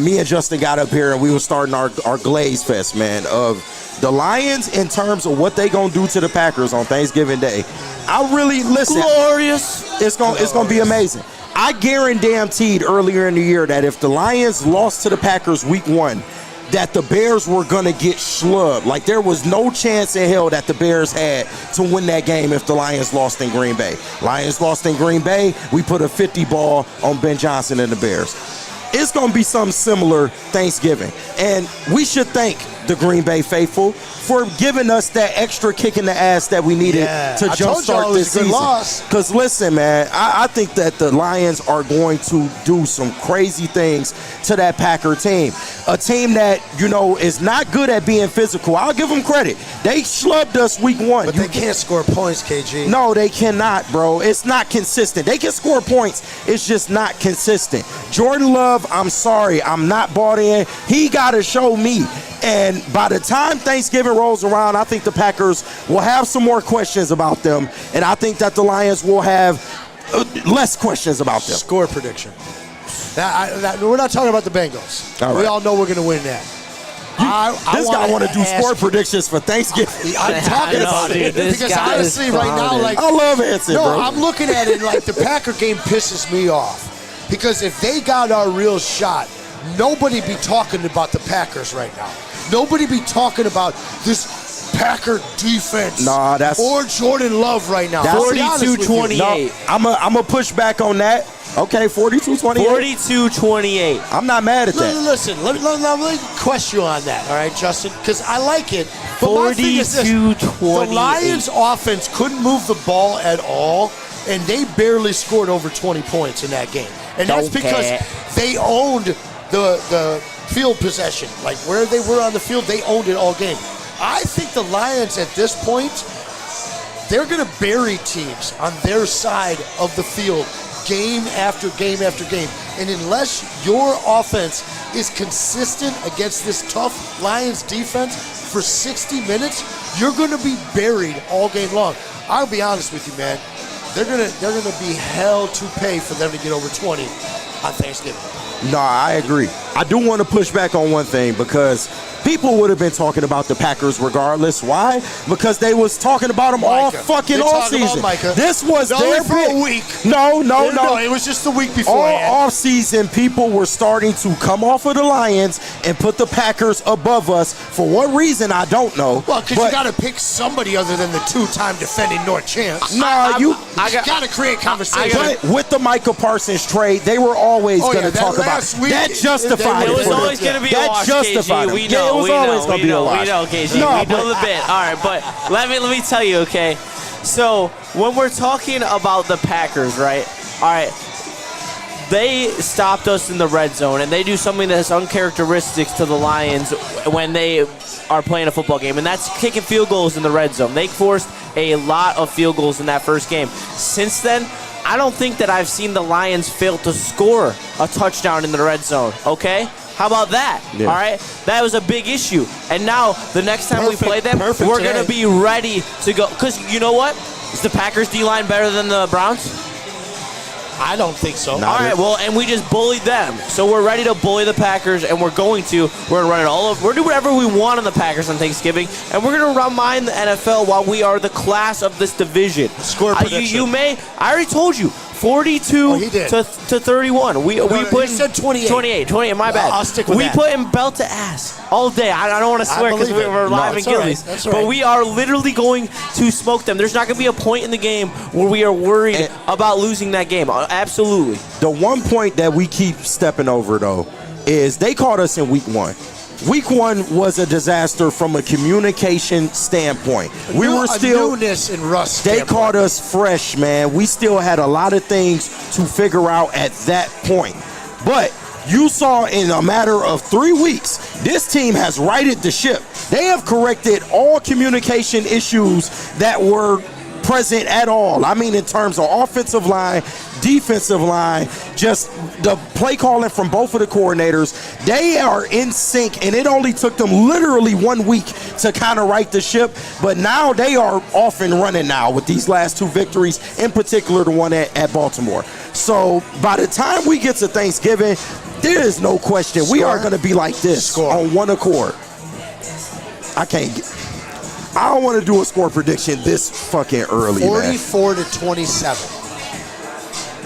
me and Justin got up here and we were starting our Glaze Fest, man, of the Lions in terms of what they gonna do to the Packers on Thanksgiving Day. I really listen. Glorious. It's gonna be amazing. I guaranteed earlier in the year that if the Lions lost to the Packers week 1, that the Bears were gonna get schlubbed. Like, there was no chance in hell that the Bears had to win that game if the Lions lost in Green Bay. Lions lost in Green Bay, we put a 50 ball on Ben Johnson and the Bears. It's gonna be something similar Thanksgiving. And we should thank the Green Bay faithful for giving us that extra kick in the ass that we needed to jumpstart this season. Because listen, man, I think that the Lions are going to do some crazy things to that Packer team. A team that, you know, is not good at being physical. I'll give them credit. They schlubbed us week 1. But they can't score points, KG. No, they cannot, bro. It's not consistent. They can score points. It's just not consistent. Jordan Love, I'm sorry. I'm not bought in. He got to show me. And by the time Thanksgiving rolls around, I think the Packers will have some more questions about them. And I think that the Lions will have less questions about them. Score prediction. We're not talking about the Bengals. All right. We all know we're going to win that. This guy want to do score predictions for Thanksgiving. I'm talking about it. Because honestly, right now, like, I love Anson, bro. No, I'm looking at it like the Packer game pisses me off. Because if they got our real shot, nobody be talking about the Packers right now. Nobody be talking about this Packer defense or Jordan Love right now. 42-28. No, I'm a push back on that. Okay, 42-28. 42-28. I'm not mad at that. Listen, let me question you on that, all right, Justin? Because I like it. But my thing is this, 42-28. the Lions' offense couldn't move the ball at all, and they barely scored over 20 points in that game. And that's because they owned the field possession. Like, where they were on the field, they owned it all game. I think the Lions, at this point, they're going to bury teams on their side of the field game after game after game. And unless your offense is consistent against this tough Lions defense for 60 minutes, you're going to be buried all game long. I'll be honest with you, man. They're gonna be hell to pay for them to get over 20 on Thanksgiving. No, I agree. I do want to push back on one thing because people would have been talking about the Packers regardless. Why? Because they was talking about them all fucking off season. This was their for a week. No. It was just the week before. All off season, people were starting to come off of the Lions and put the Packers above us. For what reason, I don't know. Well, because you got to pick somebody other than the two-time defending North champs. You got to create conversation. But with the Micah Parsons trade, they were always going to talk about it. That justified it. It was always going to be a wash, KG. We know. It was always going to be a wash. We know, KG. We know the bit. All right, but let me tell you, okay? So when we're talking about the Packers, right? All right, they stopped us in the red zone, and they do something that's uncharacteristic to the Lions when they are playing a football game, and that's kicking field goals in the red zone. They forced a lot of field goals in that first game. Since then, I don't think that I've seen the Lions fail to score a touchdown in the red zone, okay? How about that? Yeah. All right? That was a big issue. And now, the next time we play them, we're going to be ready to go. Because you know what? Is the Packers D-line better than the Browns? I don't think so. All right, well, and we just bullied them. So we're ready to bully the Packers, and we're going to. We're going to run it all over. We're going to do whatever we want on the Packers on Thanksgiving, and we're going to remind the NFL while we are the class of this division. Score prediction. I already told you. 42 to 31. We put you said 28. 28, my bad. I'll stick with that. We put in belt to ass all day. I don't want to swear because we're live in Gillies. But we are literally going to smoke them. There's not going to be a point in the game where we are worried about losing that game. Absolutely. The one point that we keep stepping over, though, is they caught us in week 1. Week 1 was a disaster from a communication standpoint. We were still newness and rust. They caught us fresh, man. We still had a lot of things to figure out at that point. But you saw in a matter of 3 weeks, this team has righted the ship. They have corrected all communication issues that were present at all. I mean, in terms of offensive line, defensive line, just the play calling from both of the coordinators. They are in sync, and it only took them literally 1 week to kind of right the ship. But now they are off and running now with these last 2 victories, in particular the one at Baltimore. So by the time we get to Thanksgiving, there is no question we are going to be like this on one accord. I don't want to do a score prediction this fucking early, 44 to 27.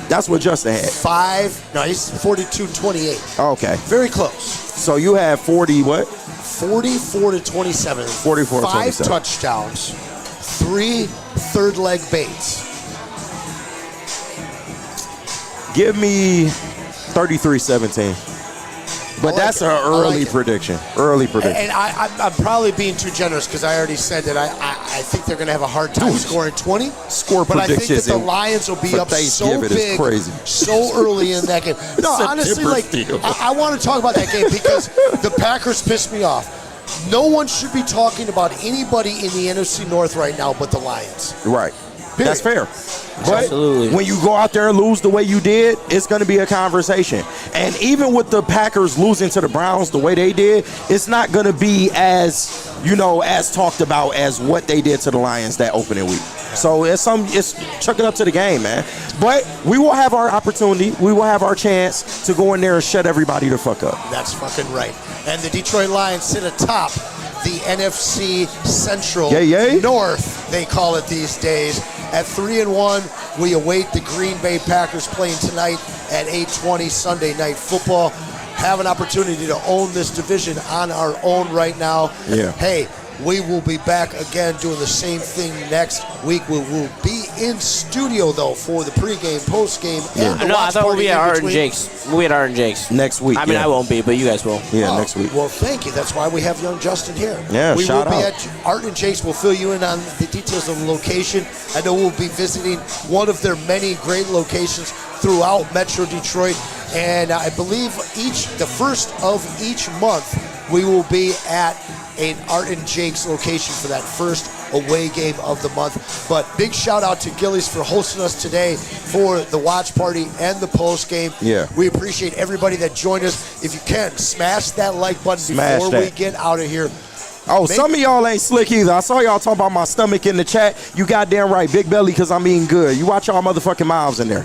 That's what Justin had. He's 42-28. Okay. Very close. So you have 40 what? 44 to 27. 44 to 27. 5 touchdowns. 3 third leg baits. Give me 33-17. But that's an early prediction. Early prediction. And I'm probably being too generous because I already said that I think they're going to have a hard time scoring 20. Score but predictions. I think that the Lions will be up so big, so early in that game. No, honestly, I want to talk about that game because the Packers pissed me off. No one should be talking about anybody in the NFC North right now but the Lions. Right. Period. That's fair. But when you go out there and lose the way you did, it's going to be a conversation. And even with the Packers losing to the Browns the way they did, it's not going to be as talked about as what they did to the Lions that opening week. So it's chuck it up to the game, man. But we will have our opportunity. We will have our chance to go in there and shut everybody the fuck up. That's fucking right. And the Detroit Lions sit atop the NFC Central North, they call it these days. At 3-1, we await the Green Bay Packers playing tonight at 8:20 Sunday Night Football. Have an opportunity to own this division on our own right now. Yeah. Hey, we will be back again doing the same thing next week. We will be in studio though for the pregame, postgame, and the No, I watch thought we'll party be in at Art and between. Jake's. We'll be at Art and Jake's. Next week. I mean, I won't be, but you guys will. Yeah, next week. Well, thank you. That's why we have young Justin here. Yeah, we shout will be out. at Art and Jake's. We'll fill you in on the details of the location. I know we'll be visiting one of their many great locations throughout Metro Detroit, and I believe the first of each month we will be at an Art and Jake's location for that first away game of the month. But big shout out to Gillies for hosting us today for the watch party and the post game. Yeah. We appreciate everybody that joined us. If you can, smash that like button Smash before we that. get out of here. Oh, some of y'all ain't slick either. I saw y'all talking about my stomach in the chat. You goddamn right. Big belly because I'm eating good. You watch y'all motherfucking mouths in there. Are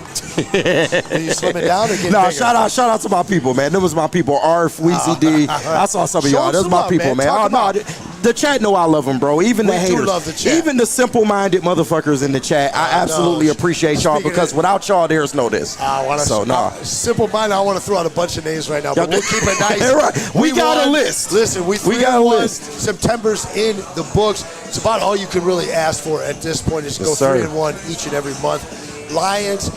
you slimming down or getting No, bigger? shout out to my people, man. Them was my people. Arf, Weezy D. I saw some of Show y'all. them Those some my love, people, man. man. Talk Oh, about no, the chat know I love them, bro. Even the We do haters. love the chat. Even the simple-minded motherfuckers in the chat. I absolutely know. appreciate y'all Speaking because of- without y'all, there's no this. I want to So, nah. simple mind. I want to throw out a bunch of names right now, but we'll keep it nice. Right. We got a list. Listen, we got a 3-1. list. September's in the books. It's about all you can really ask for at this point is Yes, go sir. 3-1 each and every month. Lions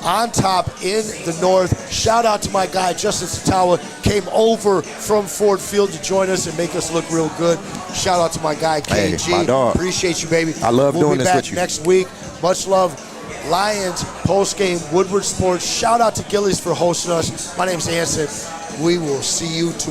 on top in the north. Shout out to my guy Justin Satawa, came over from Ford Field to join us and make us look real good. Shout out to my guy Hey, KG. my dog. Appreciate you, baby. I love we'll doing be this back with you. next week. Much love. Lions post game, Woodward Sports. Shout out to Gillies for hosting us. My name's Anson. We will see you tomorrow.